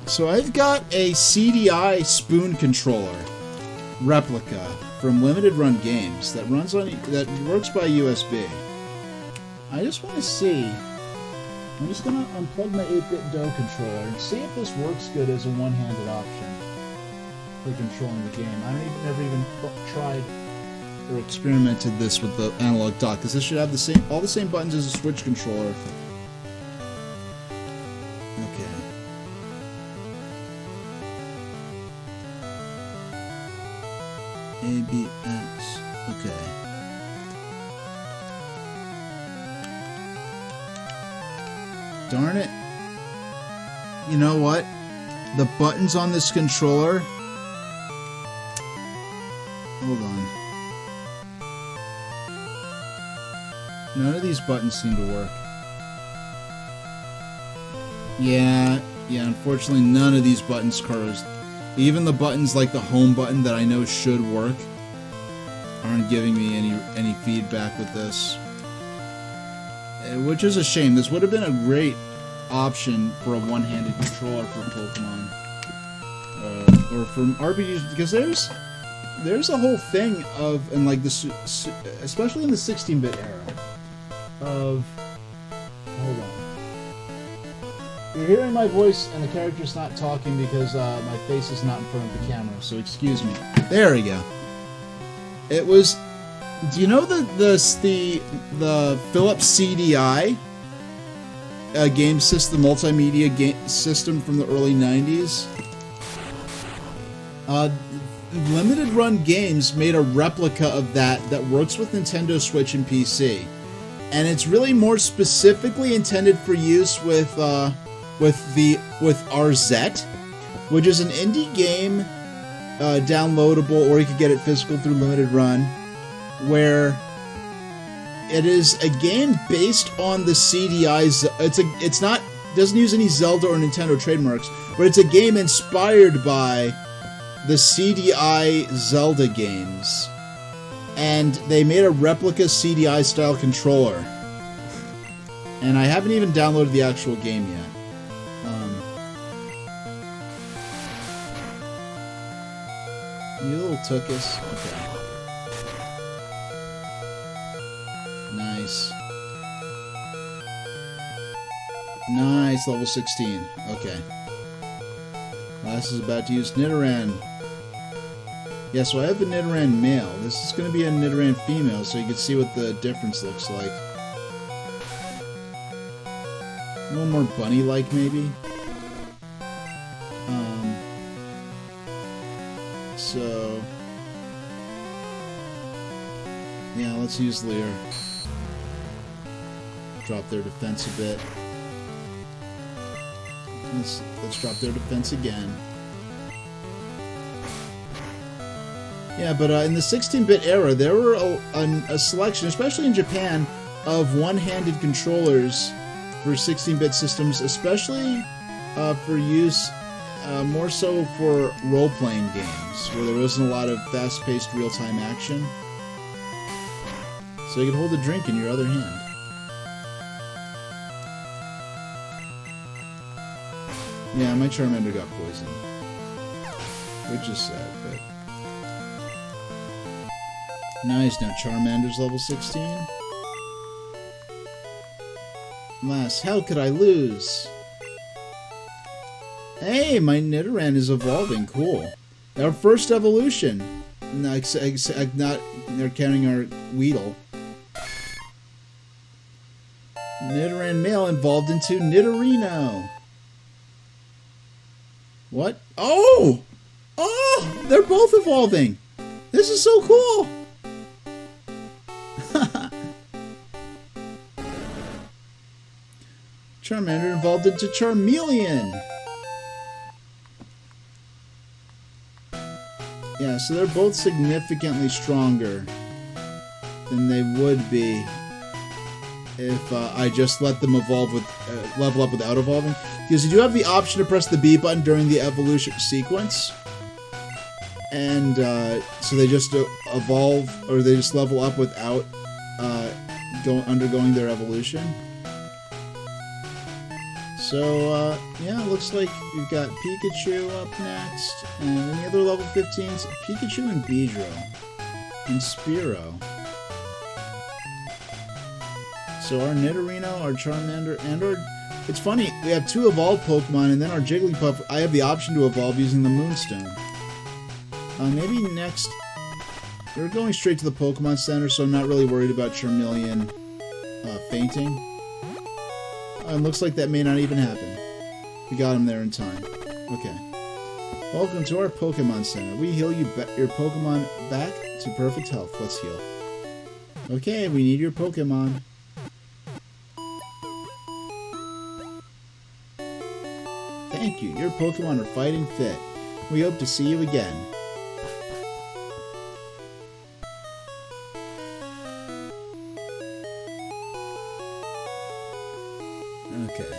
So I've got a CDI spoon controller replica from Limited Run Games that runs on that works by USB. I just want to see. I'm just gonna unplug my 8-bit Dough controller and see if this works good as a one-handed option for controlling the game. I never even tried or experimented this with the analog dock, because this should have all the same buttons as a Switch controller. Okay. ABX. Okay. Darn it. You know what? The buttons on this controller... Hold on. None of these buttons seem to work. Yeah, unfortunately none of these buttons correspond. Even the buttons like the home button that I know should work aren't giving me any feedback with this. Which is a shame. This would have been a great option for a one-handed controller for Pokemon. Or for RPGs, because there's a whole thing of, and like this, especially in the 16-bit era, of... Hold on. You're hearing my voice and the character's not talking because my face is not in front of the camera, so excuse me. There we go. It was... Do you know the Philips CDI game system, multimedia game system from the early 90s? Limited Run Games made a replica of that works with Nintendo Switch and PC, and it's really more specifically intended for use with RZ, which is an indie game, downloadable, or you could get it physical through Limited Run, where it is a game based on the CDI's. Doesn't use any Zelda or Nintendo trademarks, but it's a game inspired by the CDI Zelda games, and they made a replica CDI style controller. And I haven't even downloaded the actual game yet. You little tookus. Okay. Nice, level 16. Okay. Lass is about to use Nidoran. Yeah, so I have a Nidoran male. This is going to be a Nidoran female, so you can see what the difference looks like. A little more bunny-like, maybe. So... yeah, let's use Leer. Drop their defense a bit. Let's drop their defense again. Yeah, but in the 16-bit era, there were a selection, especially in Japan, of one-handed controllers for 16-bit systems, especially for use more so for role-playing games, where there wasn't a lot of fast-paced real-time action. So you can hold a drink in your other hand. Yeah, my Charmander got poisoned. Which is sad, but... Nice, now Charmander's level 16. Alas, how could I lose? Hey, my Nidoran is evolving. Cool. Our first evolution. Not they're counting our Weedle. Nidoran male evolved into Nidorino. What? Oh! Oh! They're both evolving! This is so cool! Charmander evolved into Charmeleon! Yeah, so they're both significantly stronger than they would be if I just let them evolve with level up without evolving. Because you do have the option to press the B button during the evolution sequence. And so they just evolve, or they just level up without undergoing their evolution. So, yeah, looks like we've got Pikachu up next. And any other level 15s? Pikachu and Beedrill. And Spearow. So our Nidorino, our Charmander, and our... It's funny, we have 2 evolved Pokemon, and then our Jigglypuff, I have the option to evolve using the Moonstone. Maybe next... We're going straight to the Pokemon Center, so I'm not really worried about Charmeleon fainting. And looks like that may not even happen. We got him there in time. Okay. Welcome to our Pokemon Center. We heal your Pokemon back to perfect health. Let's heal. Okay, we need your Pokemon. Thank you. Your Pokemon are fighting fit. We hope to see you again. Okay.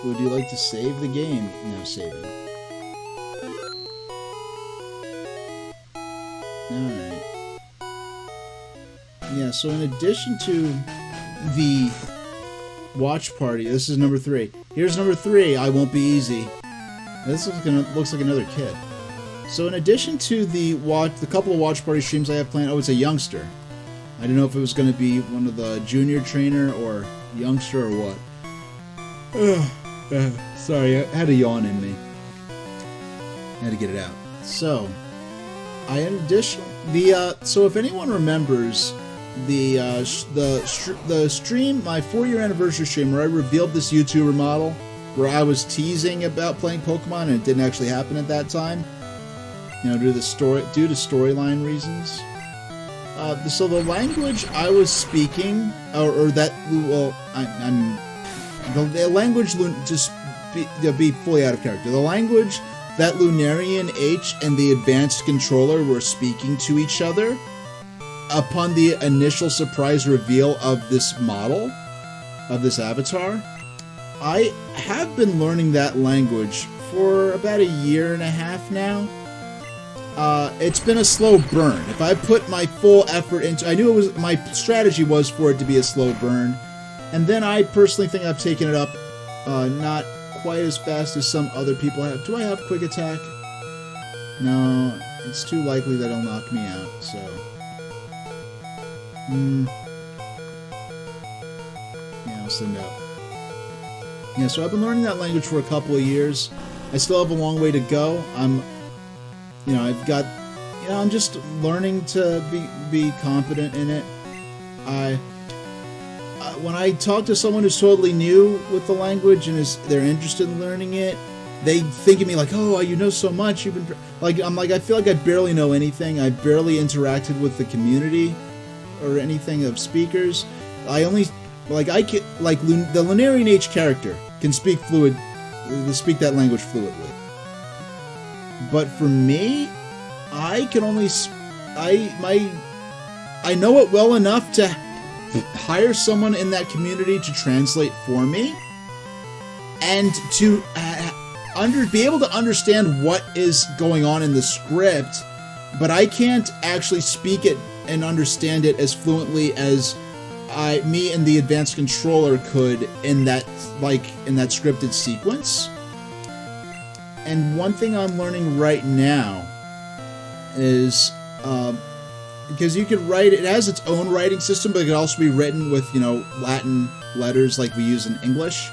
Would you like to save the game? No saving. Alright. Yeah, so in addition to the watch party, this is number 3. Here's number 3, I Won't Be Easy. This looks like another kid. So in addition to the couple of watch party streams I have planned, oh, it's a youngster. I don't know if it was going to be one of the junior trainer or youngster or what. Sorry, I had a yawn in me. I had to get it out. So, so if anyone remembers the stream, my 4-year anniversary stream where I revealed this YouTuber model, where I was teasing about playing Pokemon and it didn't actually happen at that time, you know, due to storyline reasons. So the language I was speaking, the language, just be fully out of character. The language that Lunarian H and the advanced controller were speaking to each other upon the initial surprise reveal of this model, of this avatar, I have been learning that language for about 1.5 years now. It's been a slow burn. If I put my full effort into... I knew my strategy was for it to be a slow burn. And then I personally think I've taken it up not quite as fast as some other people have. Do I have quick attack? No, it's too likely that it'll knock me out, so... Yeah, I'll send out. Yeah, so I've been learning that language for a couple of years. I still have a long way to go. I'm just learning to be confident in it. When I talk to someone who's totally new with the language and they're interested in learning it, they think of me like, oh, you know so much. You've been I feel like I barely know anything. I barely interacted with the community or anything of speakers. The Lunarian H character can speak that language fluidly. But for me, I can only I know it well enough to hire someone in that community to translate for me, and to be able to understand what is going on in the script but I can't actually speak it and understand it as fluently as me and the advanced controller could in that scripted sequence. And one thing I'm learning right now is because you can write it has its own writing system, but it can also be written with, you know, Latin letters like we use in English.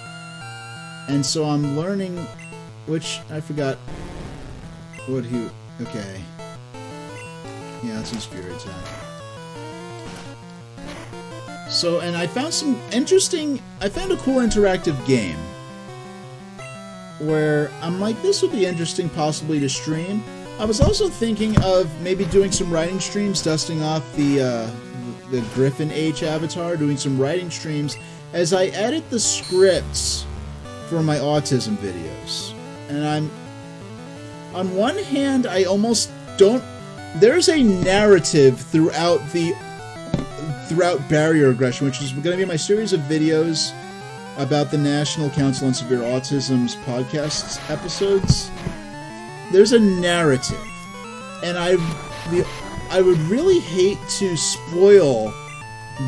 And so I'm learning, which I forgot what he. Okay. Yeah, that's his Fury attack. So, and I found some interesting. I found a cool interactive game where I'm like, this would be interesting, possibly to stream. I was also thinking of maybe doing some writing streams, dusting off the Griffin H avatar, doing some writing streams as I edit the scripts for my autism videos. And I'm, on one hand, I almost don't. There's a narrative throughout barrier aggression, which is going to be my series of videos about the National Council on Severe Autism's podcast episodes. There's a narrative, and I would really hate to spoil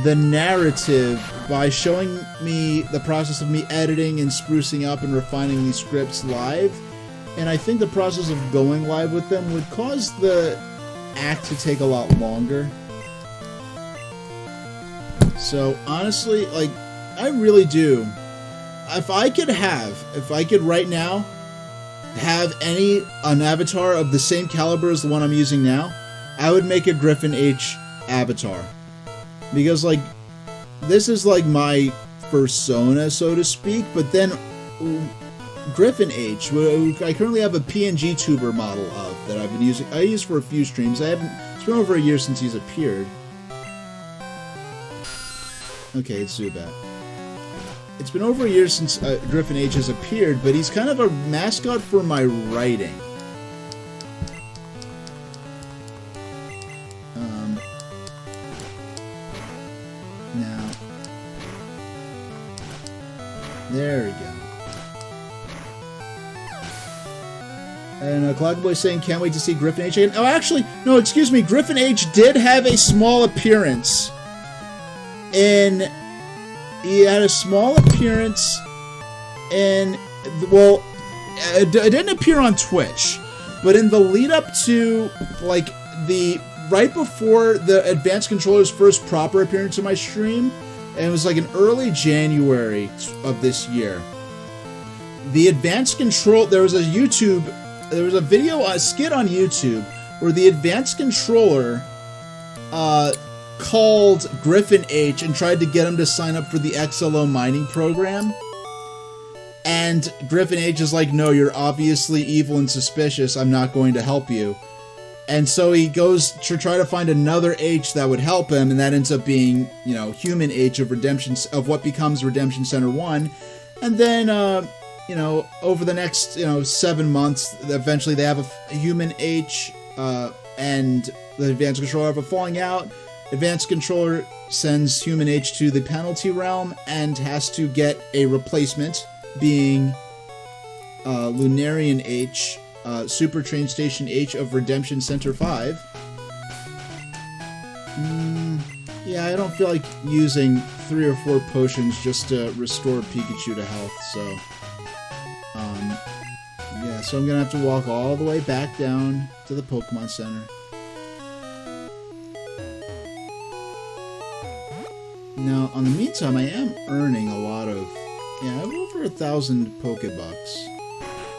the narrative by showing me the process of me editing and sprucing up and refining these scripts live. And I think the process of going live with them would cause the act to take a lot longer. So honestly, like, I really do. If I could right now have an avatar of the same caliber as the one I'm using now, I would make a Griffin H avatar. Because, like, this is like my persona, so to speak, but then Griffin H, I currently have a PNG tuber model of that I've been using. I used for a few streams. It's been over a year since he's appeared. Okay, it's Zubat. It's been over a year since Griffin H has appeared, but he's kind of a mascot for my writing. Now, there we go. And Clockboy saying, can't wait to see Griffin H again. Oh, actually, no, excuse me. Griffin H did have a small appearance he had a small appearance in, well, it didn't appear on Twitch, but in the lead up to, like, right before the Advanced Controller's first proper appearance in my stream, and it was like in early January of this year, the Advanced Control, there was a video, a skit on YouTube, where the Advanced Controller, called Griffin H and tried to get him to sign up for the XLO mining program. And Griffin H is like, no, you're obviously evil and suspicious. I'm not going to help you. And so he goes to try to find another H that would help him, and that ends up being, you know, Human H of Redemption, of what becomes Redemption Center 1. And then, you know, over the next, 7 months, eventually they have a Human H, and the Advanced Controller have a falling out. Advanced Controller sends Human H to the penalty realm and has to get a replacement, being Lunarian H, Super Train Station H of Redemption Center 5. Yeah, I don't feel like using 3 or 4 potions just to restore Pikachu to health, so... yeah, so I'm gonna have to walk all the way back down to the Pokemon Center. Now, in the meantime, I am earning a lot of... Yeah, I have over 1,000 Pokebucks.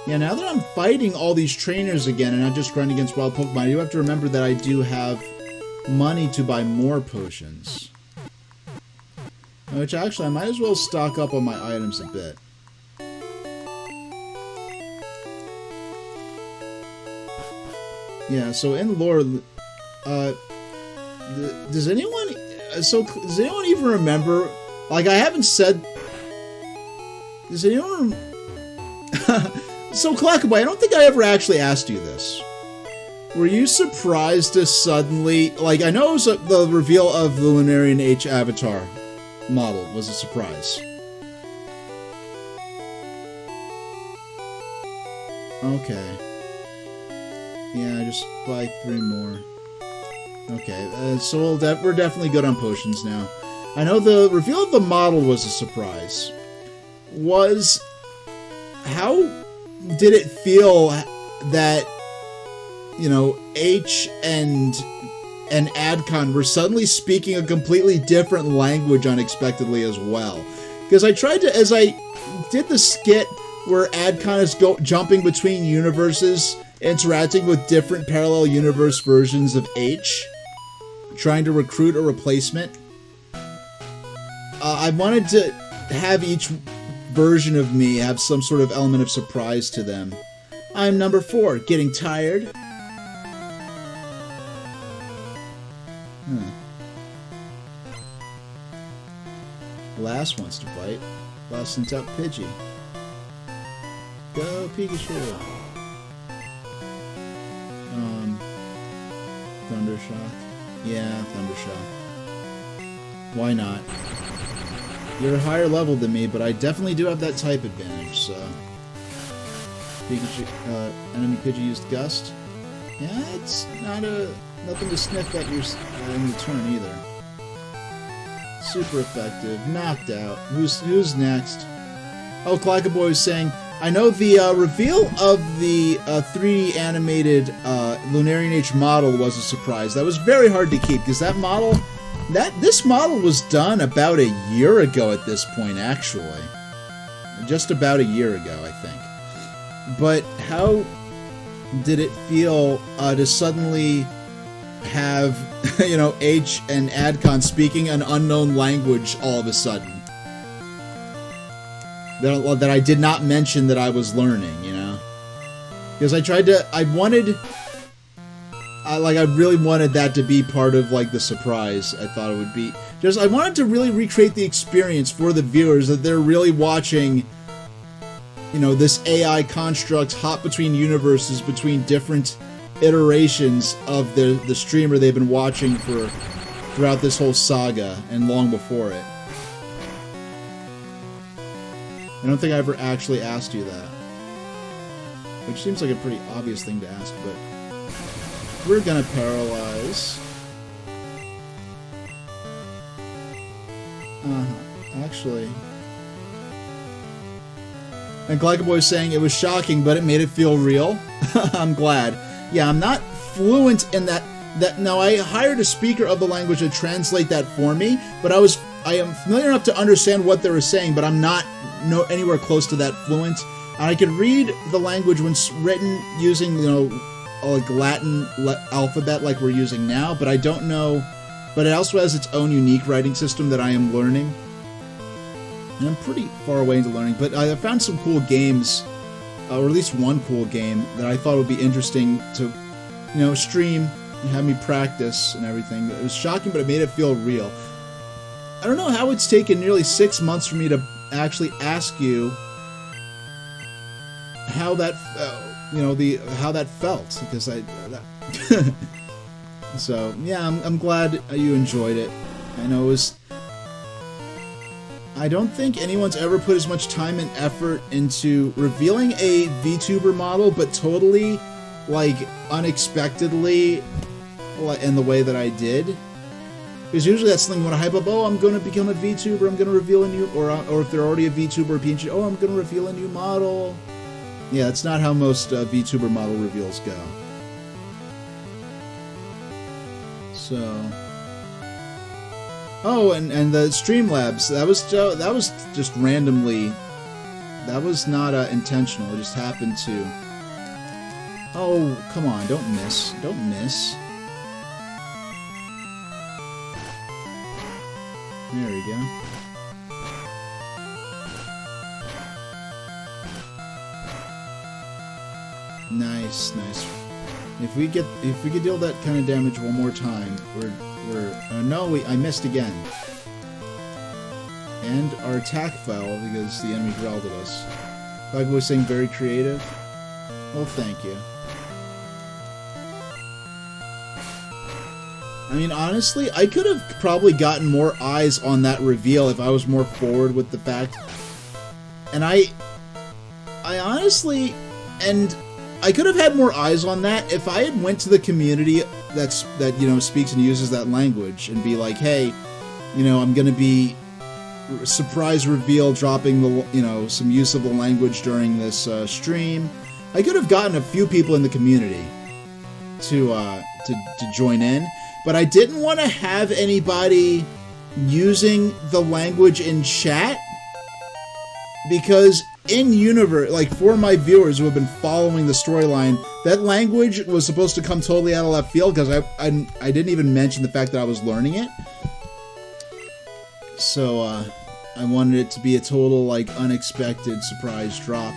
Yeah, now that I'm fighting all these trainers again and not just grinding against wild Pokemon, I do have to remember that I do have money to buy more potions. Which, actually, I might as well stock up on my items a bit. Yeah, so in lore... does anyone even remember, like, I haven't said, does anyone, so Clockboy, I don't think I ever actually asked you this. Were you surprised to suddenly, like, I know it was the reveal of the Lunarian H avatar model was a surprise. Okay. Yeah, just buy 3 more. Okay, so we're definitely good on potions now. I know the reveal of the model was a surprise. How did it feel that, you know, H and Adcon were suddenly speaking a completely different language unexpectedly as well? Because I tried to, as I did the skit where Adcon is jumping between universes, interacting with different parallel universe versions of H, trying to recruit a replacement. I wanted to have each version of me have some sort of element of surprise to them. I'm number 4, getting tired. Lass wants to fight. Lass sent out Pidgey. Go Pikachu. Thundershock. Yeah, Thundershock. Why not? You're higher level than me, but I definitely do have that type advantage, so... Pikachu, enemy Pidgey used Gust. Yeah, it's nothing to sniff at your in the turn either. Super effective. Knocked out. Who's next? Oh, Clackaboy was saying, I know the reveal of the 3D animated Lunarian H model was a surprise. That was very hard to keep, because that model... This model was done about a year ago at this point, actually. Just about a year ago, I think. But how did it feel to suddenly have, you know, H and Adcon speaking an unknown language all of a sudden? That I did not mention that I was learning, you know? Because I really wanted that to be part of, like, the surprise. I thought it would be. I wanted to really recreate the experience for the viewers, that they're really watching, you know, this AI construct hop between universes, between different iterations of the streamer they've been watching throughout this whole saga, and long before it. I don't think I ever actually asked you that. Which seems like a pretty obvious thing to ask, but... We're gonna paralyze. Actually. And Glycoboy is saying it was shocking, but it made it feel real. I'm glad. Yeah, I'm not fluent in that. Now, I hired a speaker of the language to translate that for me, but I am familiar enough to understand what they were saying, but I'm not anywhere close to that fluent. And I can read the language when it's written using, you know, like Latin alphabet like we're using now, but I don't know. But it also has its own unique writing system that I am learning. And I'm pretty far away into learning, but I found some cool games, or at least one cool game that I thought would be interesting to, you know, stream and have me practice and everything. It was shocking, but it made it feel real. I don't know how it's taken nearly 6 months for me to actually ask you how that, how that felt, because so yeah, I'm glad you enjoyed it. I know it was. I don't think anyone's ever put as much time and effort into revealing a VTuber model, but totally, like, unexpectedly, in the way that I did. Because usually that's something you want to hype up. Oh, I'm going to become a VTuber. I'm going to reveal a new, or if they're already a VTuber or PNG, oh, I'm going to reveal a new model. Yeah, that's not how most VTuber model reveals go. So, oh, and the Streamlabs, that was just randomly. That was not intentional. It just happened to. Oh, come on! Don't miss! Don't miss! There we go. Nice, nice. If we could deal that kind of damage one more time, I missed again. And our attack fell because the enemy growled at us. Like I was saying, very creative. Well, thank you. I mean, honestly, I could have probably gotten more eyes on that reveal if I was more forward with the fact. And I honestly, and I could have had more eyes on that if I had went to the community that you know speaks and uses that language and be like, hey, you know, I'm gonna be surprise reveal dropping the some use of the language during this stream. I could have gotten a few people in the community to join in, but I didn't want to have anybody using the language in chat because in universe, like for my viewers who have been following the storyline, that language was supposed to come totally out of left field because I didn't even mention the fact that I was learning it. So I wanted it to be a total like unexpected surprise drop,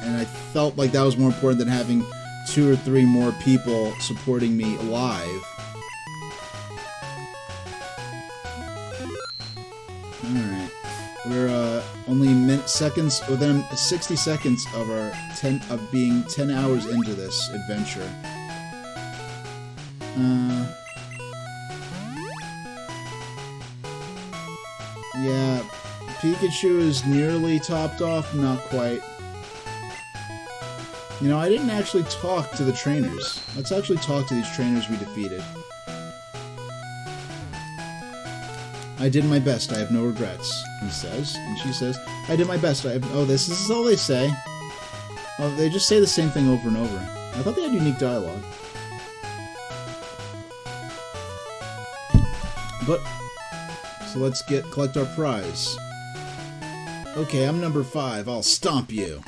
and I felt like that was more important than having 2 or 3 more people supporting me live. Alright. We're only seconds within 60 seconds of our being 10 hours into this adventure. Yeah, Pikachu is nearly topped off, not quite. You know, I didn't actually talk to the trainers. Let's actually talk to these trainers we defeated. I did my best, I have no regrets, he says. And she says, I did my best, I have... Oh, this is all they say. Oh, they just say the same thing over and over. I thought they had unique dialogue. But... So let's collect our prize. Okay, I'm number 5. I'll stomp you.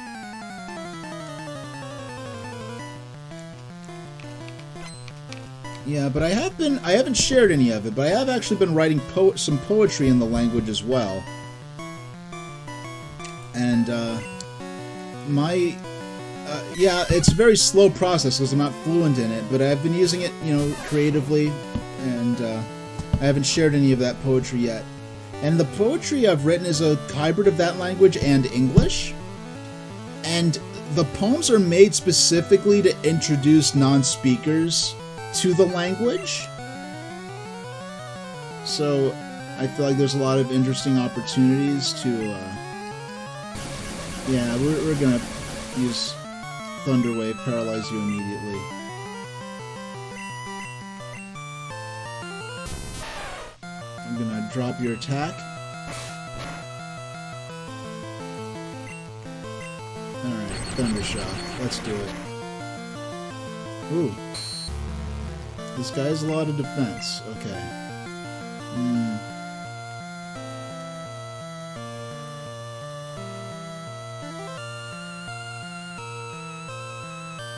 Yeah, but I haven't shared any of it, but I have actually been writing some poetry in the language as well. And, yeah, it's a very slow process because I'm not fluent in it, but I've been using it, you know, creatively, and, I haven't shared any of that poetry yet. And the poetry I've written is a hybrid of that language and English. And the poems are made specifically to introduce non-speakers to the language. So I feel like there's a lot of interesting opportunities to, yeah, we're gonna use Thunder Wave, paralyze you immediately. I'm gonna drop your attack. Alright, Thunder Shock. Let's do it. Ooh. This guy has a lot of defense. Okay.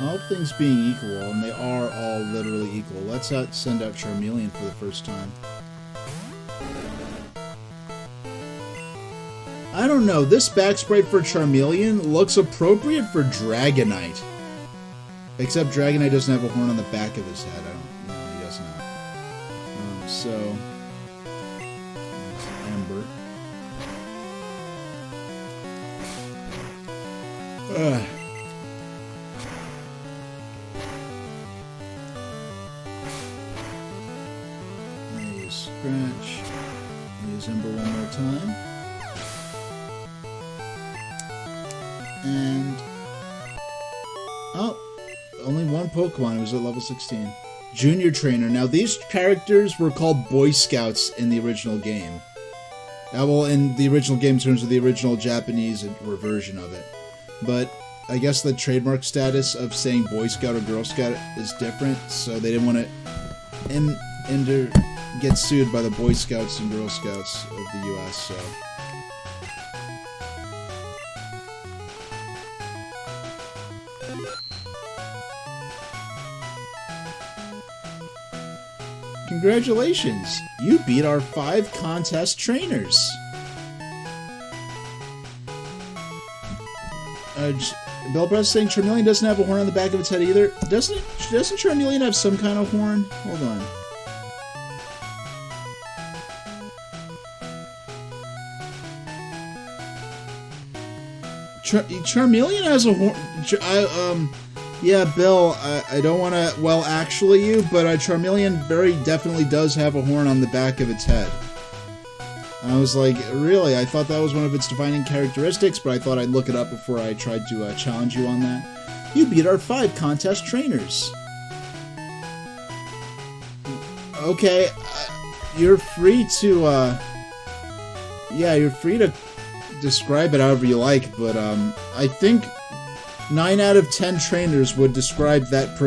All things being equal, and they are all literally equal, let's send out Charmeleon for the first time. I don't know, this back sprite for Charmeleon looks appropriate for Dragonite. Except Dragonite doesn't have a horn on the back of his head. No, he does not. So... Ember. I use Scratch. I use Ember one more time. And... Oh! Only one Pokemon was at level 16. Junior Trainer. Now, these characters were called Boy Scouts in the original game. Well, in the original game in terms of the original Japanese version of it. But I guess the trademark status of saying Boy Scout or Girl Scout is different, so they didn't want to get sued by the Boy Scouts and Girl Scouts of the US, so... Congratulations! You beat our 5 contest trainers! Bell Press saying Charmeleon doesn't have a horn on the back of its head either. Doesn't Charmeleon have some kind of horn? Hold on. Charmeleon has a horn. Yeah, Bill, I don't want to, well, actually you, but Charmeleon very definitely does have a horn on the back of its head. I was like, really? I thought that was one of its defining characteristics, but I thought I'd look it up before I tried to challenge you on that. You beat our 5 contest trainers. Okay, you're free to, yeah, you're free to describe it however you like, but, I think 9 out of 10 trainers would describe that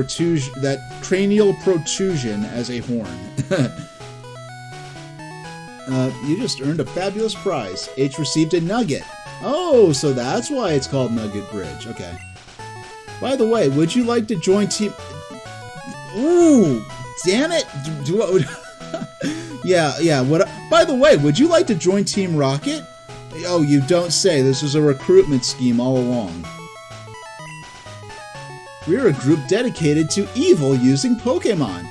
cranial protrusion as a horn. You just earned a fabulous prize. H received a nugget. Oh, so that's why it's called Nugget Bridge. Okay. By the way, would you like to join Team... Ooh! Damn it! Yeah. What? By the way, would you like to join Team Rocket? Oh, you don't say. This was a recruitment scheme all along. We're a group dedicated to evil using Pokemon.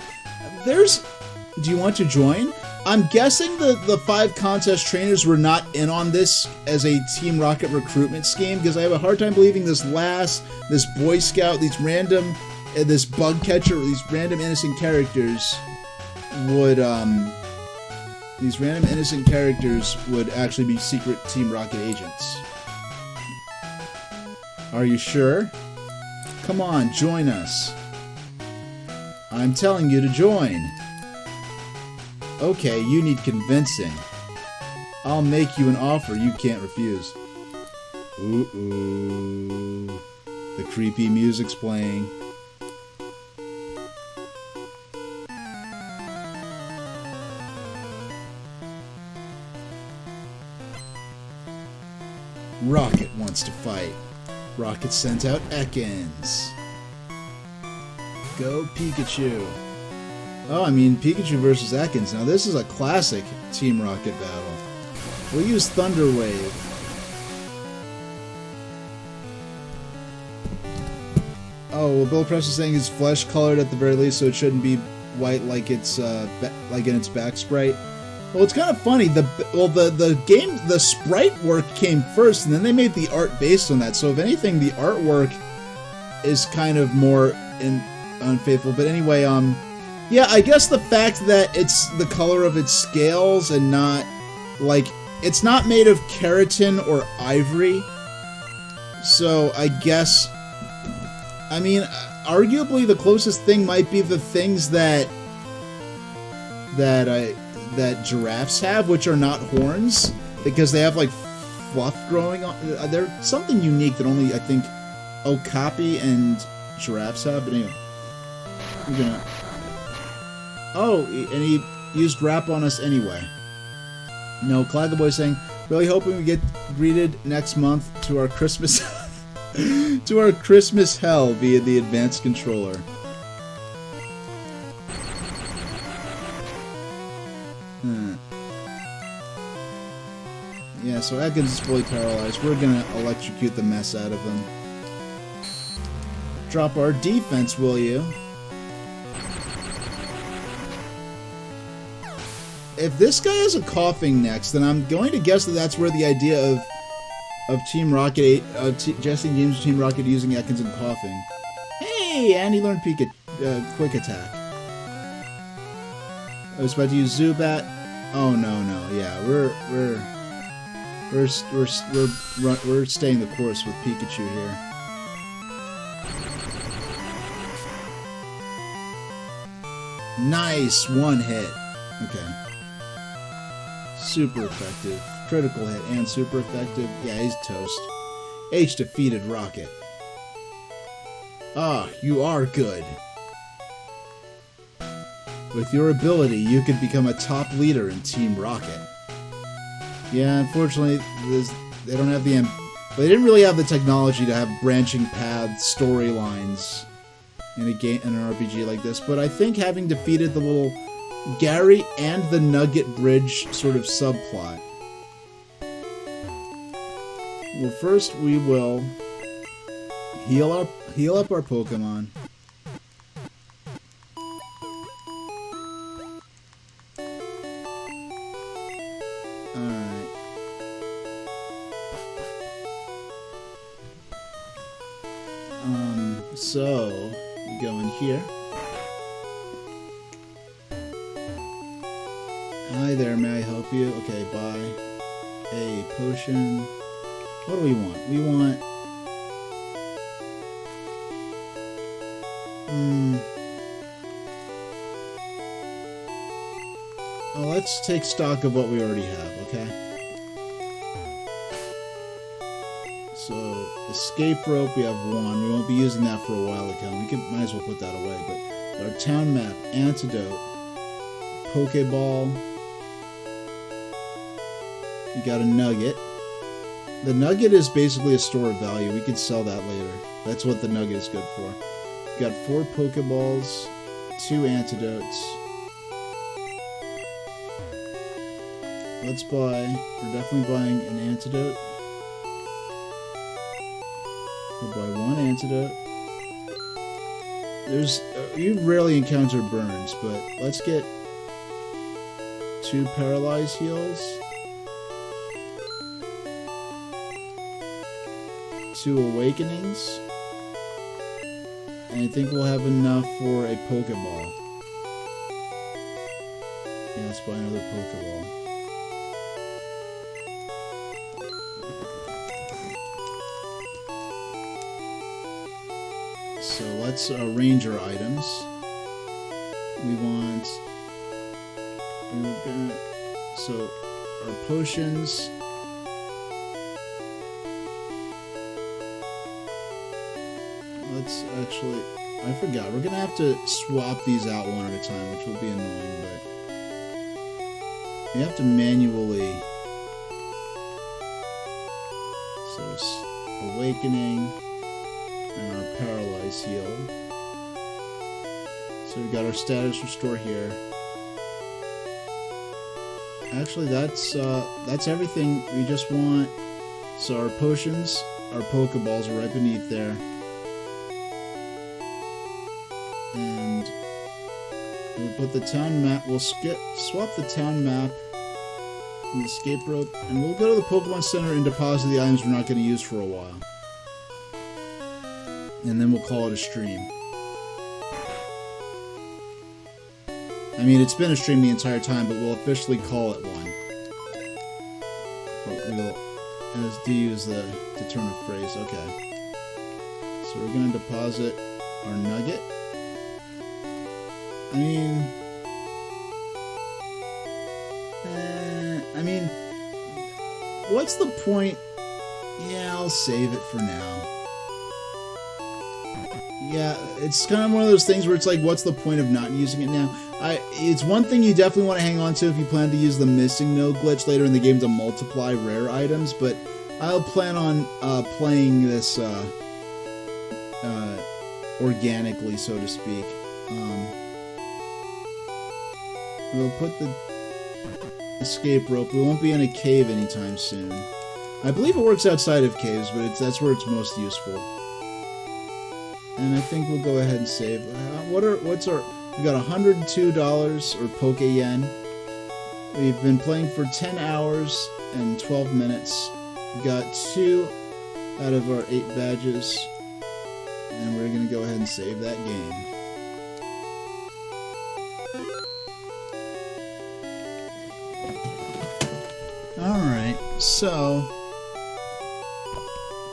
Do you want to join? I'm guessing the 5 contest trainers were not in on this as a Team Rocket recruitment scheme, because I have a hard time believing this Boy Scout, this bug catcher, these random innocent characters would actually be secret Team Rocket agents. Are you sure? Come on, join us. I'm telling you to join. Okay, you need convincing. I'll make you an offer you can't refuse. Ooh. The creepy music's playing. Rocket wants to fight. Rocket sends out Ekans. Go Pikachu. Oh, I mean, Pikachu versus Ekans. Now, this is a classic Team Rocket battle. We'll use Thunder Wave. Oh, well, Bill Press is saying his flesh colored at the very least, so it shouldn't be white like it's like in its back sprite. Well, it's kind of funny. The sprite work came first, and then they made the art based on that. So, if anything, the artwork is kind of more unfaithful. But anyway, yeah, I guess the fact that it's the color of its scales and not, like, it's not made of keratin or ivory. So, I guess, I mean, arguably the closest thing might be the things that giraffes have, which are not horns, because they have, like, fluff growing on. They're something unique that only, I think, okapi and giraffes have. But anyway, we're gonna... Oh, and he used rap on us anyway. No, Clagaboy saying, really hoping we get greeted next month to our Christmas to our Christmas hell via the advanced controller. Yeah, so Ekans is fully paralyzed. We're gonna electrocute the mess out of him. Drop our defense, will you? If this guy has a coughing next, then I'm going to guess that that's where the idea of Team Rocket, Jesse James Team Rocket using Ekans and coughing. Hey, and he learned Quick Attack. I was about to use Zubat. Oh no, yeah, we're staying the course with Pikachu here. Nice, one hit. Okay. Super effective. Critical hit and super effective. Yeah, he's toast. H defeated Rocket. Ah, you are good. With your ability, you could become a top leader in Team Rocket. Yeah, unfortunately, they don't have the... They didn't really have the technology to have branching paths, storylines in a game, in an RPG like this. But I think having defeated the little Gary and the Nugget Bridge sort of subplot. Well, first we will heal up our Pokemon. Alright. So we go in here. Hi there, may I help you? Okay, buy a potion. What do we want? We want Well, let's take stock of what we already have, okay? So, escape rope, we have one. We won't be using that for a while again. Might as well put that away. But our town map, antidote, Pokeball. You got a nugget. The nugget is basically a store of value. We could sell that later. That's what the nugget is good for. We got 4 Pokeballs, 2 antidotes. Let's buy. We're definitely buying an antidote. We'll buy 1 antidote. You rarely encounter burns, but let's get 2 paralyzed heals. 2 awakenings. And I think we'll have enough for a Pokeball. Yeah, let's buy another Pokeball. So let's arrange our items. So our potions. Let's actually, I forgot, we're gonna have to swap these out one at a time, which will be annoying, but we have to manually. So awakening. And our paralyzed heal. So we've got our status restore here. Actually, that's everything we just want. So our potions, our Pokeballs are right beneath there. And we'll put the town map, we'll swap the town map and the escape rope, and we'll go to the Pokemon Center and deposit the items we're not going to use for a while. And then we'll call it a stream. I mean, it's been a stream the entire time, but we'll officially call it one. But we'll, as to use the turn of phrase, okay. So we're going to deposit our nugget. I mean, what's the point? Yeah, I'll save it for now. Yeah, it's kind of one of those things where it's like, what's the point of not using it now? It's one thing you definitely want to hang on to if you plan to use the missing node glitch later in the game to multiply rare items, but I'll plan on playing this organically, so to speak. We'll put the escape rope. We won't be in a cave anytime soon. I believe it works outside of caves, but that's where it's most useful. And I think we'll go ahead and save. We got $102 or Poke Yen. We've been playing for 10 hours and 12 minutes. We got 2 out of our 8 badges. And we're going to go ahead and save that game. Alright, so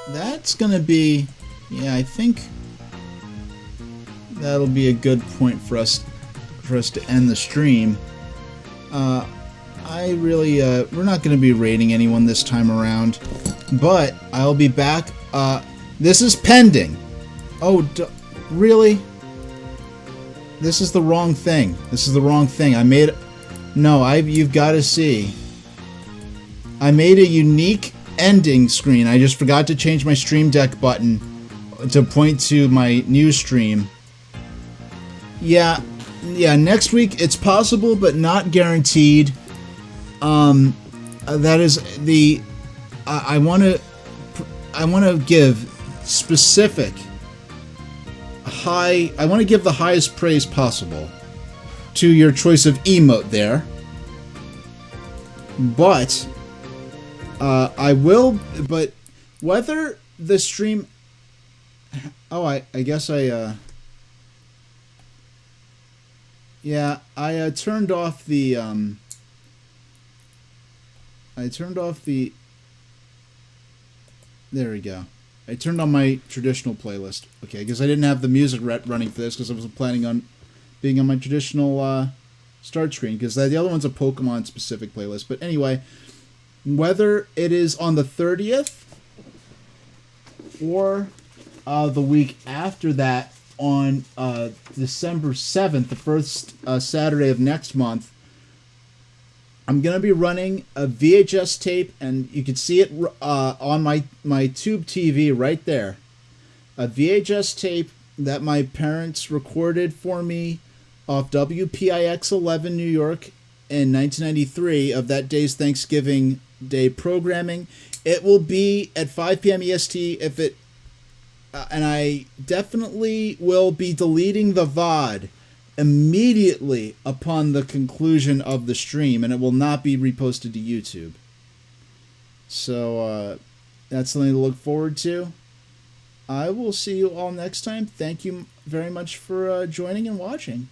that's going to be, yeah, I think that'll be a good point for us to end the stream. We're not going to be raiding anyone this time around, but I'll be back. This is pending. Oh, really? This is the wrong thing. You've got to see. I made a unique ending screen. I just forgot to change my Stream Deck button to point to my new stream. Yeah, next week it's possible, but not guaranteed. That is the I want to give specific high. I want to give the highest praise possible to your choice of emote there. But I will. But whether the stream. Oh, I guess I. Yeah, I turned off the. There we go. I turned on my traditional playlist. Okay, because I didn't have the music running for this because I wasn't planning on being on my traditional start screen because the other one's a Pokemon specific playlist. But anyway, whether it is on the 30th or the week after that on December 7th, the first Saturday of next month, I'm going to be running a VHS tape, and you can see it on my tube TV right there. A VHS tape that my parents recorded for me off WPIX 11 New York in 1993 of that day's Thanksgiving Day programming. It will be at 5 p.m. EST if it... and I definitely will be deleting the VOD immediately upon the conclusion of the stream, and it will not be reposted to YouTube. So that's something to look forward to. I will see you all next time. Thank you very much for joining and watching.